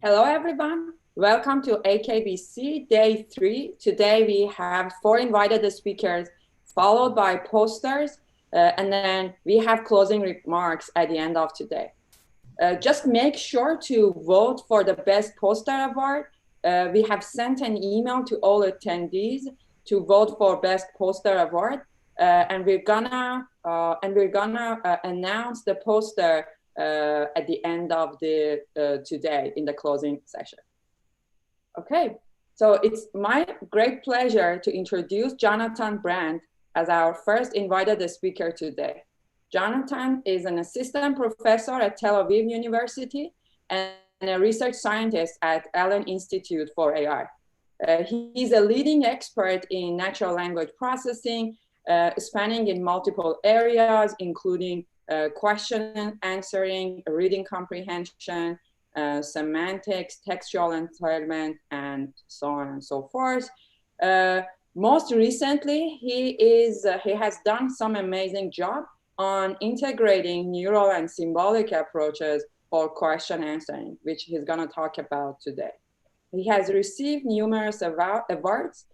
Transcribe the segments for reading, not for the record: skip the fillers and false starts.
Hello, everyone. Welcome to AKBC Day 3. Today we have 4 invited speakers, followed by posters, and then we have closing remarks at the end of today. Just make sure to vote for the Best Poster Award. We have sent an email to all attendees to vote for Best Poster Award, and we're gonna announce the poster at the end of the today in the closing session. Okay, so it's my great pleasure to introduce Jonathan Berant as our first invited speaker today. Jonathan is an assistant professor at Tel Aviv University and a research scientist at Allen Institute for AI. He's a leading expert in natural language processing, spanning in multiple areas, including question and answering, reading comprehension, semantics, textual entitlement, and so on and so forth. Most recently, he has done some amazing job on integrating neural and symbolic approaches for question answering, which he's going to talk about today. He has received numerous awards,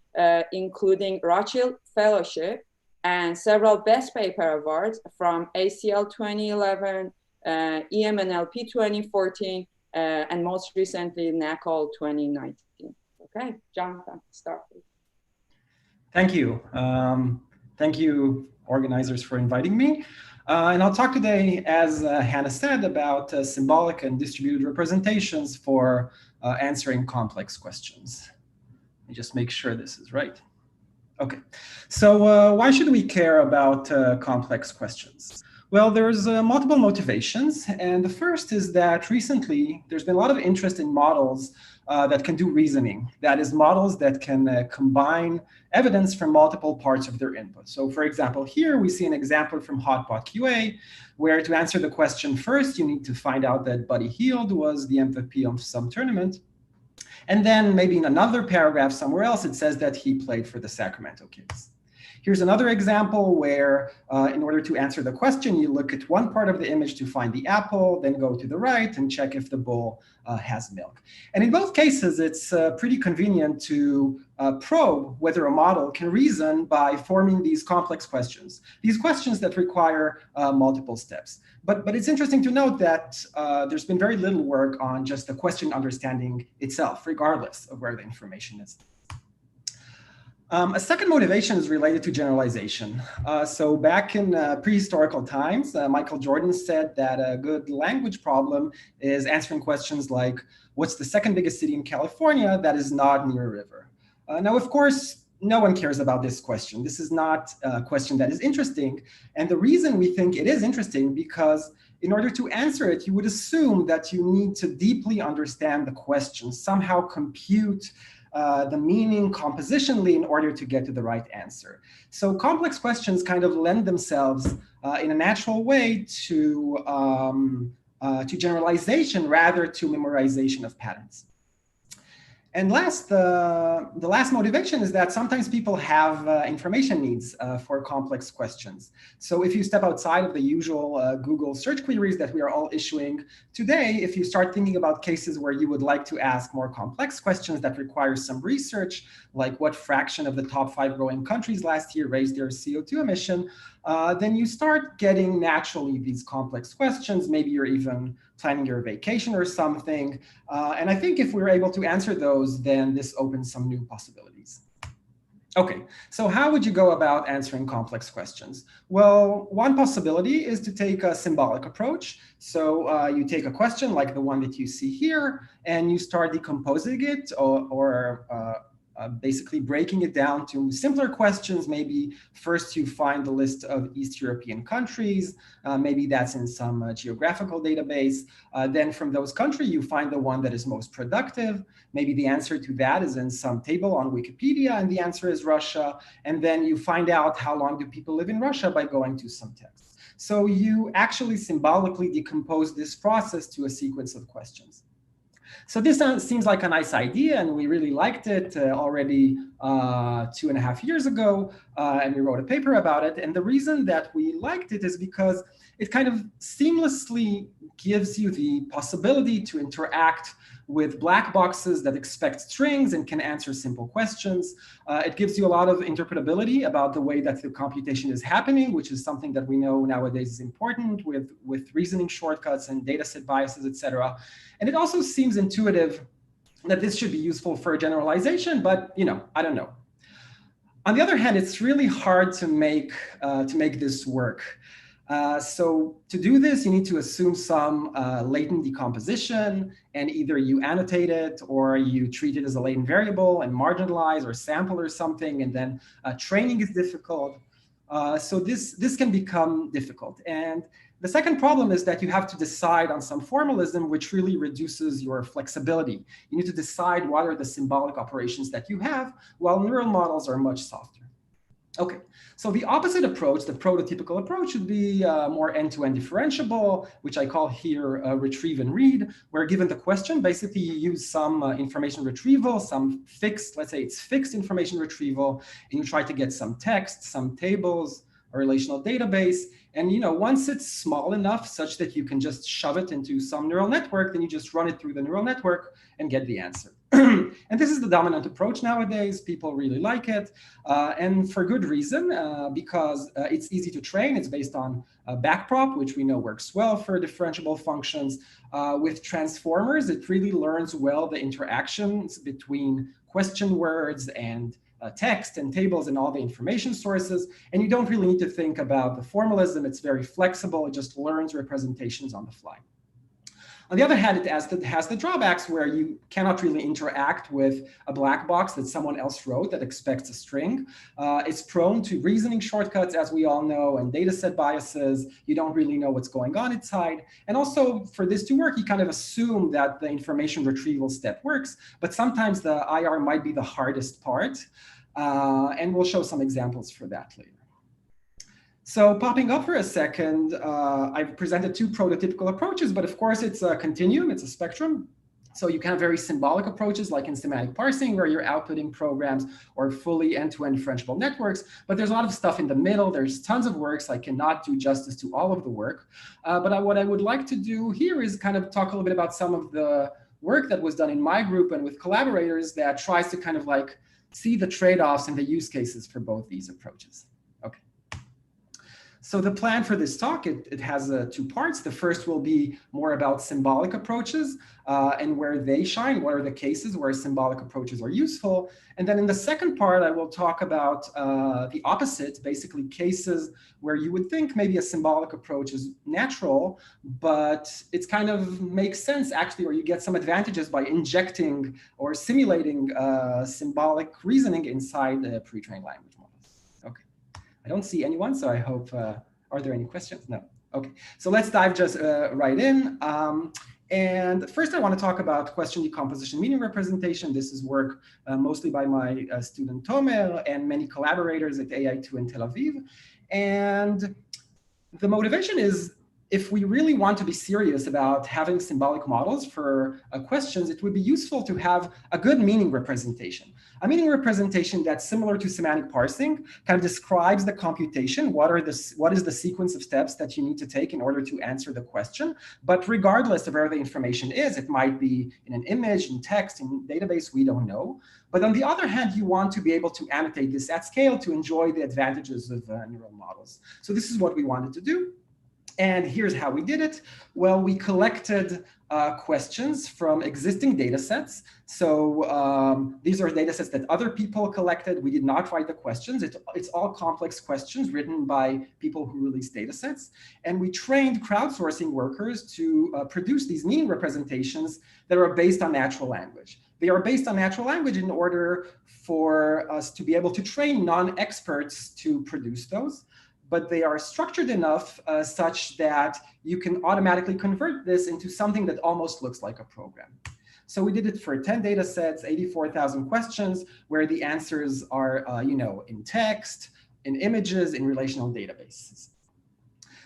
including Rothschild Fellowship, and several Best Paper Awards from ACL 2011, EMNLP 2014, and most recently NACL 2019. Okay, Jonathan, start please. Thank you. Thank you, organizers, for inviting me. And I'll talk today, as Hannah said, about symbolic and distributed representations for answering complex questions. Let me just make sure this is right. Okay, so why should we care about complex questions? Well, there's multiple motivations, and the first is that recently there's been a lot of interest in models that can do reasoning. That is, models that can combine evidence from multiple parts of their input. So for example, here we see an example from Hotpot QA, where to answer the question first, you need to find out that Buddy Hield was the MVP of some tournament. And then maybe in another paragraph somewhere else, it says that he played for the Sacramento Kings. Here's another example where in order to answer the question, you look at one part of the image to find the apple, then go to the right and check if the bowl has milk. And in both cases, it's pretty convenient to probe whether a model can reason by forming these complex questions, these questions that require multiple steps. But it's interesting to note that there's been very little work on just the question understanding itself, regardless of where the information is. A second motivation is related to generalization. So back in prehistorical times, Michael Jordan said that a good language problem is answering questions like, what's the second biggest city in California that is not near a river? Now, of course, no one cares about this question. This is not a question that is interesting. And the reason we think it is interesting, because in order to answer it, you would assume that you need to deeply understand the question, somehow compute the meaning compositionally in order to get to the right answer. So complex questions kind of lend themselves in a natural way to generalization rather to memorization of patterns. And last, the last motivation is that sometimes people have information needs for complex questions. So if you step outside of the usual Google search queries that we are all issuing today, if you start thinking about cases where you would like to ask more complex questions that require some research, like what fraction of the top 5 growing countries last year raised their CO2 emission, then you start getting naturally these complex questions. Maybe you're even planning your vacation or something. And I think if we're able to answer those, then this opens some new possibilities. OK, so how would you go about answering complex questions? Well, one possibility is to take a symbolic approach. So you take a question like the one that you see here, and you start decomposing it or basically breaking it down to simpler questions. Maybe first you find the list of East European countries. Maybe that's in some geographical database. Then from those countries, you find the one that is most productive. Maybe the answer to that is in some table on Wikipedia, and the answer is Russia. And then you find out how long do people live in Russia by going to some text. So you actually symbolically decompose this process to a sequence of questions. So this seems like a nice idea, and we really liked it already 2.5 years ago, and we wrote a paper about it. And the reason that we liked it is because it kind of seamlessly gives you the possibility to interact with black boxes that expect strings and can answer simple questions. It gives you a lot of interpretability about the way that the computation is happening, which is something that we know nowadays is important with reasoning shortcuts and dataset biases, etc. And it also seems intuitive that this should be useful for generalization, but I don't know. On the other hand, it's really hard to make this work. So to do this, you need to assume some latent decomposition, and either you annotate it or you treat it as a latent variable and marginalize or sample or something, and then training is difficult. So this can become difficult. And the second problem is that you have to decide on some formalism, which really reduces your flexibility. You need to decide what are the symbolic operations that you have, while neural models are much softer. OK, so the opposite approach, the prototypical approach, would be more end-to-end differentiable, which I call here retrieve and read, where given the question, basically you use some information retrieval, some fixed, let's say it's fixed information retrieval, and you try to get some text, some tables, a relational database. And once it's small enough such that you can just shove it into some neural network, then you just run it through the neural network and get the answer. And this is the dominant approach nowadays. People really like it, and for good reason, because it's easy to train. It's based on backprop, which we know works well for differentiable functions. With transformers, it really learns well the interactions between question words and text and tables and all the information sources. And you don't really need to think about the formalism. It's very flexible. It just learns representations on the fly. On the other hand, it has the drawbacks where you cannot really interact with a black box that someone else wrote that expects a string. It's prone to reasoning shortcuts, as we all know, and dataset biases. You don't really know what's going on inside. And also, for this to work, you kind of assume that the information retrieval step works. But sometimes the IR might be the hardest part. And we'll show some examples for that later. So popping up for a second, I've presented two prototypical approaches, but of course it's a continuum, it's a spectrum. So you can have very symbolic approaches like in semantic parsing, where you're outputting programs, or fully end-to-end differentiable networks. But there's a lot of stuff in the middle. There's tons of works. I cannot do justice to all of the work. But what I would like to do here is kind of talk a little bit about some of the work that was done in my group and with collaborators that tries to kind of like see the trade-offs and the use cases for both these approaches. So the plan for this talk, it has two parts. The first will be more about symbolic approaches and where they shine. What are the cases where symbolic approaches are useful? And then in the second part, I will talk about the opposite, basically cases where you would think maybe a symbolic approach is natural, but it's kind of makes sense actually, or you get some advantages by injecting or simulating symbolic reasoning inside the pre-trained language models. I don't see anyone, so I hope, are there any questions? No. OK, so let's dive just right in. And first, I want to talk about question decomposition meaning representation. This is work mostly by my student Tomer and many collaborators at AI2 in Tel Aviv. And the motivation is, if we really want to be serious about having symbolic models for questions, it would be useful to have a good meaning representation. A meaning representation that's similar to semantic parsing, kind of describes the computation, what is the sequence of steps that you need to take in order to answer the question. But regardless of where the information is, it might be in an image, in text, in database, we don't know. But on the other hand, you want to be able to annotate this at scale to enjoy the advantages of neural models. So this is what we wanted to do. And here's how we did it. Well, we collected questions from existing data sets. So these are data sets that other people collected. We did not write the questions. It's all complex questions written by people who release data sets. And we trained crowdsourcing workers to produce these meaning representations that are based on natural language. They are based on natural language in order for us to be able to train non-experts to produce those. But they are structured enough such that you can automatically convert this into something that almost looks like a program. So we did it for 10 data sets, 84,000 questions, where the answers are in text, in images, in relational databases.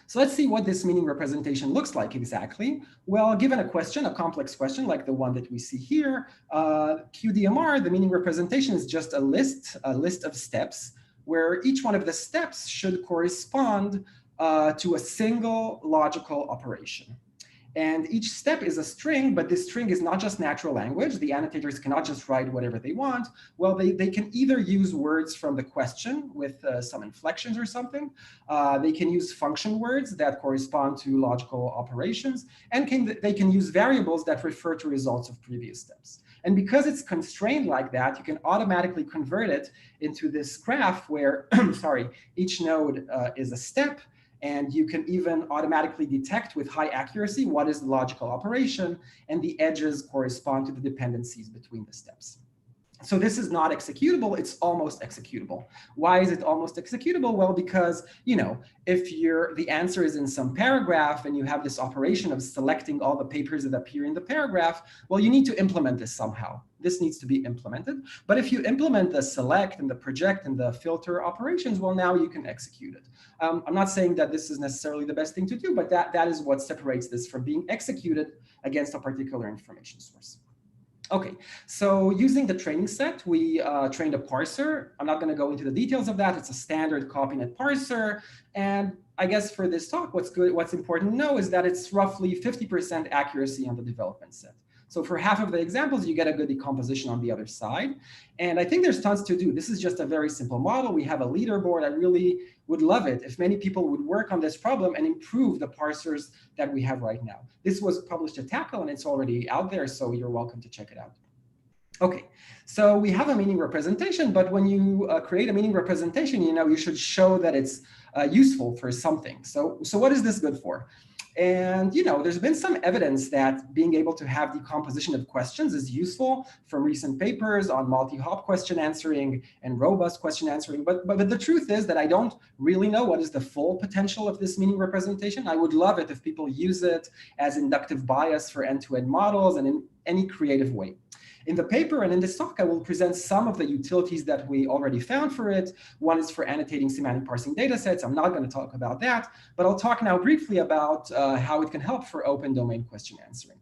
So let's see what this meaning representation looks like exactly. Well, given a question, a complex question like the one that we see here, QDMR, the meaning representation is just a list of steps, where each one of the steps should correspond to a single logical operation. And each step is a string, but this string is not just natural language. The annotators cannot just write whatever they want. Well, they can either use words from the question with some inflections or something. They can use function words that correspond to logical operations. And they can use variables that refer to results of previous steps. And because it's constrained like that, you can automatically convert it into this graph where, sorry, each node is a step. And you can even automatically detect with high accuracy what is the logical operation, and the edges correspond to the dependencies between the steps. So this is not executable, it's almost executable. Why is it almost executable? Well, because, you know, if the answer is in some paragraph and you have this operation of selecting all the papers that appear in the paragraph, well, you need to implement this somehow. This needs to be implemented. But if you implement the select and the project and the filter operations, well, now you can execute it. I'm not saying that this is necessarily the best thing to do, but that is what separates this from being executed against a particular information source. OK, so using the training set, we trained a parser. I'm not going to go into the details of that. It's a standard CopyNet parser. And I guess for this talk, what's important to know is that it's roughly 50% accuracy on the development set. So for half of the examples, you get a good decomposition on the other side. And I think there's tons to do. This is just a very simple model. We have a leaderboard. I really would love it if many people would work on this problem and improve the parsers that we have right now. This was published at Tackle, and it's already out there, so you're welcome to check it out. OK, so we have a meaning representation, but when you create a meaning representation, you should show that it's useful for something. So what is this good for? And there's been some evidence that being able to have decomposition of questions is useful from recent papers on multi-hop question answering and robust question answering. But the truth is that I don't really know what is the full potential of this meaning representation. I would love it if people use it as inductive bias for end-to-end models and in any creative way. In the paper and in this talk, I will present some of the utilities that we already found for it. One is for annotating semantic parsing data sets. I'm not going to talk about that, but I'll talk now briefly about how it can help for open domain question answering.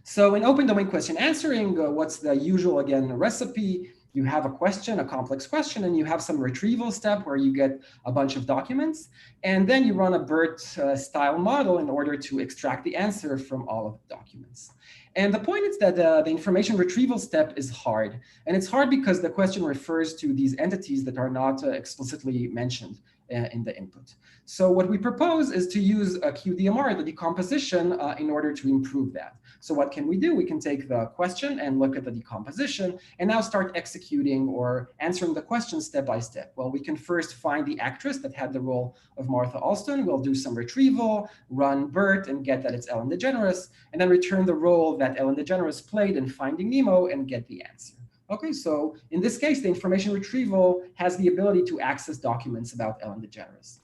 So in open domain question answering, what's the usual, again, recipe? You have a question, a complex question, and you have some retrieval step where you get a bunch of documents. And then you run a BERT-style model in order to extract the answer from all of the documents. And the point is that the information retrieval step is hard. And it's hard because the question refers to these entities that are not explicitly mentioned in the input. So what we propose is to use a QDMR, the decomposition, in order to improve that. So what can we do? We can take the question and look at the decomposition and now start executing or answering the question step by step. Well, we can first find the actress that had the role of Martha Alston. We'll do some retrieval, run BERT, and get that it's Ellen DeGeneres, and then return the role that Ellen DeGeneres played in Finding Nemo and get the answer. OK, so in this case, the information retrieval has the ability to access documents about Ellen DeGeneres.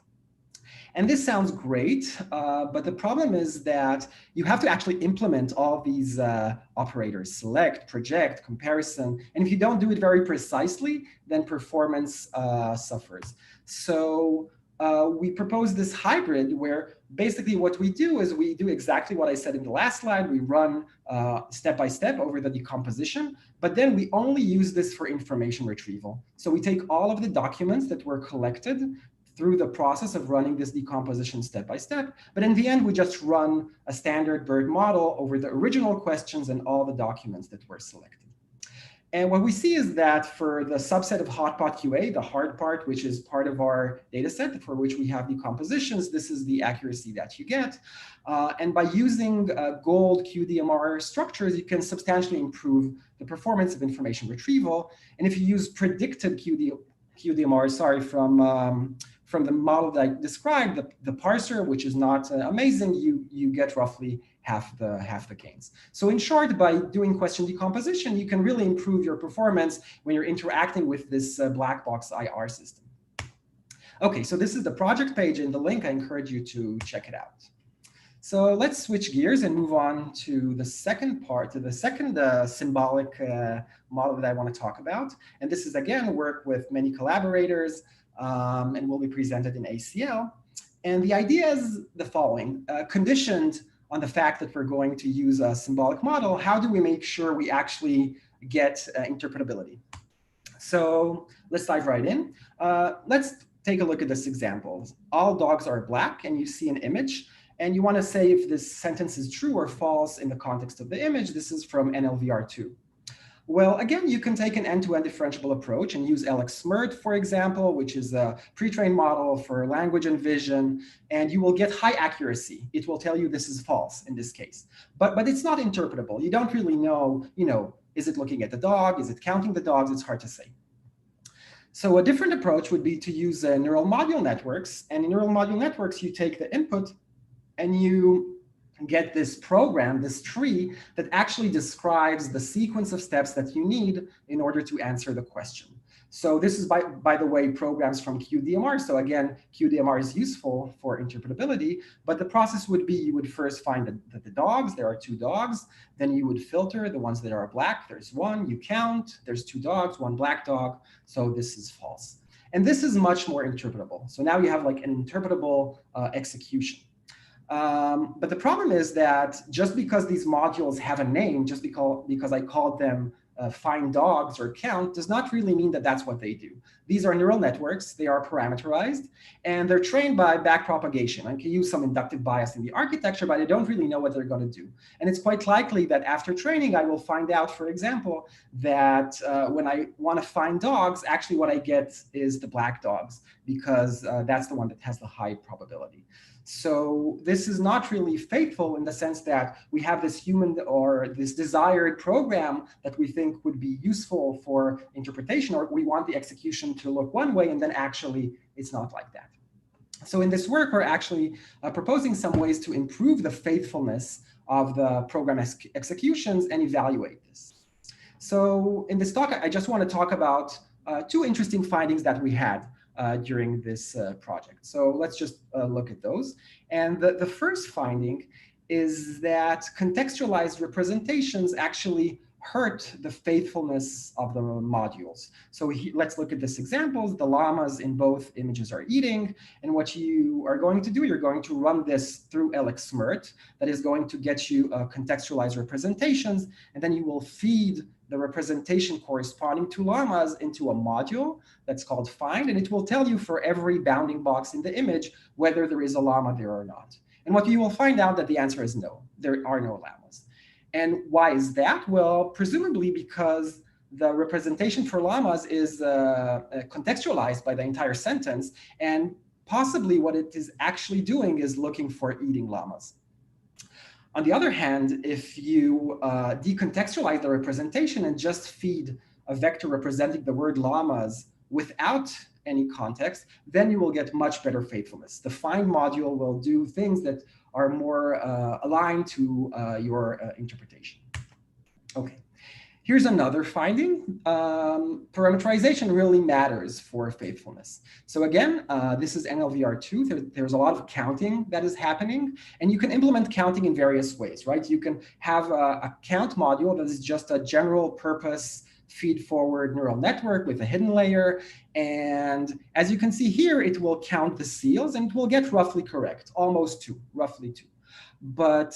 And this sounds great, but the problem is that you have to actually implement all these operators: select, project, comparison. And if you don't do it very precisely, then performance suffers. So we propose this hybrid where basically what we do is we do exactly what I said in the last slide. We run step by step over the decomposition, but then we only use this for information retrieval. So we take all of the documents that were collected through the process of running this decomposition step by step. But in the end, we just run a standard BERT model over the original questions and all the documents that were selected. And what we see is that for the subset of Hotpot QA, the hard part, which is part of our data set for which we have decompositions, this is the accuracy that you get. And by using gold QDMR structures, you can substantially improve the performance of information retrieval. And if you use predicted QDMR, sorry, from the model that I described, the parser, which is not amazing, you get roughly half the gains. So in short, by doing question decomposition, you can really improve your performance when you're interacting with this black box IR system. OK, so this is the project page in the link. I encourage you to check it out. So let's switch gears and move on to the second part, to the second symbolic model that I want to talk about. And this is, again, work with many collaborators and will be presented in ACL. And the idea is the following: conditioned on the fact that we're going to use a symbolic model, how do we make sure we actually get interpretability? So let's dive right in. Let's take a look at this example. All dogs are black, and you see an image. and you want to say if this sentence is true or false in the context of the image. This is from NLVR2. Well, again, you can take an end-to-end differentiable approach and use LXMERT, for example, which is a pre-trained model for language and vision, and you will get high accuracy. It will tell you this is false in this case. But it's not interpretable. You don't really know, is it looking at the dog? Is it counting the dogs? It's hard to say. So a different approach would be to use neural module networks. And in neural module networks, you take the input and you get this program, this tree, that actually describes the sequence of steps that you need in order to answer the question. So this is, by the way, programs from QDMR. So again, QDMR is useful for interpretability, but the process would be you would first find the dogs. There are 2 dogs. Then you would filter the ones that are black. There's 1. You count. There's 2 dogs, 1 black dog. So this is false. And this is much more interpretable. So now you have like an interpretable execution. But the problem is that just because these modules have a name, just because I called them find dogs or count, does not really mean that that's what they do. These are neural networks. They are parameterized, and they're trained by backpropagation. I can use some inductive bias in the architecture, but I don't really know what they're going to do. And it's quite likely that after training, I will find out, for example, that when I want to find dogs, actually what I get is the black dogs, because that's the one that has the high probability. So this is not really faithful in the sense that we have this human or this desired program that we think would be useful for interpretation, or we want the execution to look one way, and then actually it's not like that. So in this work, we're actually proposing some ways to improve the faithfulness of the program executions and evaluate this. So in this talk, I just want to talk about 2 interesting findings that we had during this project. So let's just look at those. And the first finding is that contextualized representations actually hurt the faithfulness of the modules. So let's look at this examples. The llamas in both images are eating. And what you are going to do, you're going to run this through LXMERT. That is going to get you contextualized representations. And then you will feed the representation corresponding to llamas into a module that's called find. And it will tell you for every bounding box in the image whether there is a llama there or not. And what you will find out that the answer is no, there are no llamas. And why is that? Well, presumably because the representation for llamas is contextualized by the entire sentence. And possibly what it is actually doing is looking for eating llamas. On the other hand, if you decontextualize the representation and just feed a vector representing the word llamas without any context, then you will get much better faithfulness. The find module will do things that are more aligned to your interpretation. Okay. Here's another finding. Parameterization really matters for faithfulness. So again, this is NLVR2. There's a lot of counting that is happening. And you can implement counting in various ways, right? You can have a count module that is just a general purpose feed-forward neural network with a hidden layer. And as you can see here, it will count the seals and it will get roughly correct, almost 2, roughly 2. But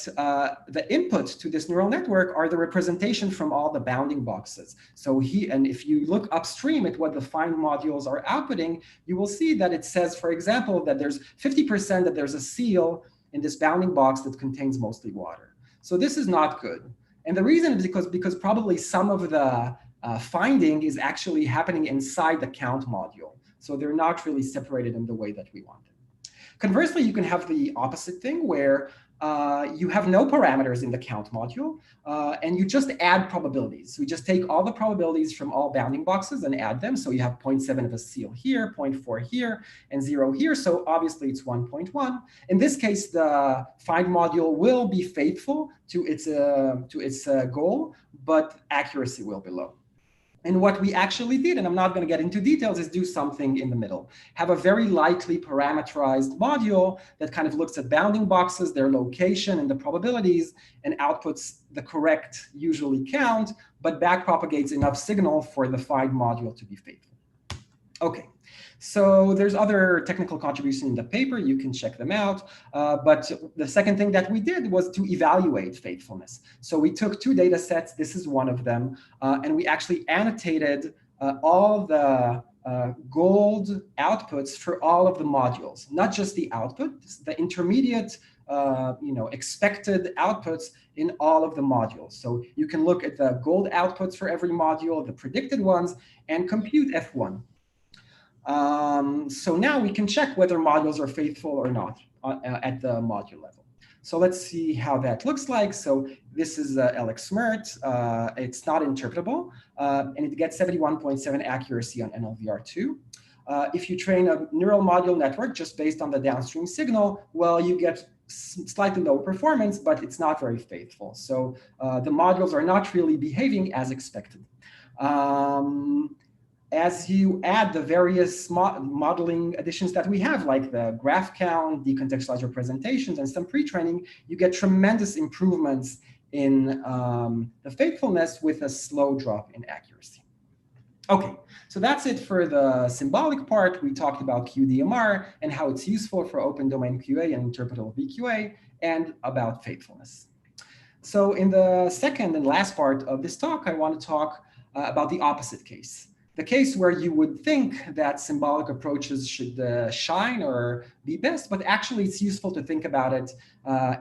the input to this neural network are the representation from all the bounding boxes. So and if you look upstream at what the find modules are outputting, you will see that it says, for example, that there's 50% that there's a seal in this bounding box that contains mostly water. So this is not good. And the reason is because probably some of the finding is actually happening inside the count module. So they're not really separated in the way that we want them. Conversely, you can have the opposite thing where you have no parameters in the count module, and you just add probabilities. So we just take all the probabilities from all bounding boxes and add them. So you have 0.7 of a seal here, 0.4 here, and 0 here. So obviously it's 1.1. In this case, the find module will be faithful to its goal, but accuracy will be low. And what we actually did, and I'm not going to get into details, is do something in the middle. Have a very lightly parameterized module that kind of looks at bounding boxes, their location, and the probabilities, and outputs the correct, usually count, but backpropagates enough signal for the find module to be faithful. OK. So there's other technical contributions in the paper. You can check them out. But the second thing that we did was to evaluate faithfulness. So we took 2 data sets. This is one of them. And we actually annotated all the gold outputs for all of the modules, not just the output, the intermediate expected outputs in all of the modules. So you can look at the gold outputs for every module, the predicted ones, and compute F1. So now we can check whether modules are faithful or not at the module level. So let's see how that looks like. So this is LXMERT. It's not interpretable, and it gets 71.7 accuracy on NLVR2. If you train a neural module network just based on the downstream signal, well, you get slightly lower performance, but it's not very faithful. So the modules are not really behaving as expected. As you add the various modeling additions that we have, like the graph count, decontextualized representations, and some pre-training, you get tremendous improvements in the faithfulness with a slow drop in accuracy. OK, so that's it for the symbolic part. We talked about QDMR and how it's useful for open domain QA and interpretable VQA, and about faithfulness. So in the second and last part of this talk, I want to talk about the opposite case. The case where you would think that symbolic approaches should shine or be best, but actually it's useful to think about it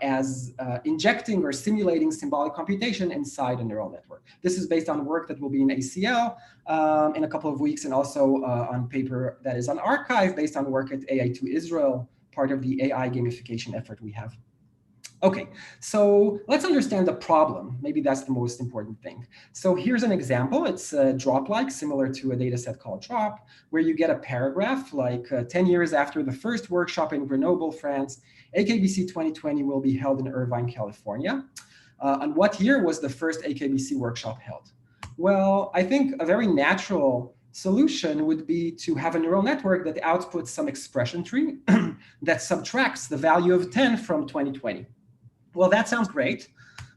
as injecting or simulating symbolic computation inside a neural network. This is based on work that will be in ACL in a couple of weeks, and also on paper that is on arXiv based on work at AI2 Israel, part of the AI gamification effort we have. OK, so let's understand the problem. Maybe that's the most important thing. So here's an example. It's drop-like, similar to a data set called drop, where you get a paragraph like 10 years after the first workshop in Grenoble, France, AKBC 2020 will be held in Irvine, California. On what year was the first AKBC workshop held? Well, I think a very natural solution would be to have a neural network that outputs some expression tree that subtracts the value of 10 from 2020. Well, that sounds great,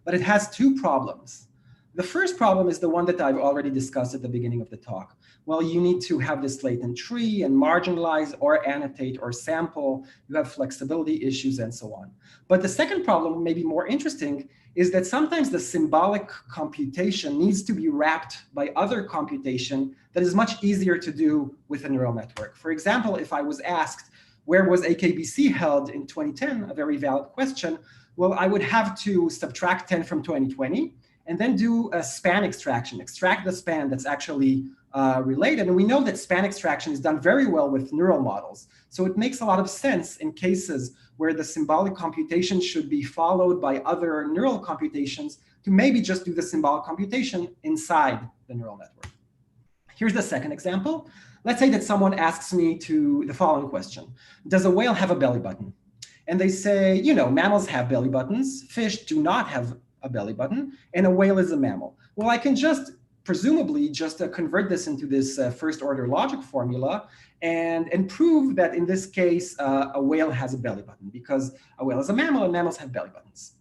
but it has two problems. The first problem is the one that I've already discussed at the beginning of the talk. Well, you need to have this latent tree and marginalize or annotate or sample. You have flexibility issues and so on. But the second problem, maybe more interesting, is that sometimes the symbolic computation needs to be wrapped by other computation that is much easier to do with a neural network. For example, if I was asked, where was AKBC held in 2010, a very valid question, well, I would have to subtract 10 from 2020 and then do a span extraction, extract the span that's actually related. And we know that span extraction is done very well with neural models. So it makes a lot of sense in cases where the symbolic computation should be followed by other neural computations to maybe just do the symbolic computation inside the neural network. Here's the second example. Let's say that someone asks me the following question. Does a whale have a belly button? And they say, you know, mammals have belly buttons, fish do not have a belly button, and a whale is a mammal. Well, I can presumably convert this into this first order logic formula and prove that in this case, a whale has a belly button, because a whale is a mammal and mammals have belly buttons.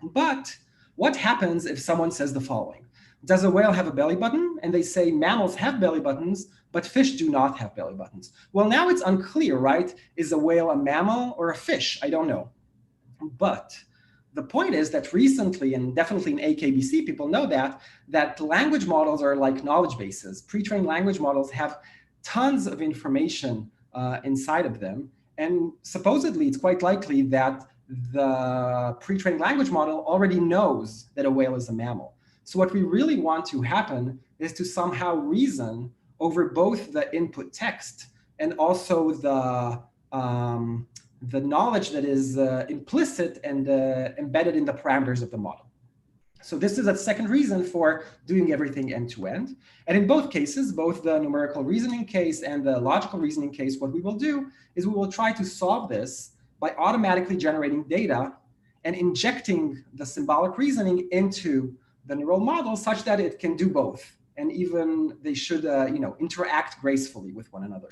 But what happens if someone says the following? Does a whale have a belly button? And they say mammals have belly buttons, but fish do not have belly buttons. Well, now it's unclear, right? Is a whale a mammal or a fish? I don't know. But the point is that recently, and definitely in AKBC, people know that language models are like knowledge bases. Pre-trained language models have tons of information inside of them. And supposedly, it's quite likely that the pre-trained language model already knows that a whale is a mammal. So what we really want to happen is to somehow reason over both the input text and also the knowledge that is implicit and embedded in the parameters of the model. So this is a second reason for doing everything end-to-end. And in both cases, both the numerical reasoning case and the logical reasoning case, what we will do is we will try to solve this by automatically generating data and injecting the symbolic reasoning into the neural model such that it can do both. And even they should interact gracefully with one another.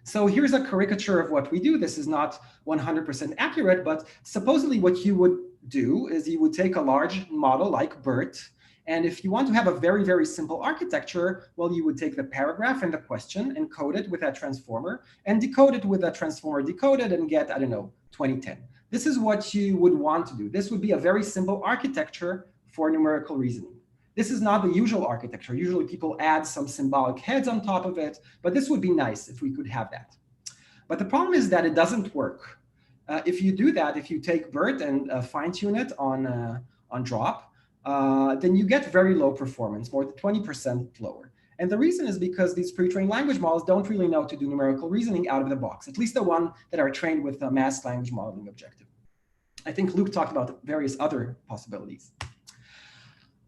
So here's a caricature of what we do. This is not 100% accurate, but supposedly what you would do is you would take a large model like BERT. And if you want to have a very, very simple architecture, well, you would take the paragraph and the question, encode it with that transformer, and decode it with a transformer decoded and get, I don't know, 2010. This is what you would want to do. This would be a very simple architecture for numerical reasoning. This is not the usual architecture. Usually people add some symbolic heads on top of it, but this would be nice if we could have that. But the problem is that it doesn't work. If you do that, if you take BERT and fine-tune it on drop, then you get very low performance, more than 20% lower. And the reason is because these pre-trained language models don't really know to do numerical reasoning out of the box, at least the one that are trained with a mass language modeling objective. I think Luke talked about various other possibilities.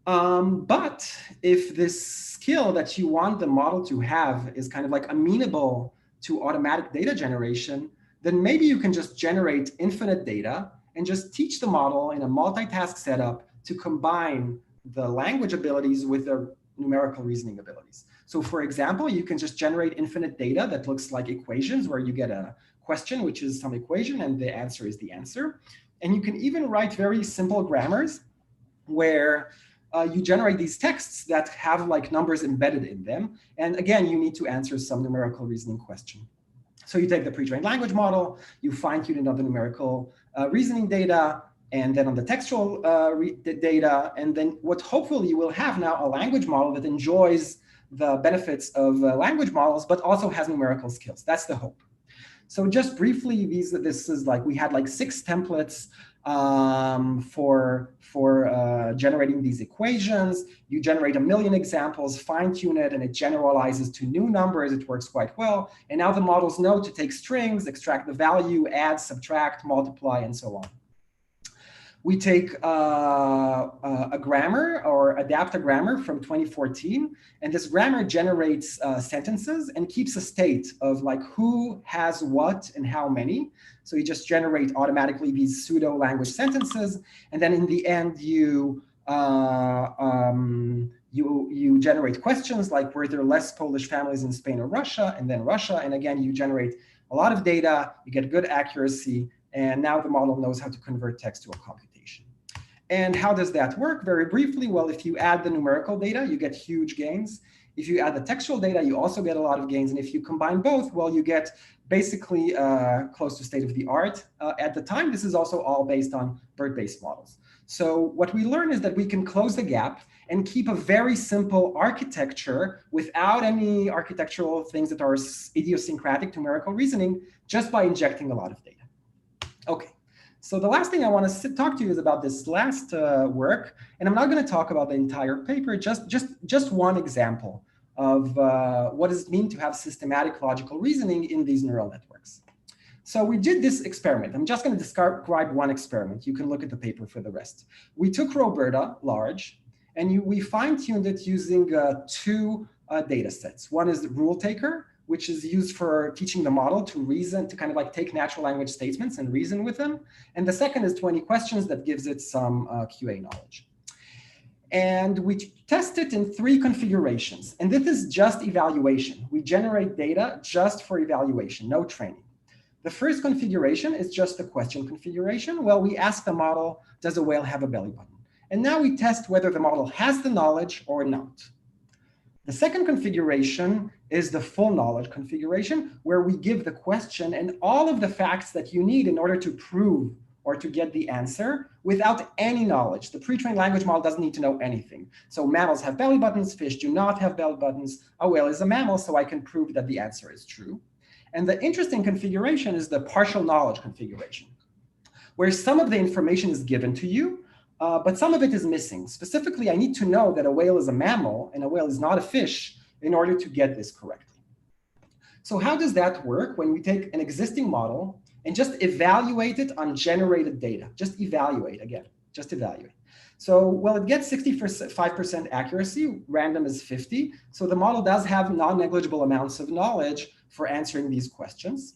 But if this skill that you want the model to have is kind of like amenable to automatic data generation, then maybe you can just generate infinite data and just teach the model in a multitask setup to combine the language abilities with their numerical reasoning abilities. So for example, you can just generate infinite data that looks like equations where you get a question, which is some equation, and the answer is the answer. And you can even write very simple grammars where you generate these texts that have like numbers embedded in them. And again, you need to answer some numerical reasoning question. So you take the pre-trained language model, you fine-tune another numerical reasoning data, and then on the textual data, and then what hopefully you will have now a language model that enjoys the benefits of language models, but also has numerical skills. That's the hope. So just briefly, this is like, we had like 6 templates for generating these equations. You generate 1 million examples, fine-tune it, and it generalizes to new numbers. It works quite well. And now the models know to take strings, extract the value, add, subtract, multiply, and so on. We take a grammar or adapt a grammar from 2014, and this grammar generates sentences and keeps a state of like who has what and how many. So you just generate automatically these pseudo language sentences, and then in the end you generate questions like were there less Polish families in Spain or Russia, and then Russia, and again you generate a lot of data, you get good accuracy. And now the model knows how to convert text to a computation. And how does that work? Very briefly, well, if you add the numerical data, you get huge gains. If you add the textual data, you also get a lot of gains. And if you combine both, well, you get basically close to state of the art. At the time, this is also all based on BERT-based models. So what we learn is that we can close the gap and keep a very simple architecture without any architectural things that are idiosyncratic to numerical reasoning, just by injecting a lot of data. Okay, so the last thing I want to talk to you is about this last work, and I'm not going to talk about the entire paper, just one example of what does it mean to have systematic logical reasoning in these neural networks. So we did this experiment. I'm just going to describe one experiment. You can look at the paper for the rest. We took Roberta large, and we fine-tuned it using 2 data sets. One is the rule taker, which is used for teaching the model to reason, to kind of like take natural language statements and reason with them. And the second is 20 questions that gives it some QA knowledge. And we test it in 3 configurations. And this is just evaluation. We generate data just for evaluation, no training. The first configuration is just the question configuration. Well, we ask the model, does a whale have a belly button? And now we test whether the model has the knowledge or not. The second configuration is the full knowledge configuration, where we give the question and all of the facts that you need in order to prove or to get the answer without any knowledge. The pre-trained language model doesn't need to know anything. So mammals have belly buttons, fish do not have belly buttons. A whale is a mammal, so I can prove that the answer is true. And the interesting configuration is the partial knowledge configuration, where some of the information is given to you, but some of it is missing. Specifically, I need to know that a whale is a mammal and a whale is not a fish in order to get this correctly. So how does that work when we take an existing model and just evaluate it on generated data? Just evaluate, again, just evaluate. So, well, it gets 65% accuracy, random is 50. So the model does have non-negligible amounts of knowledge for answering these questions.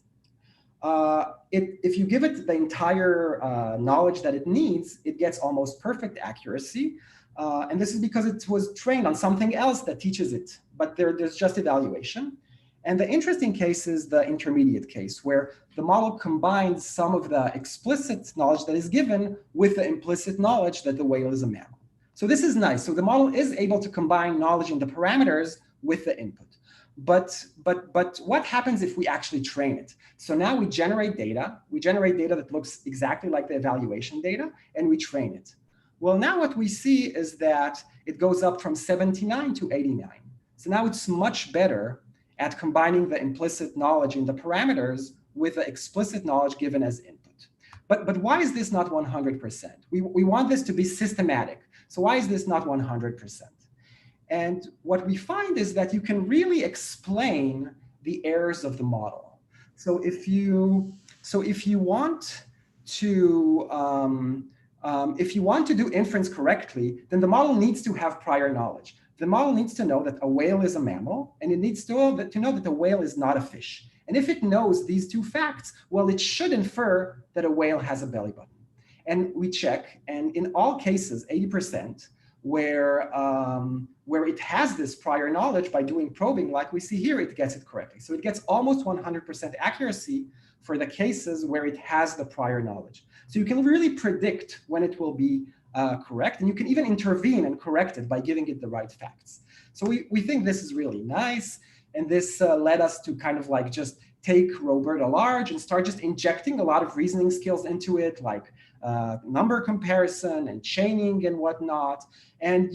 If you give it the entire knowledge that it needs, it gets almost perfect accuracy. And this is because it was trained on something else that teaches it, but there's just evaluation. And the interesting case is the intermediate case, where the model combines some of the explicit knowledge that is given with the implicit knowledge that the whale is a mammal. So this is nice. So the model is able to combine knowledge in the parameters with the input. But what happens if we actually train it? So now we generate data. We generate data that looks exactly like the evaluation data, and we train it. Well, now what we see is that it goes up from 79 to 89. So now it's much better at combining the implicit knowledge in the parameters with the explicit knowledge given as input. But why is this not 100%? We want this to be systematic. So why is this not 100%? And what we find is that you can really explain the errors of the model. So if you want to do inference correctly, then the model needs to have prior knowledge. The model needs to know that a whale is a mammal, and it needs to know that a whale is not a fish. And if it knows these two facts, well, it should infer that a whale has a belly button. And we check, and in all cases, 80%, where it has this prior knowledge by doing probing, like we see here, it gets it correctly. So it gets almost 100% accuracy for the cases where it has the prior knowledge. So you can really predict when it will be correct, and you can even intervene and correct it by giving it the right facts. So we think this is really nice, and this led us to kind of like just take Roberta Large and start just injecting a lot of reasoning skills into it, like number comparison and chaining and whatnot. And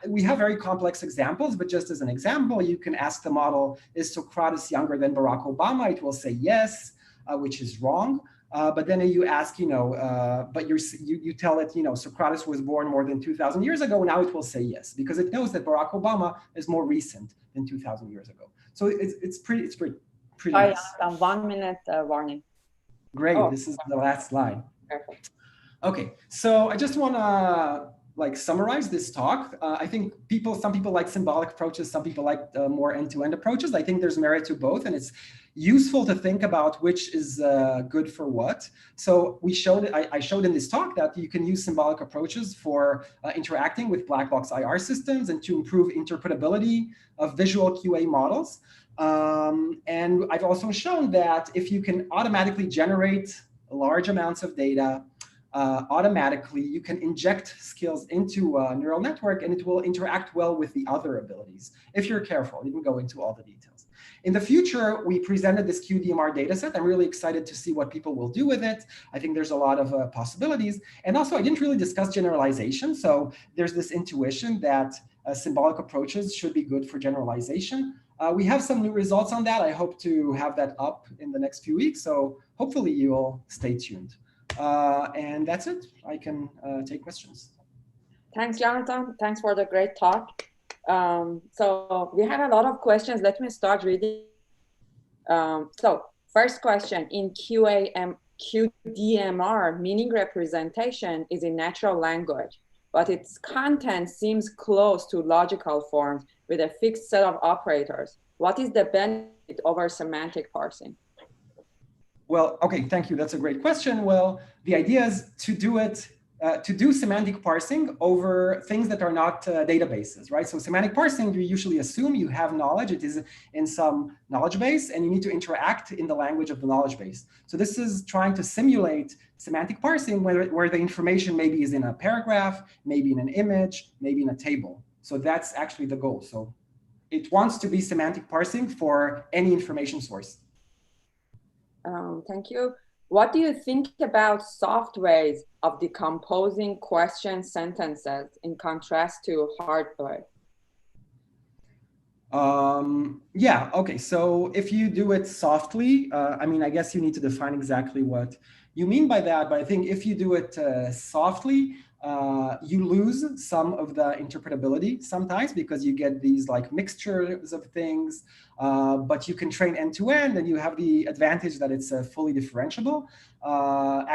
we have very complex examples, but just as an example, you can ask the model, is Socrates younger than Barack Obama? It will say yes, which is wrong. But then you ask, but you tell it, Socrates was born more than 2,000 years ago. Now it will say yes, because it knows that Barack Obama is more recent than 2,000 years ago. So it's pretty nice. 1 minute warning. Great. Oh. This is the last slide. Perfect. Okay. So I just want to summarize this talk. I think some people like symbolic approaches, some people like more end-to-end approaches. I think there's merit to both, and it's useful to think about which is good for what. So I showed in this talk that you can use symbolic approaches for interacting with black box IR systems and to improve interpretability of visual QA models. And I've also shown that if you can automatically generate large amounts of data automatically, you can inject skills into a neural network and it will interact well with the other abilities. If you're careful, you can go into all the details. In the future, we presented this QDMR dataset. I'm really excited to see what people will do with it. I think there's a lot of possibilities. And also, I didn't really discuss generalization. So there's this intuition that symbolic approaches should be good for generalization. We have some new results on that. I hope to have that up in the next few weeks. So hopefully you'll stay tuned. And that's it. I can take questions. Thanks, Jonathan. Thanks for the great talk. So we had a lot of questions. Let me start reading. So first question, in QDMR, meaning representation is in natural language, but its content seems close to logical forms with a fixed set of operators. What is the benefit over semantic parsing? Well, okay, thank you. That's a great question. Well, the idea is to do semantic parsing over things that are not databases, right? So semantic parsing, you usually assume you have knowledge. It is in some knowledge base, and you need to interact in the language of the knowledge base. So this is trying to simulate semantic parsing where the information maybe is in a paragraph, maybe in an image, maybe in a table. So that's actually the goal. So it wants to be semantic parsing for any information source. Thank you. What do you think about soft ways of decomposing question sentences in contrast to hard ways? Yeah, okay. So if you do it softly, I guess you need to define exactly what you mean by that. But I think if you do it softly, you lose some of the interpretability sometimes because you get these like mixtures of things, but you can train end-to-end and you have the advantage that it's fully differentiable.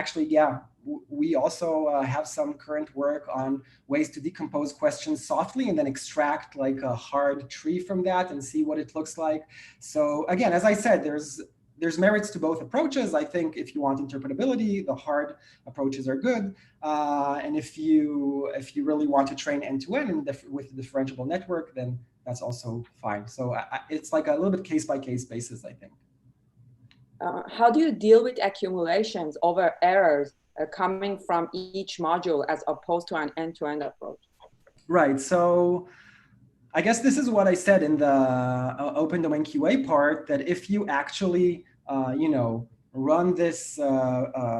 Actually, yeah, we also have some current work on ways to decompose questions softly and then extract like a hard tree from that and see what it looks like. So again, as I said, there's merits to both approaches. I think if you want interpretability, the hard approaches are good. And if you really want to train end-to-end with a differentiable network, then that's also fine. So it's like a little bit case-by-case basis, I think. How do you deal with accumulations over errors coming from each module as opposed to an end-to-end approach? Right. So I guess this is what I said in the open domain QA part, that if you actually, run this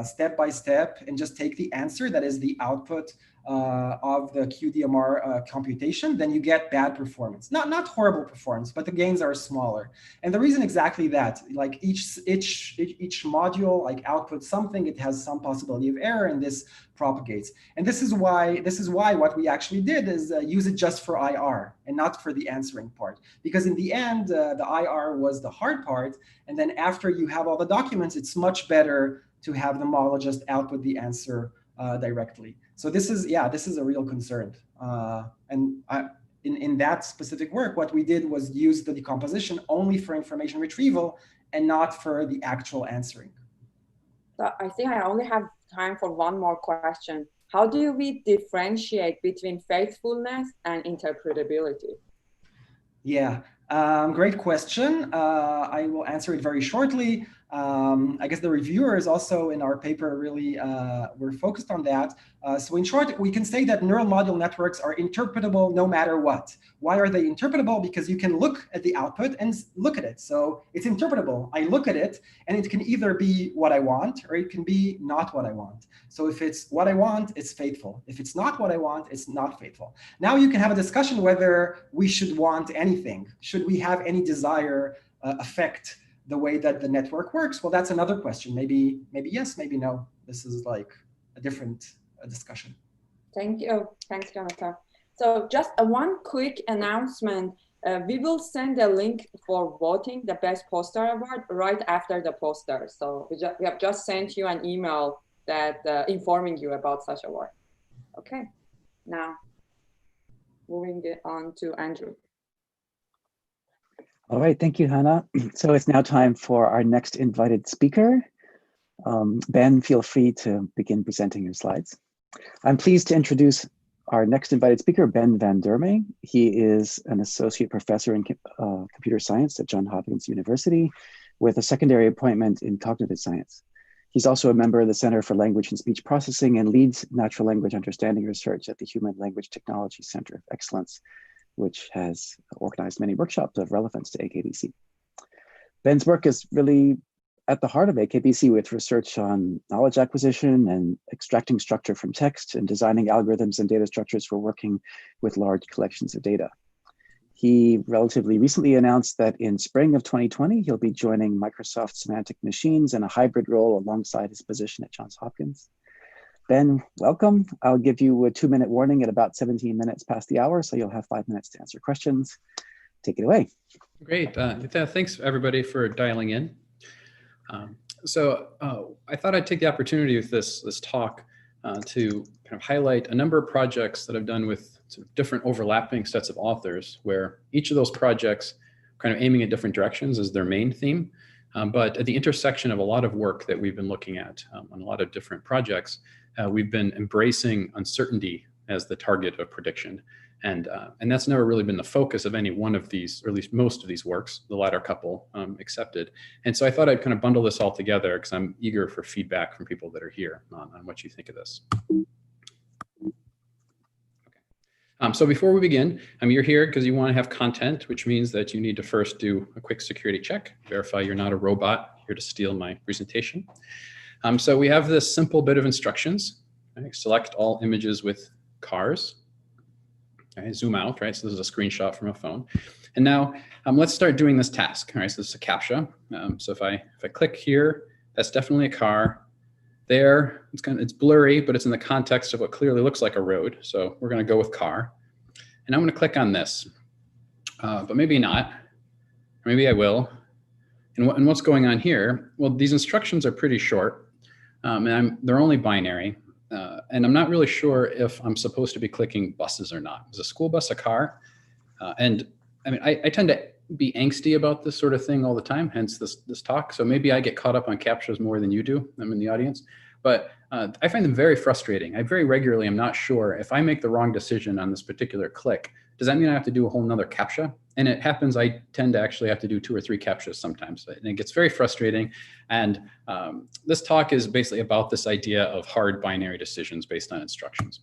step by step and just take the answer that is the output of the QDMR computation, then you get bad performance. Not horrible performance, but the gains are smaller. And the reason exactly that, like each module like outputs something, it has some possibility of error, and this propagates. And this is why what we actually did is use it just for IR and not for the answering part. Because in the end, the IR was the hard part. And then after you have all the documents, it's much better to have the model just output the answer directly. So this is a real concern. In that specific work, what we did was use the decomposition only for information retrieval and not for the actual answering. So I think I only have time for one more question. How do we differentiate between faithfulness and interpretability? Yeah, great question. I will answer it very shortly. I guess the reviewers also in our paper really were focused on that. So in short, we can say that neural module networks are interpretable no matter what. Why are they interpretable? Because you can look at the output and look at it. So it's interpretable. I look at it, and it can either be what I want, or it can be not what I want. So if it's what I want, it's faithful. If it's not what I want, it's not faithful. Now you can have a discussion whether we should want anything. Should we have any desire affect the way that the network works? Well, that's another question. Maybe yes, maybe no. This is like a different discussion. Thank you. Thanks, Jonathan. So just one quick announcement. We will send a link for voting the Best Poster Award right after the poster. So we have just sent you an email that informing you about such award. Okay, now moving it on to Andrew. All right, thank you, Hannah. So it's now time for our next invited speaker. Ben, feel free to begin presenting your slides. I'm pleased to introduce our next invited speaker, Ben van Durme. He is an associate professor in computer science at Johns Hopkins University with a secondary appointment in cognitive science. He's also a member of the Center for Language and Speech Processing and leads natural language understanding research at the Human Language Technology Center of Excellence, which has organized many workshops of relevance to AKBC. Ben's work is really at the heart of AKBC with research on knowledge acquisition and extracting structure from text and designing algorithms and data structures for working with large collections of data. He relatively recently announced that in spring of 2020, he'll be joining Microsoft Semantic Machines in a hybrid role alongside his position at Johns Hopkins. Ben, welcome. I'll give you a 2-minute warning at about 17 minutes past the hour, so you'll have 5 minutes to answer questions. Take it away. Great. Thanks, everybody, for dialing in. I thought I'd take the opportunity with this talk to kind of highlight a number of projects that I've done with sort of different overlapping sets of authors, where each of those projects kind of aiming in different directions is their main theme. But at the intersection of a lot of work that we've been looking at on a lot of different projects, we've been embracing uncertainty as the target of prediction. And that's never really been the focus of any one of these, or at least most of these works, the latter couple accepted. And so I thought I'd kind of bundle this all together because I'm eager for feedback from people that are here on what you think of this. Okay. So before we begin, you're here because you want to have content, which means that you need to first do a quick security check, verify you're not a robot here to steal my presentation. So we have this simple bit of instructions. Right? Select all images with cars. Okay, zoom out, right? So this is a screenshot from a phone. And now let's start doing this task. All right, so this is a CAPTCHA. So if I click here, that's definitely a car. There, it's blurry, but it's in the context of what clearly looks like a road. So we're going to go with car. And I'm going to click on this, but maybe not. Maybe I will. And what's going on here? Well, these instructions are pretty short, and they're only binary. And I'm not really sure if I'm supposed to be clicking buses or not. Is a school bus a car? And I mean, I tend to be angsty about this sort of thing all the time, hence this talk. So maybe I get caught up on CAPTCHAs more than you do. I'm in the audience. But I find them very frustrating. I very regularly am not sure if I make the wrong decision on this particular click, does that mean I have to do a whole nother CAPTCHA? And it happens, I tend to actually have to do 2 or 3 CAPTCHAs sometimes. And it gets very frustrating. And this talk is basically about this idea of hard binary decisions based on instructions.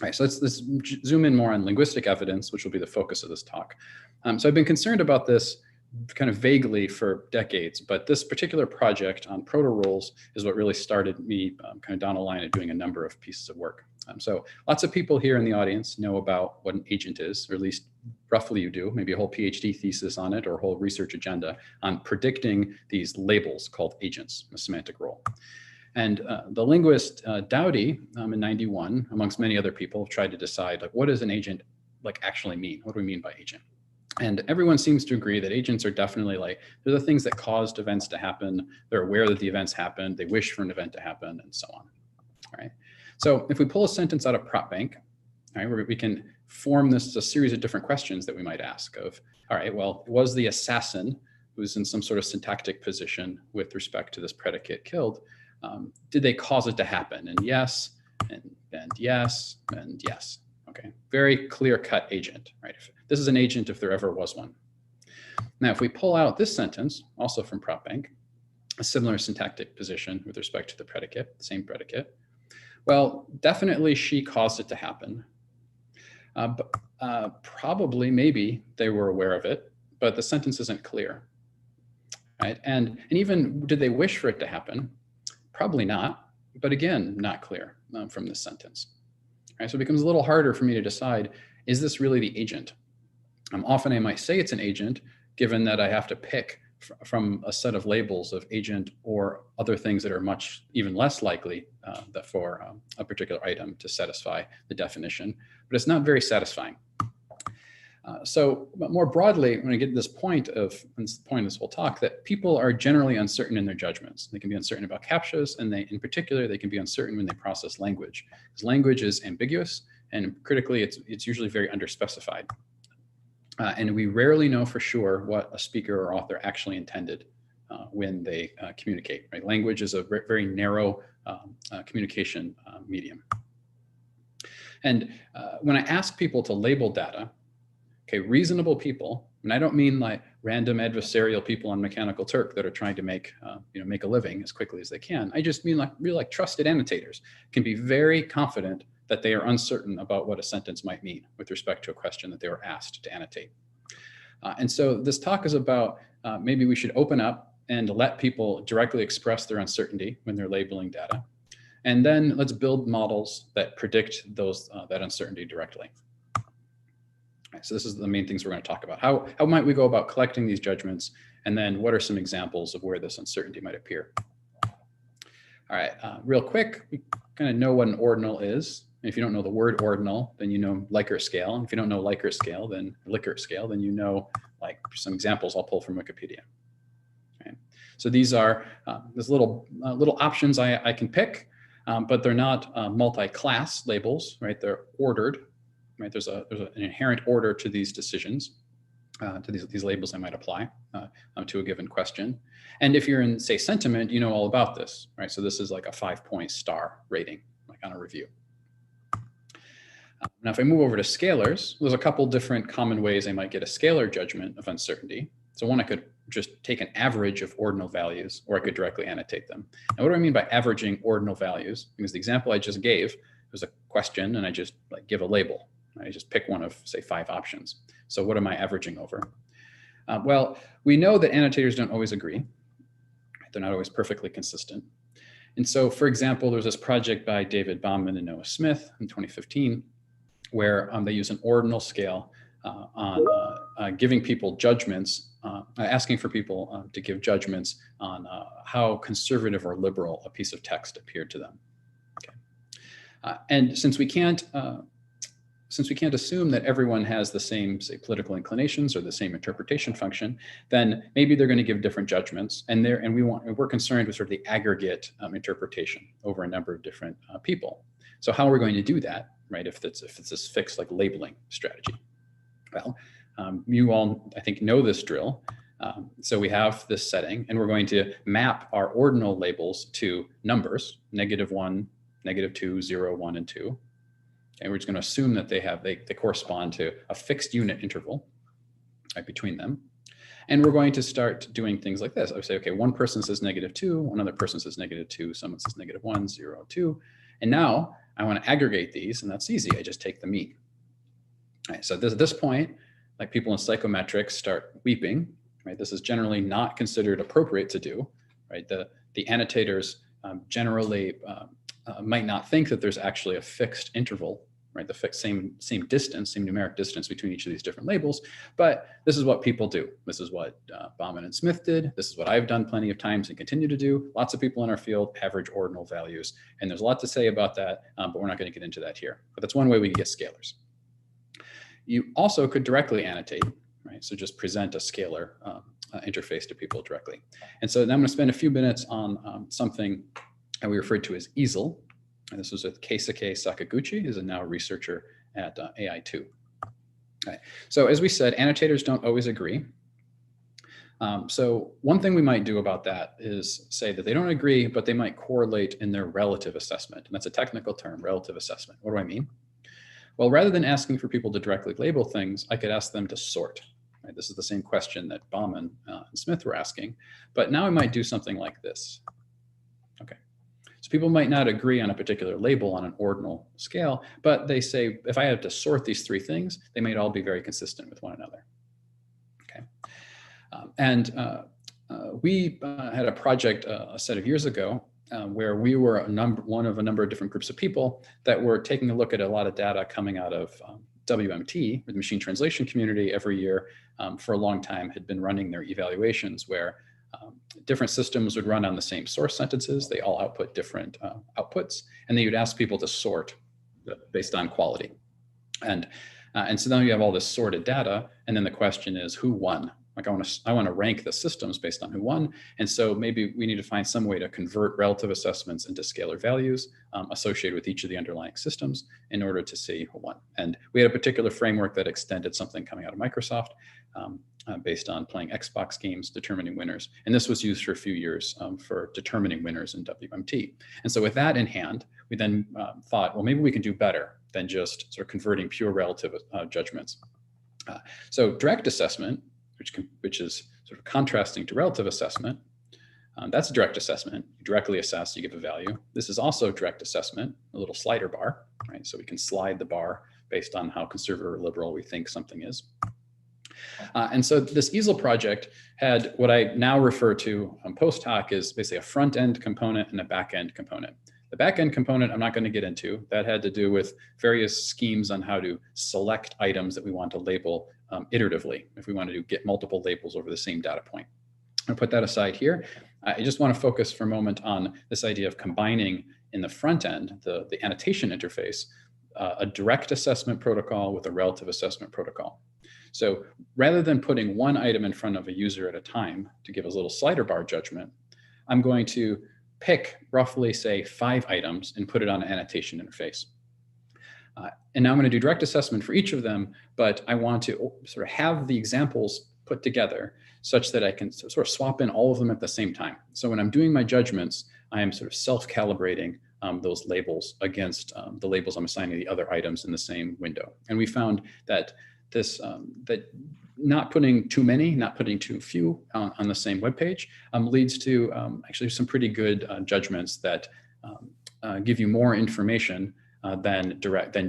All right, so let's zoom in more on linguistic evidence, which will be the focus of this talk. So I've been concerned about this kind of vaguely for decades, but this particular project on proto-roles is what really started me kind of down the line of doing a number of pieces of work. So lots of people here in the audience know about what an agent is, or at least roughly you do, maybe a whole PhD thesis on it or a whole research agenda on predicting these labels called agents, a semantic role. And the linguist Dowdy in '91, amongst many other people, tried to decide, like, what does an agent like actually mean? What do we mean by agent? And everyone seems to agree that agents are definitely like, they're the things that caused events to happen. They're aware that the events happened. They wish for an event to happen, and so on. All right. So if we pull a sentence out of prop bank, all right, we can form this a series of different questions that we might ask of, all right, well, was the assassin who's in some sort of syntactic position with respect to this predicate killed, did they cause it to happen? And yes, and yes, and yes. Okay, very clear-cut agent, right? This is an agent if there ever was one. Now, if we pull out this sentence, also from prop bank, a similar syntactic position with respect to the predicate, the same predicate, well, definitely she caused it to happen. But probably, maybe they were aware of it, but the sentence isn't clear, right? And even did they wish for it to happen? Probably not, but again, not clear from this sentence. Right, so it becomes a little harder for me to decide, is this really the agent? Often I might say it's an agent, given that I have to pick from a set of labels of agent or other things that are much even less likely that for a particular item to satisfy the definition, but it's not very satisfying. But more broadly, when I get to this point of this whole talk, that people are generally uncertain in their judgments. They can be uncertain about CAPTCHAs, and in particular, they can be uncertain when they process language. Because language is ambiguous, and critically, it's usually very underspecified. And we rarely know for sure what a speaker or author actually intended when they communicate. Right? Language is a very narrow communication medium. And when I ask people to label data, okay, reasonable people, and I don't mean like random adversarial people on Mechanical Turk that are trying to make a living as quickly as they can. I just mean like trusted annotators can be very confident that they are uncertain about what a sentence might mean with respect to a question that they were asked to annotate. And so this talk is about maybe we should open up and let people directly express their uncertainty when they're labeling data. And then let's build models that predict that uncertainty directly. So this is the main things we're going to talk about. How might we go about collecting these judgments? And then what are some examples of where this uncertainty might appear? All right, real quick, we kind of know what an ordinal is. And if you don't know the word ordinal, then you know Likert scale. And if you don't know Likert scale, then Likert scale, then you know like some examples I'll pull from Wikipedia. Okay. So these are there's little options I can pick, but they're not multi-class labels, right? They're ordered. Right, there's an inherent order to these decisions, to these labels I might apply to a given question. And if you're in, say, sentiment, you know all about this, right? So this is like a 5-point star rating, like on a review. Now, if I move over to scalars, there's a couple different common ways I might get a scalar judgment of uncertainty. So one, I could just take an average of ordinal values, or I could directly annotate them. And what do I mean by averaging ordinal values? Because the example I just gave was a question, and I just like give a label. I just pick one of, say, 5 options. So what am I averaging over? Well, we know that annotators don't always agree. They're not always perfectly consistent. And so, for example, there's this project by David Bauman and Noah Smith in 2015, where they use an ordinal scale on giving people judgments, asking for people to give judgments on how conservative or liberal a piece of text appeared to them. Okay. And since we can't assume that everyone has the same, say, political inclinations or the same interpretation function, then maybe they're going to give different judgments, and we're concerned with sort of the aggregate interpretation over a number of different people. So how are we going to do that, right? If it's this fixed like labeling strategy? Well, you all I think know this drill. So we have this setting, and we're going to map our ordinal labels to numbers: -1, -2, 0, 1, and 2. And we're just going to assume that they correspond to a fixed unit interval right, between them. And we're going to start doing things like this. I would say, okay, one person says -2, another person says -2, someone says -1, 0, 2. And now I want to aggregate these, and that's easy. I just take the mean. All right, so at this point, like people in psychometrics start weeping, right? This is generally not considered appropriate to do, right? The annotators generally might not think that there's actually a fixed interval, right? The fixed same distance, same numeric distance between each of these different labels, but this is what people do. This is what Bauman and Smith did. This is what I've done plenty of times and continue to do. Lots of people in our field average ordinal values, and there's a lot to say about that, but we're not going to get into that here. But that's one way we can get scalars. You also could directly annotate, right? So just present a scalar interface to people directly. And so now I'm going to spend a few minutes on something that we referred to as EASL. And this was with Keisuke Sakaguchi, who's now a researcher at AI2. Okay. So as we said, annotators don't always agree. So one thing we might do about that is say that they don't agree, but they might correlate in their relative assessment. And that's a technical term, relative assessment. What do I mean? Well, rather than asking for people to directly label things, I could ask them to sort. Right? This is the same question that Bauman and Smith were asking, but now I might do something like this. Okay. So people might not agree on a particular label on an ordinal scale, but they say, if I have to sort these three things, they might all be very consistent with one another. Okay. We had a project a set of years ago where we were one of a number of different groups of people that were taking a look at a lot of data coming out of WMT, the machine translation community, every year for a long time had been running their evaluations where different systems would run on the same source sentences. They all output different outputs, and then you'd ask people to sort based on quality. And so now you have all this sorted data, and then the question is, who won? Like I want to rank the systems based on who won. And so maybe we need to find some way to convert relative assessments into scalar values associated with each of the underlying systems in order to see who won. And we had a particular framework that extended something coming out of Microsoft based on playing Xbox games, determining winners. And this was used for a few years for determining winners in WMT. And so with that in hand, we then thought, well, maybe we can do better than just sort of converting pure relative judgments. So direct assessment, which is sort of contrasting to relative assessment. That's a direct assessment. You directly assess, you give a value. This is also direct assessment, a little slider bar, right? So we can slide the bar based on how conservative or liberal we think something is. And so this EASL project had what I now refer to post hoc as basically a front-end component and a back-end component. The back-end component I'm not going to get into. That had to do with various schemes on how to select items that we want to label iteratively, if we want to get multiple labels over the same data point. I'll put that aside here. I just want to focus for a moment on this idea of combining in the front end, the annotation interface, a direct assessment protocol with a relative assessment protocol. So rather than putting one item in front of a user at a time to give us a little slider bar judgment, I'm going to pick roughly, say, 5 items and put it on an annotation interface. And now I'm going to do direct assessment for each of them, but I want to sort of have the examples put together such that I can sort of swap in all of them at the same time. So when I'm doing my judgments, I am sort of self-calibrating those labels against the labels I'm assigning the other items in the same window. And we found that this that not putting too many, not putting too few on the same web page leads to actually some pretty good judgments that give you more information than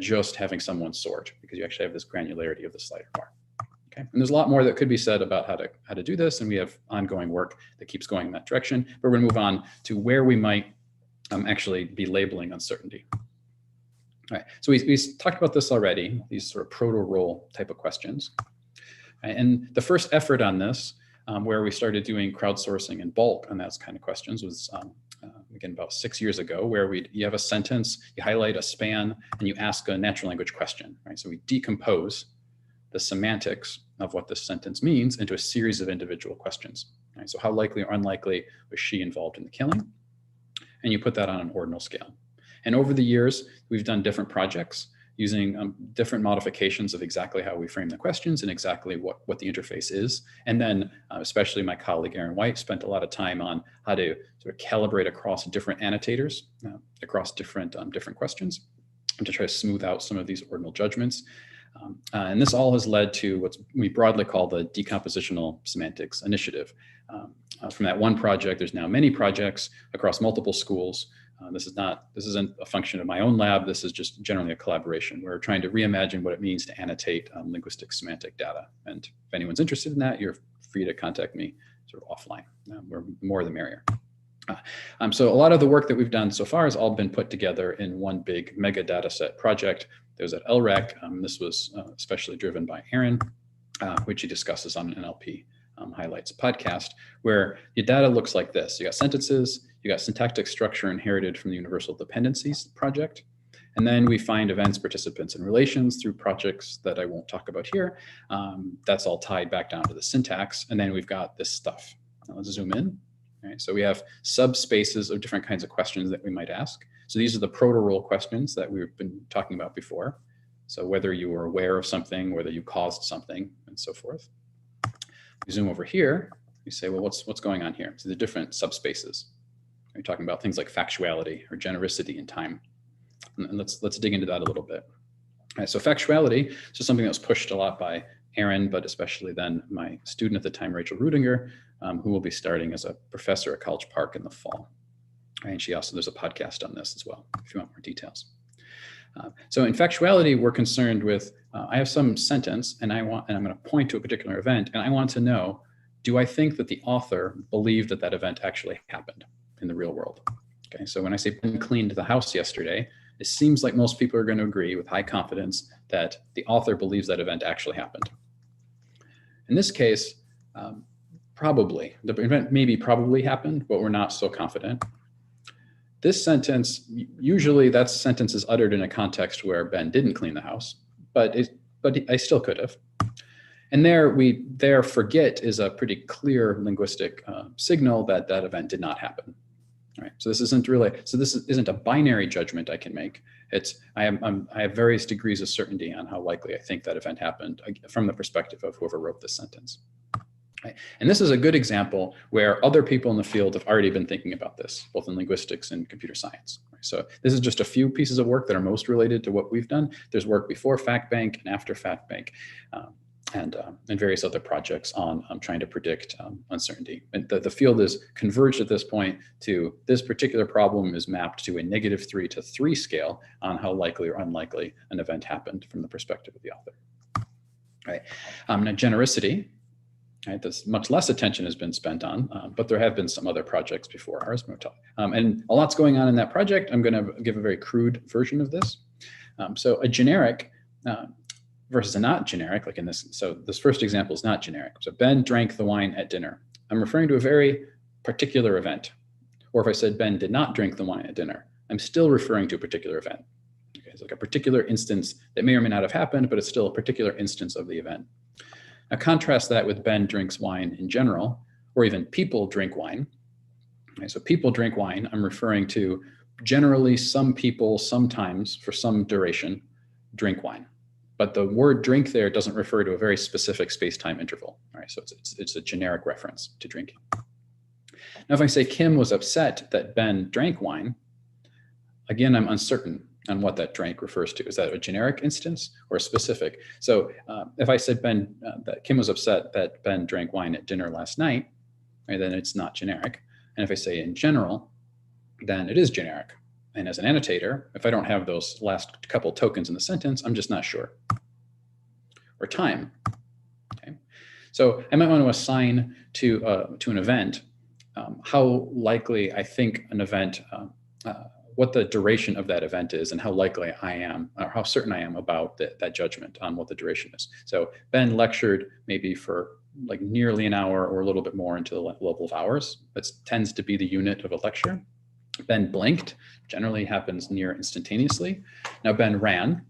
just having someone sort, because you actually have this granularity of the slider bar. Okay, and there's a lot more that could be said about how to do this, and we have ongoing work that keeps going in that direction. But we're going to move on to where we might actually be labeling uncertainty. All right, so we talked about this already, these sort of proto-role type of questions. And the first effort on this, where we started doing crowdsourcing in bulk on those kind of questions, was again about 6 years ago, where you have a sentence, you highlight a span, and you ask a natural language question. Right? So we decompose the semantics of what this sentence means into a series of individual questions. Right? So how likely or unlikely was she involved in the killing? And you put that on an ordinal scale. And over the years, we've done different projects using different modifications of exactly how we frame the questions and exactly what the interface is. And then especially my colleague, Aaron White, spent a lot of time on how to sort of calibrate across different annotators, across different questions, and to try to smooth out some of these ordinal judgments. And this all has led to what we broadly call the Decompositional Semantics Initiative. From that one project, there's now many projects across multiple schools. This isn't a function of my own lab. This is just generally a collaboration. We're trying to reimagine what it means to annotate linguistic semantic data. And if anyone's interested in that, you're free to contact me sort of offline. We're more the merrier. So a lot of the work that we've done so far has all been put together in one big mega data set project. That was at LREC. This was especially driven by Aaron, which he discusses on an NLP Highlights podcast, where your data looks like this. You got sentences, you got syntactic structure inherited from the Universal Dependencies project. And then we find events, participants, and relations through projects that I won't talk about here. That's all tied back down to the syntax. And then we've got this stuff. Now let's zoom in. All right, so we have subspaces of different kinds of questions that we might ask. So these are the proto-role questions that we've been talking about before. So whether you were aware of something, whether you caused something, and so forth. We zoom over here, you say, well, what's going on here? So the different subspaces. We're talking about things like factuality or genericity in time. And let's dig into that a little bit. All right, so factuality is just something that was pushed a lot by Aaron, but especially then my student at the time, Rachel Rudinger, who will be starting as a professor at College Park in the fall. And she also, there's a podcast on this as well, if you want more details. So in factuality, we're concerned with, I have some sentence and I'm going to point to a particular event, and I want to know, do I think that the author believed that that event actually happened in the real world? Okay, so when I say Ben cleaned the house yesterday, it seems like most people are going to agree with high confidence that the author believes that event actually happened. In this case, probably, the event maybe probably happened, but we're not so confident. This sentence, usually that sentence is uttered in a context where Ben didn't clean the house, but I still could have. And there forget is a pretty clear linguistic signal that that event did not happen. All right, so this isn't a binary judgment I can make. I have various degrees of certainty on how likely I think that event happened from the perspective of whoever wrote this sentence. Right. And this is a good example where other people in the field have already been thinking about this, both in linguistics and computer science. Right. So this is just a few pieces of work that are most related to what we've done. There's work before FactBank and after FactBank, and various other projects on trying to predict uncertainty. And the field is converged at this point to this particular problem is mapped to a -3 to 3 scale on how likely or unlikely an event happened from the perspective of the author. Right. Now genericity. Right, this much less attention has been spent on, but there have been some other projects before ours. And a lot's going on in that project. I'm going to give a very crude version of this. So a generic versus a not generic, like in this. So this first example is not generic. So Ben drank the wine at dinner. I'm referring to a very particular event. Or if I said Ben did not drink the wine at dinner, I'm still referring to a particular event. Okay, it's like a particular instance that may or may not have happened, but it's still a particular instance of the event. Now contrast that with Ben drinks wine in general, or even people drink wine. Okay, so people drink wine, I'm referring to generally some people sometimes for some duration drink wine. But the word drink there doesn't refer to a very specific space-time interval. All right, so it's a generic reference to drinking. Now if I say Kim was upset that Ben drank wine, again, I'm uncertain on what that drank refers to. Is that a generic instance or a specific? So if I said that Kim was upset that Ben drank wine at dinner last night, right, then it's not generic. And if I say in general, then it is generic. And as an annotator, if I don't have those last couple tokens in the sentence, I'm just not sure. Or time. Okay. So I might want to assign to an event how likely I think an event what the duration of that event is and how likely I am, or how certain I am about that judgment on what the duration is. So Ben lectured maybe for like nearly an hour or a little bit more into the level of hours. That tends to be the unit of a lecture. Ben blinked, generally happens near instantaneously. Now Ben ran.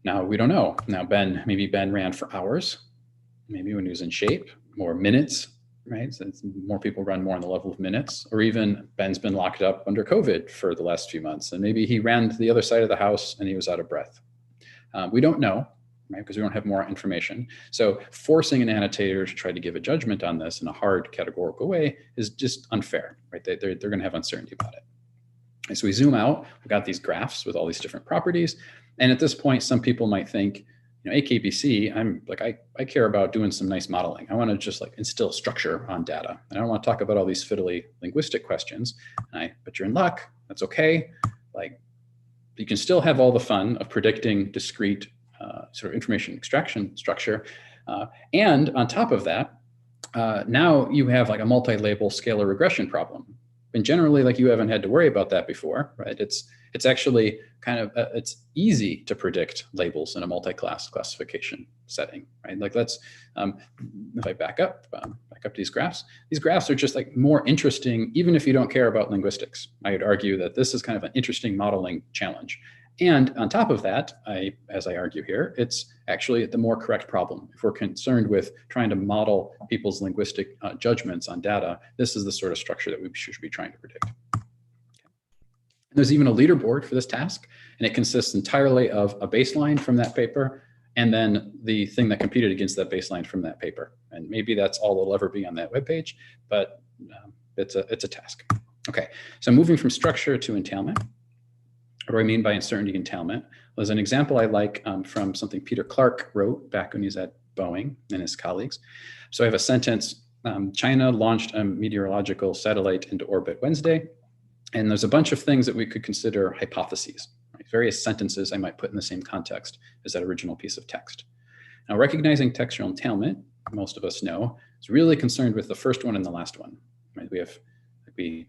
Now we don't know. Now maybe Ben ran for hours, maybe when he was in shape, or minutes. Right, so more people run more on the level of minutes, or even Ben's been locked up under COVID for the last few months, and maybe he ran to the other side of the house and he was out of breath. We don't know, right, because we don't have more information. So forcing an annotator to try to give a judgment on this in a hard categorical way is just unfair, right? They're going to have uncertainty about it. And so we zoom out, we've got these graphs with all these different properties, and at this point, some people might think, you know, AKBC, I care about doing some nice modeling. I want to just like instill structure on data. And I don't want to talk about all these fiddly linguistic questions. But you're in luck, that's okay. Like you can still have all the fun of predicting discrete sort of information extraction structure. And on top of that, now you have like a multi-label scalar regression problem. And generally, like, you haven't had to worry about that before, right? It's actually kind of, it's easy to predict labels in a multi-class classification setting, right? Like, let's, if I back up these graphs are just like more interesting, even if you don't care about linguistics. I would argue that this is kind of an interesting modeling challenge. And on top of that, as I argue here, it's actually the more correct problem. If we're concerned with trying to model people's linguistic judgments on data, this is the sort of structure that we should be trying to predict. There's even a leaderboard for this task, and it consists entirely of a baseline from that paper, and then the thing that competed against that baseline from that paper. And maybe that's all that'll ever be on that webpage, but it's a task. Okay, so moving from structure to entailment. What do I mean by uncertainty entailment? Well, as an example I like from something Peter Clark wrote back when he was at Boeing and his colleagues. So I have a sentence, China launched a meteorological satellite into orbit Wednesday. And there's a bunch of things that we could consider hypotheses, right? Various sentences I might put in the same context as that original piece of text. Now, recognizing textual entailment, most of us know, is really concerned with the first one and the last one, right? The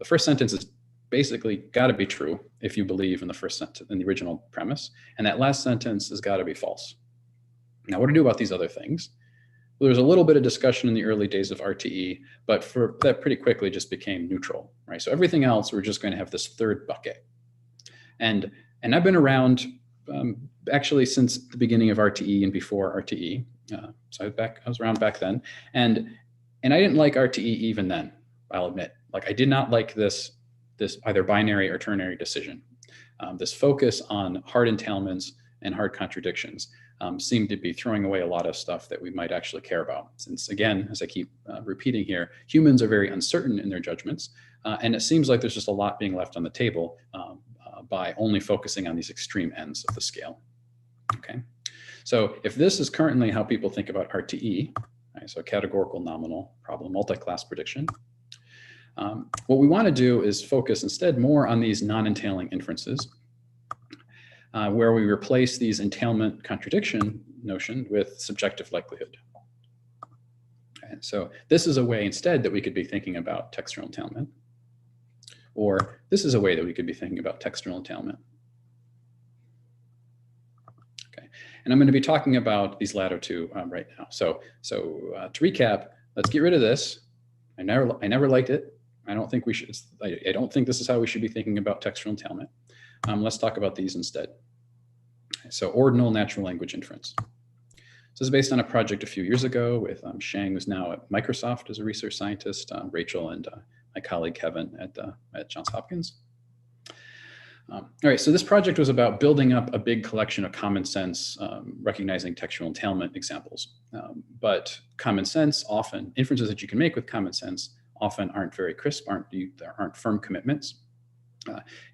first sentence is basically got to be true if you believe in the first sentence, in the original premise, and that last sentence has got to be false. Now, what to do about these other things? Well, there was a little bit of discussion in the early days of RTE, but for that pretty quickly just became neutral, right? So everything else, we're just going to have this third bucket. And I've been around actually since the beginning of RTE and before RTE. So I was around back then, and I didn't like RTE even then, I'll admit. Like, I did not like this either binary or ternary decision. This focus on hard entailments and hard contradictions seemed to be throwing away a lot of stuff that we might actually care about. Since, again, as I keep repeating here, humans are very uncertain in their judgments, and it seems like there's just a lot being left on the table by only focusing on these extreme ends of the scale. Okay, so if this is currently how people think about RTE, right, so categorical nominal problem multi-class prediction, what we want to do is focus instead more on these non-entailing inferences, where we replace these entailment contradiction notion with subjective likelihood. And so this is a way instead that we could be thinking about textual entailment, or this is a way that we could be thinking about textual entailment. Okay, and I'm going to be talking about these latter two right now. So to recap, let's get rid of this. I never liked it. I don't think we should. I don't think this is how we should be thinking about textual entailment. Let's talk about these instead. So ordinal natural language inference. This is based on a project a few years ago with Shang, who's now at Microsoft as a research scientist, Rachel, and my colleague Kevin at Johns Hopkins. All right, so this project was about building up a big collection of common sense, recognizing textual entailment examples. But common sense often, inferences that you can make with common sense often aren't very crisp, there aren't firm commitments.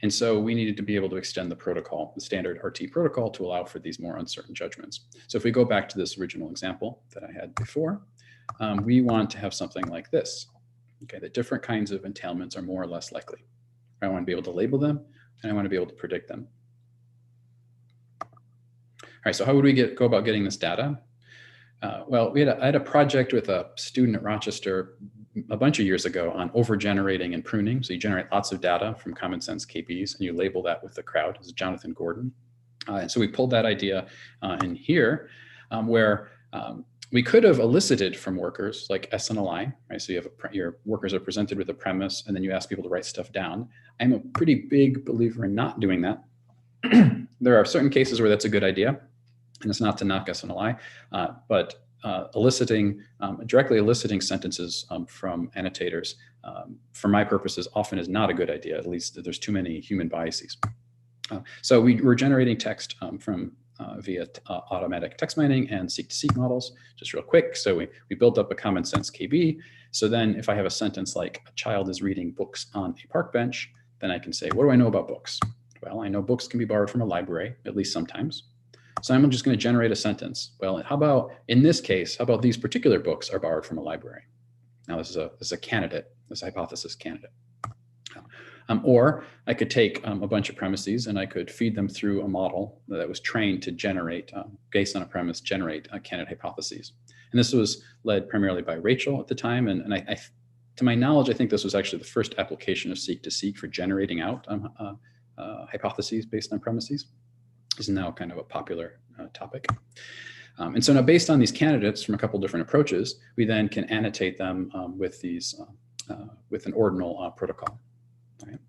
And so we needed to be able to extend the protocol, the standard RT protocol, to allow for these more uncertain judgments. So if we go back to this original example that I had before, we want to have something like this. Okay, that different kinds of entailments are more or less likely. I want to be able to label them, and I want to be able to predict them. All right, so how would we go about getting this data? Well, I had a project with a student at Rochester a bunch of years ago on over-generating and pruning. So you generate lots of data from common sense KBs, and you label that with the crowd. This is Jonathan Gordon. And so we pulled that idea in here, where we could have elicited from workers like SNLI, right? So you have your workers are presented with a premise, and then you ask people to write stuff down. I'm a pretty big believer in not doing that. There are certain cases where that's a good idea, and it's not to knock SNLI, but directly eliciting sentences from annotators, for my purposes, often is not a good idea. At least there's too many human biases. So we're generating text via automatic text mining and seek-to-seek models, just real quick. So we built up a common sense KB. So then if I have a sentence like a child is reading books on a park bench, then I can say, what do I know about books? Well, I know books can be borrowed from a library, at least sometimes. So I'm just going to generate a sentence. Well, how about, in this case, how about these particular books are borrowed from a library? Now this is a candidate, this hypothesis candidate. Or I could take a bunch of premises and I could feed them through a model that was trained to generate, based on a premise, generate candidate hypotheses. And this was led primarily by Rachel at the time. And to my knowledge, I think this was actually the first application of seek-to-seek for generating out hypotheses based on premises. This is now kind of a popular topic. And so now based on these candidates from a couple different approaches, we then can annotate them with these with an ordinal protocol, right?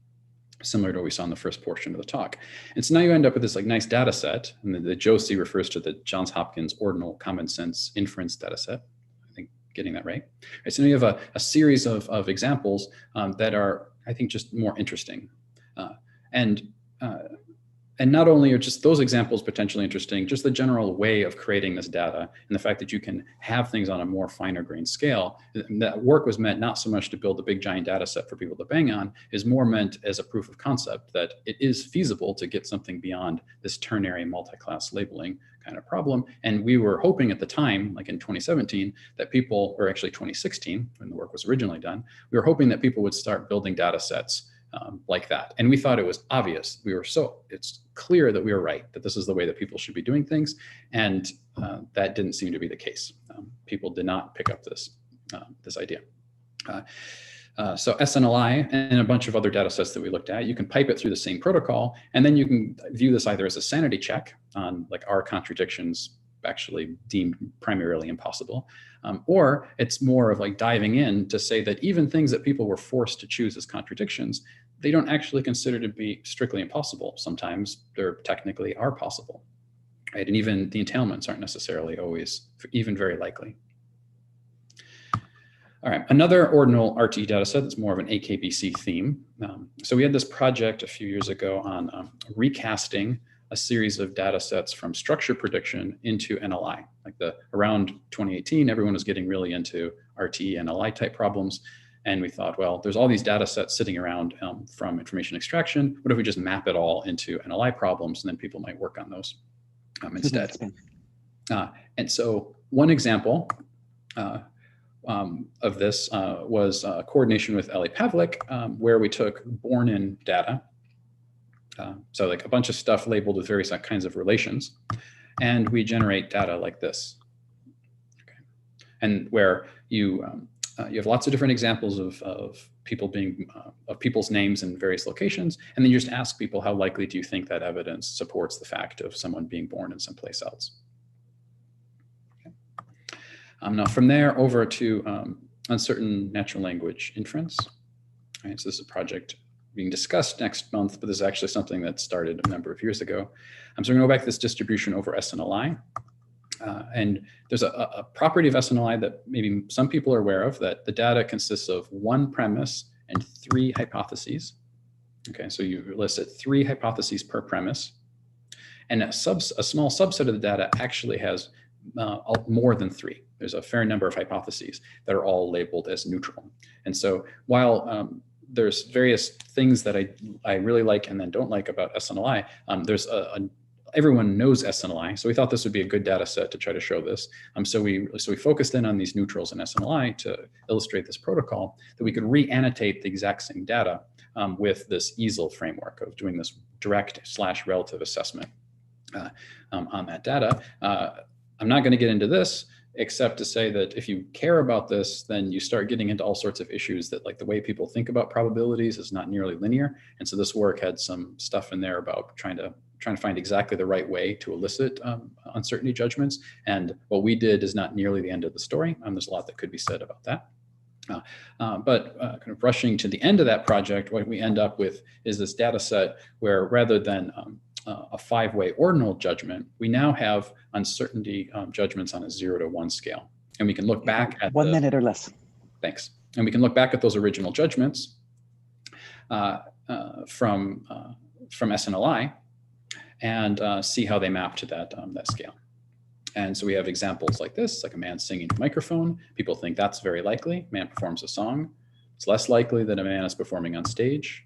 Similar to what we saw in the first portion of the talk. And so now you end up with this like nice data set, and the JOSI refers to the Johns Hopkins ordinal common sense inference data set. I think getting that right. So now you have a series of examples that are, I think, just more interesting. And not only are just those examples potentially interesting, just the general way of creating this data and the fact that you can have things on a more finer grained scale. That work was meant not so much to build a big giant data set for people to bang on, is more meant as a proof of concept that it is feasible to get something beyond this ternary multi-class labeling kind of problem. And we were hoping at the time, like in 2017, that people, or actually 2016, when the work was originally done, we were hoping that people would start building data sets like that. And we thought it was obvious. It's clear that we were right, that this is the way that people should be doing things. And that didn't seem to be the case. People did not pick up this idea. So SNLI and a bunch of other data sets that we looked at, you can pipe it through the same protocol, and then you can view this either as a sanity check on like are contradictions actually deemed primarily impossible, or it's more of like diving in to say that even things that people were forced to choose as contradictions, they don't actually consider to be strictly impossible. Sometimes they're technically are possible, right? And even the entailments aren't necessarily always even very likely. All right, another ordinal RT data set that's more of an AKBC theme. So we had this project a few years ago on recasting a series of data sets from structure prediction into NLI. Like around 2018, everyone was getting really into RT NLI type problems. And we thought, well, there's all these data sets sitting around from information extraction. What if we just map it all into NLI problems, and then people might work on those instead. And so one example of this was coordination with Eli Pavlik, where we took born-in data. So like a bunch of stuff labeled with various kinds of relations, and we generate data like this. Okay. And where you have lots of different examples of people of people's names in various locations, and then you just ask people, how likely do you think that evidence supports the fact of someone being born in someplace else? Okay. Now from there over to uncertain natural language inference. All right, so this is a project being discussed next month, but this is actually something that started a number of years ago. So we're gonna go back to this distribution over SNLI. And there's a property of SNLI that maybe some people are aware of, that the data consists of one premise and 3 hypotheses. Okay, so you elicit 3 hypotheses per premise. And a small subset of the data actually has more than 3. There's a fair number of hypotheses that are all labeled as neutral. And so while there's various things that I really like and then don't like about SNLI, there's everyone knows SNLI, so we thought this would be a good data set to try to show this. So we focused in on these neutrals in SNLI to illustrate this protocol, that we could re-annotate the exact same data with this EASL framework of doing this direct/relative assessment on that data. I'm not going to get into this, except to say that if you care about this, then you start getting into all sorts of issues that, like, the way people think about probabilities is not nearly linear. And so this work had some stuff in there about trying to find exactly the right way to elicit uncertainty judgments. And what we did is not nearly the end of the story. There's a lot that could be said about that. But kind of rushing to the end of that project, what we end up with is this data set where, rather than a 5-way ordinal judgment, we now have uncertainty judgments on a 0 to 1 scale. And we can look back at 1 minute or less. Thanks. And we can look back at those original judgments from SNLI and see how they map to that scale. And so we have examples like this, like a man singing a microphone. People think that's very likely. Man performs a song. It's less likely that a man is performing on stage.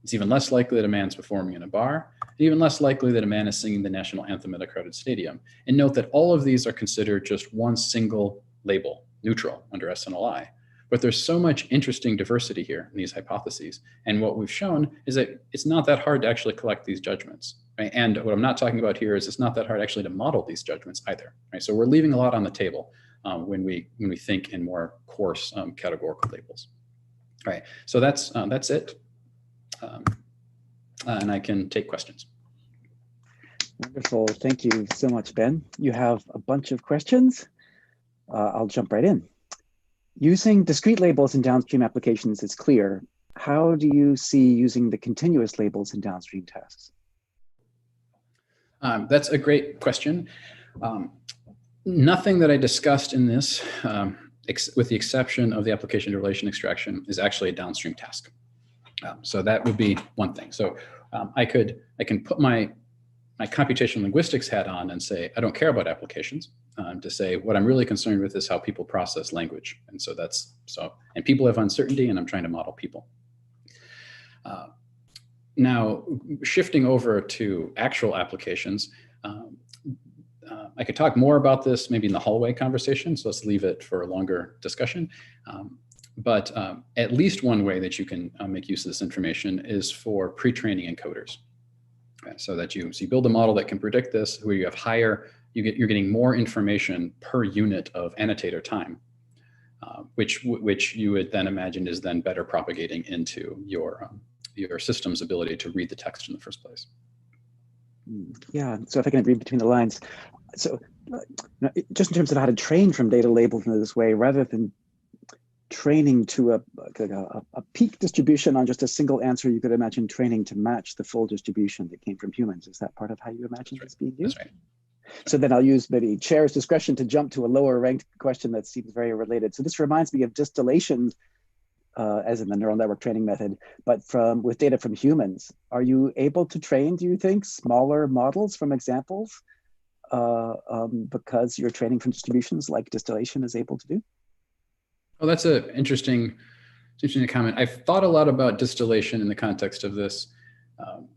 It's even less likely that a man's performing in a bar. Even less likely that a man is singing the national anthem at a crowded stadium. And note that all of these are considered just one single label, neutral, under SNLI. But there's so much interesting diversity here in these hypotheses. And what we've shown is that it's not that hard to actually collect these judgments. Right? And what I'm not talking about here is it's not that hard actually to model these judgments either. Right? So we're leaving a lot on the table when we think in more coarse categorical labels. All right, so that's it. And I can take questions. Wonderful. Thank you so much, Ben. You have a bunch of questions. I'll jump right in. Using discrete labels in downstream applications is clear. How do you see using the continuous labels in downstream tasks? That's a great question. Nothing that I discussed in this, with the exception of the application to relation extraction, is actually a downstream task. So that would be one thing. So I can put my computational linguistics hat on and say, I don't care about applications, to say what I'm really concerned with is how people process language. And so and people have uncertainty, and I'm trying to model people. Now, shifting over to actual applications, I could talk more about this maybe in the hallway conversation, so let's leave it for a longer discussion. But at least one way that you can make use of this information is for pre-training encoders. So that you build a model that can predict this, where you have you're getting more information per unit of annotator time, which you would then imagine is then better propagating into your system's ability to read the text in the first place. Yeah, so if I can read between the lines. So just in terms of how to train from data labels in this way, rather than training to a peak distribution on just a single answer, you could imagine training to match the full distribution that came from humans. Is that part of how you imagine this being used? That's right. So then I'll use maybe chair's discretion to jump to a lower ranked question that seems very related. So this reminds me of distillation, as in the neural network training method, but with data from humans. Are you able to train, do you think, smaller models from examples because you're training from distributions like distillation is able to do? Well, that's an interesting comment. I've thought a lot about distillation in the context of this,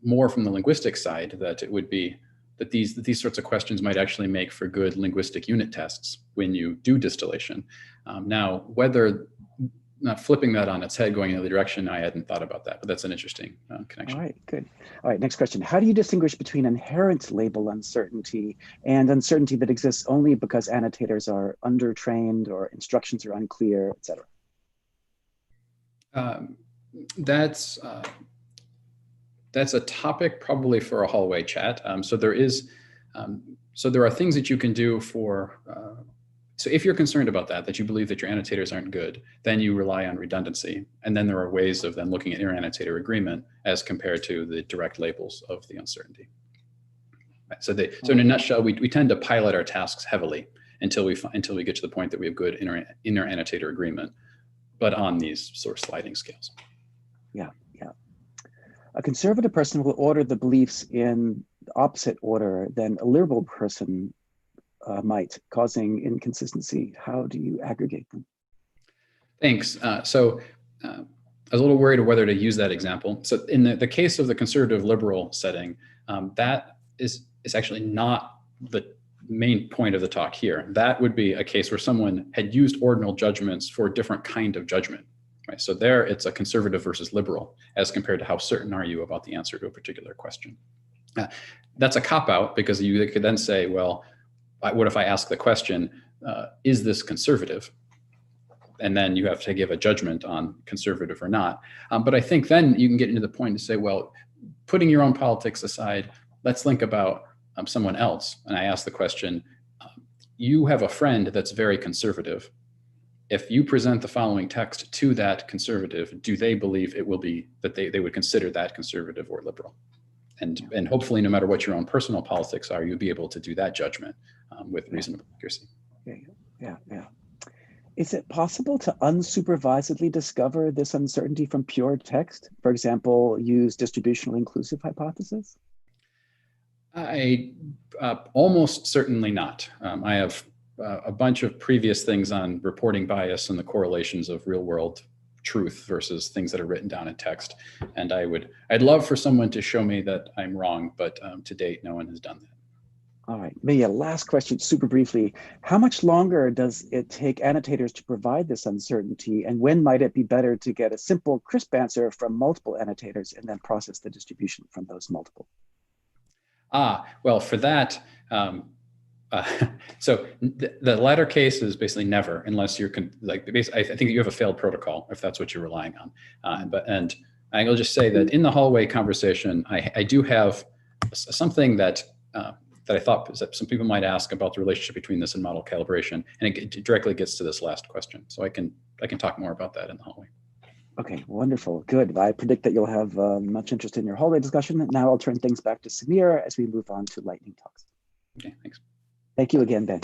more from the linguistic side, that it would be that these sorts of questions might actually make for good linguistic unit tests when you do distillation. Now, whether not flipping that on its head, going in the other direction, I hadn't thought about that, but that's an interesting connection. All right, good. All right, next question. How do you distinguish between inherent label uncertainty and uncertainty that exists only because annotators are undertrained or instructions are unclear, et cetera? That's a topic probably for a hallway chat. So there are things that you can do for, so if you're concerned about that you believe that your annotators aren't good, then you rely on redundancy. And then there are ways of then looking at inter-annotator agreement as compared to the direct labels of the uncertainty. Right. So in a nutshell, we tend to pilot our tasks heavily until we get to the point that we have good inter-annotator agreement, but on these sort of sliding scales. Yeah. A conservative person will order the beliefs in the opposite order than a liberal person might, causing inconsistency. How do you aggregate them? Thanks. So I was a little worried whether to use that example. So in the case of the conservative liberal setting, that is actually not the main point of the talk here. That would be a case where someone had used ordinal judgments for a different kind of judgment. Right? So there it's a conservative versus liberal as compared to how certain are you about the answer to a particular question. That's a cop-out because you could then say, well, what if I ask the question, is this conservative? And then you have to give a judgment on conservative or not. But I think then you can get into the point to say, well, putting your own politics aside, let's think about someone else. And I ask the question, you have a friend that's very conservative. If you present the following text to that conservative, do they believe it will be that they would consider that conservative or liberal? And hopefully, no matter what your own personal politics are, you'll be able to do that judgment with reasonable accuracy. Yeah. Is it possible to unsupervisedly discover this uncertainty from pure text? For example, use distributional inclusive hypothesis? Almost certainly not. I have a bunch of previous things on reporting bias and the correlations of real world truth versus things that are written down in text. And I'd love for someone to show me that I'm wrong, but to date, no one has done that. All right, maybe a last question super briefly. How much longer does it take annotators to provide this uncertainty? And when might it be better to get a simple, crisp answer from multiple annotators and then process the distribution from those multiple? Well, for that, So the latter case is basically never, unless you're I think you have a failed protocol if that's what you're relying on. And I will just say that in the hallway conversation, I do have something that that I thought that some people might ask about the relationship between this and model calibration, and it directly gets to this last question. So I can talk more about that in the hallway. Okay, wonderful, good. I predict that you'll have much interest in your hallway discussion. Now I'll turn things back to Samir as we move on to lightning talks. Okay, thanks. Thank you again, Ben.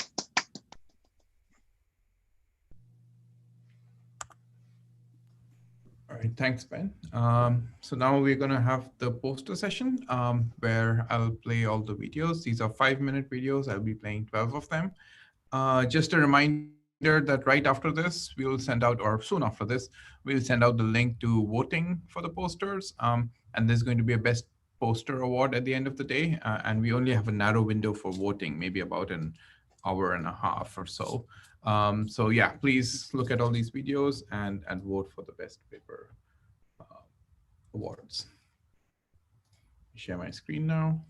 All right, thanks, Ben. So now we're going to have the poster session where I'll play all the videos. These are 5-minute videos. I'll be playing 12 of them. Just a reminder that right after this, we will send out, or soon after this, we'll send out the link to voting for the posters. And there's going to be a best poster award at the end of the day. And we only have a narrow window for voting, maybe about an hour and a half or so. So yeah, please look at all these videos and vote for the best paper awards. Share my screen now.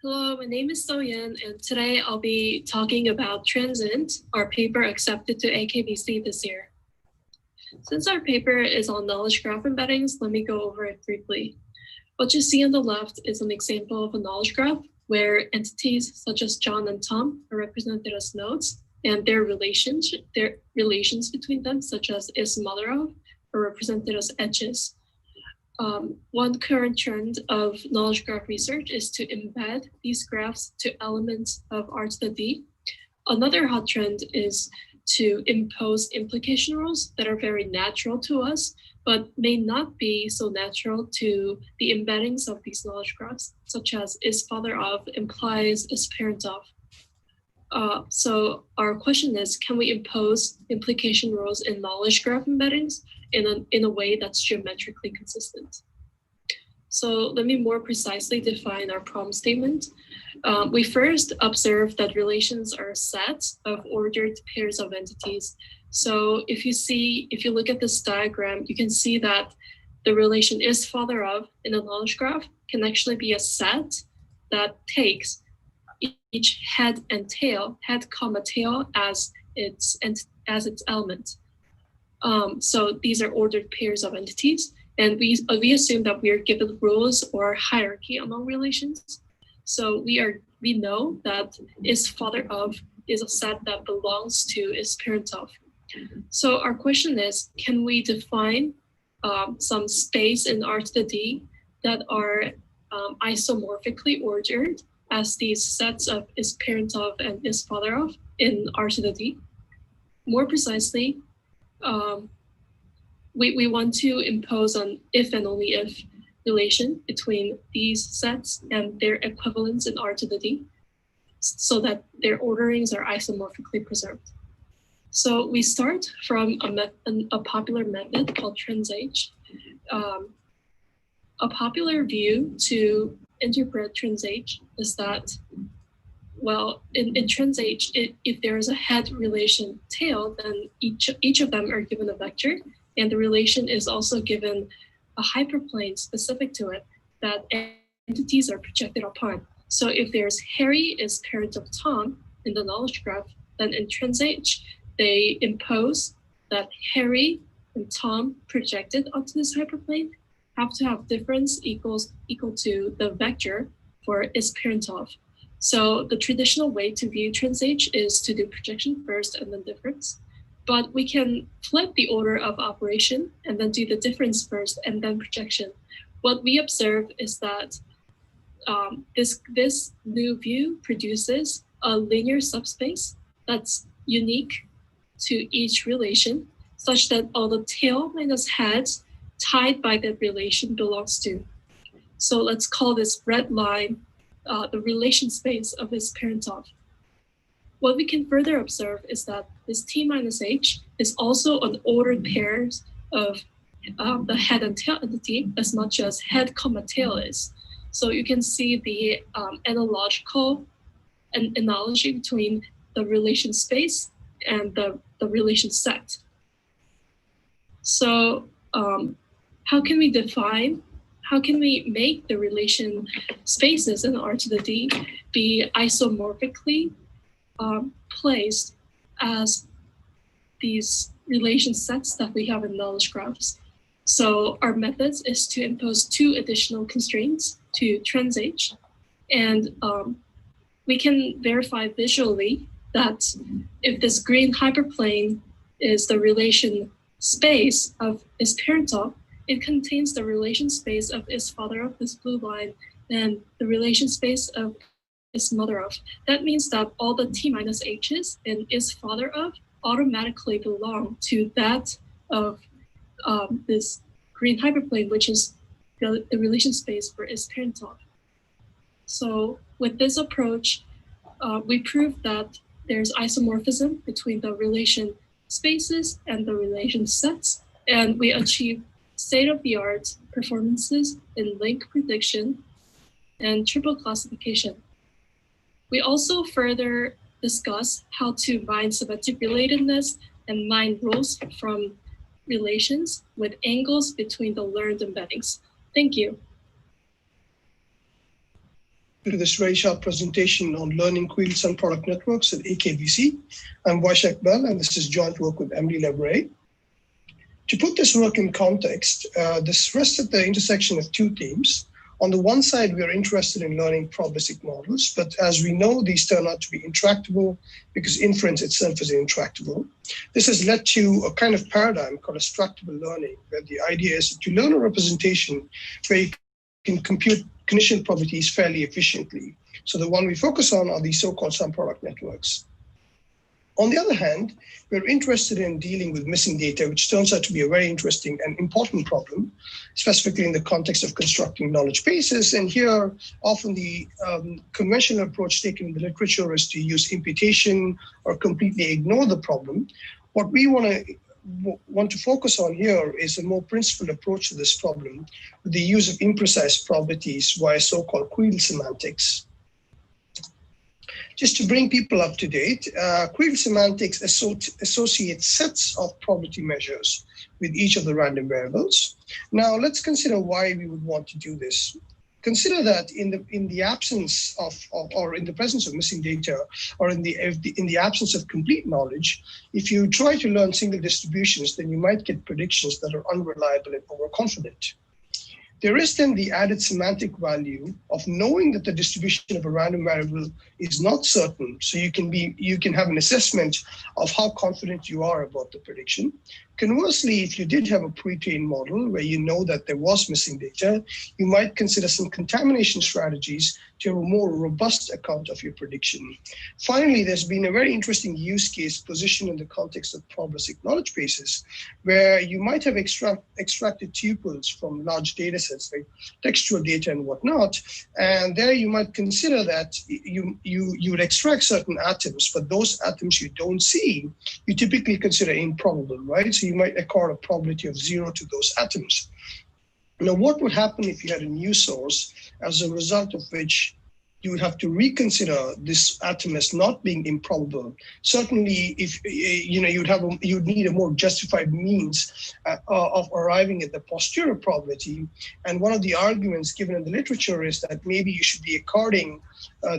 Hello, my name is Soyeon, and today I'll be talking about Transient, our paper accepted to AKBC this year. Since our paper is on knowledge graph embeddings, let me go over it briefly. What you see on the left is an example of a knowledge graph where entities such as John and Tom are represented as nodes, and their relations between them, such as is mother of, are represented as edges. One current trend of knowledge graph research is to embed these graphs to elements of R to the D. Another hot trend is to impose implication rules that are very natural to us, but may not be so natural to the embeddings of these knowledge graphs, such as is father of implies is parent of. So our question is, can we impose implication rules in knowledge graph embeddings in a way that's geometrically consistent? So let me more precisely define our problem statement. We first observe that relations are a set of ordered pairs of entities. So if you look at this diagram, you can see that the relation is father of in a knowledge graph can actually be a set that takes each head and tail, head comma tail as its element. So these are ordered pairs of entities, and we assume that we are given rules or hierarchy among relations. So we know that is father of is a set that belongs to is parent of. So our question is, can we define some space in R to the D that are isomorphically ordered as these sets of is parent of and is father of in R to the D? More precisely, we want to impose an if and only if relation between these sets and their equivalents in R to the D so that their orderings are isomorphically preserved. So we start from a popular method called TransH. A popular view to interpret TransH is that, well, in TransH, if there is a head relation tail, then each of them are given a vector, and the relation is also given a hyperplane specific to it that entities are projected upon. So if there's Harry is parent of Tom in the knowledge graph, then in TransH, they impose that Harry and Tom projected onto this hyperplane have to have difference equal to the vector for is parent of. So the traditional way to view TransH is to do projection first and then difference. But we can flip the order of operation and then do the difference first and then projection. What we observe is that this new view produces a linear subspace that's unique to each relation, such that all the tail minus heads tied by that relation belongs to. So let's call this red line the relation space of this parent of. What we can further observe is that this T minus H is also an ordered pair of the head and tail entity as much as head comma tail is. So you can see the analogical analogy between the relation space and the relation set. So how can we define how can we make the relation spaces in R to the D be isomorphically placed as these relation sets that we have in knowledge graphs? So our methods is to impose 2 additional constraints to trans-H, and we can verify visually that if this green hyperplane is the relation space of is parent of, it contains the relation space of is father of, this blue line, and the relation space of is mother of. That means that all the T minus H's in is father of automatically belong to that of this green hyperplane, which is the relation space for is parent of. So with this approach, we prove that there's isomorphism between the relation spaces and the relation sets, and we achieve state-of-the-art performances in link prediction and triple classification. We also further discuss how to mine semantic relatedness and mine rows from relations with angles between the learned embeddings. Thank you. To this very short presentation on learning queries and product networks at AKBC. I'm Vaishak Bell, and this is joint work with Emily Lebray. To put this work in context, this rests at the intersection of 2 themes. On the one side, we are interested in learning probabilistic models, but as we know, these turn out to be intractable because inference itself is intractable. This has led to a kind of paradigm called structural learning, where the idea is to learn a representation where you can compute conditional probabilities fairly efficiently. So the one we focus on are these so-called sum product networks. On the other hand, we're interested in dealing with missing data, which turns out to be a very interesting and important problem, specifically in the context of constructing knowledge bases. And here, often the conventional approach taken in the literature is to use imputation or completely ignore the problem. What we want to focus on here is a more principled approach to this problem with the use of imprecise probabilities via so-called query semantics. Just to bring people up to date, query semantics associate sets of probability measures with each of the random variables. Now let's consider why we would want to do this. Consider that in the absence of or in the presence of missing data, or in the absence of complete knowledge, if you try to learn single distributions, then you might get predictions that are unreliable and overconfident. There is then the added semantic value of knowing that the distribution of a random variable is not certain, so you can have an assessment of how confident you are about the prediction. Conversely, if you did have a pre-trained model where you know that there was missing data, you might consider some contamination strategies to have a more robust account of your prediction. Finally, there's been a very interesting use case positioned in the context of probabilistic knowledge bases, where you might have extracted tuples from large data sets like textual data and whatnot, and there you might consider that you would extract certain atoms, but those atoms you don't see, you typically consider improbable, right? So you might accord a probability of 0 to those atoms. Now, what would happen if you had a new source, as a result of which you would have to reconsider this atom as not being improbable? Certainly, if you'd need a more justified means of arriving at the posterior probability. And one of the arguments given in the literature is that maybe you should be according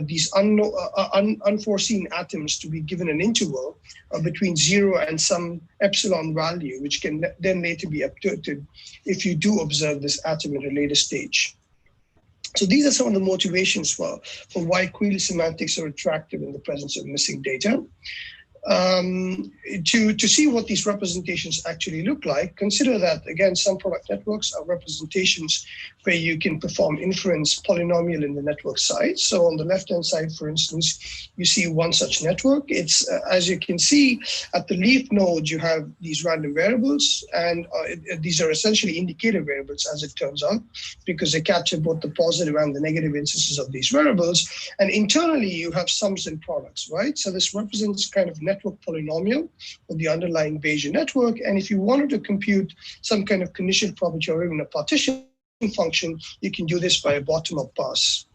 these unforeseen atoms to be given an interval between 0 and some epsilon value, which can then later be updated if you do observe this atom at a later stage. So these are some of the motivations for why query semantics are attractive in the presence of missing data. To see what these representations actually look like, consider that, again, some product networks are representations where you can perform inference polynomial in the network side. So on the left-hand side, for instance, you see one such network. It's, as you can see, at the leaf node, you have these random variables, and these are essentially indicator variables, as it turns out, because they capture both the positive and the negative instances of these variables. And internally, you have sums and products, right? So this represents kind of network polynomial of the underlying Bayesian network. And if you wanted to compute some kind of conditional probability or even a partition function, you can do this by a bottom-up pass.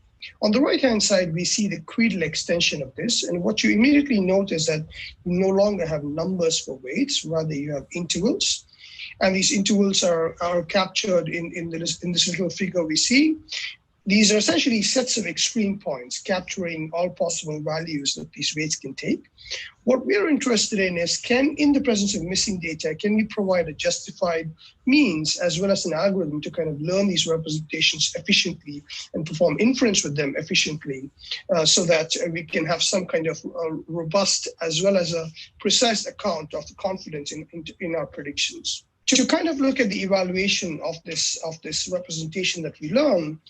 On the right-hand side, we see the creedal extension of this. And what you immediately note is that you no longer have numbers for weights, rather you have intervals. And these intervals are captured in this little figure we see. These are essentially sets of extreme points capturing all possible values that these weights can take. What we're interested in is, in the presence of missing data, can we provide a justified means as well as an algorithm to kind of learn these representations efficiently and perform inference with them efficiently, so that we can have some kind of robust as well as a precise account of the confidence in our predictions. To kind of look at the evaluation of this representation that we learn,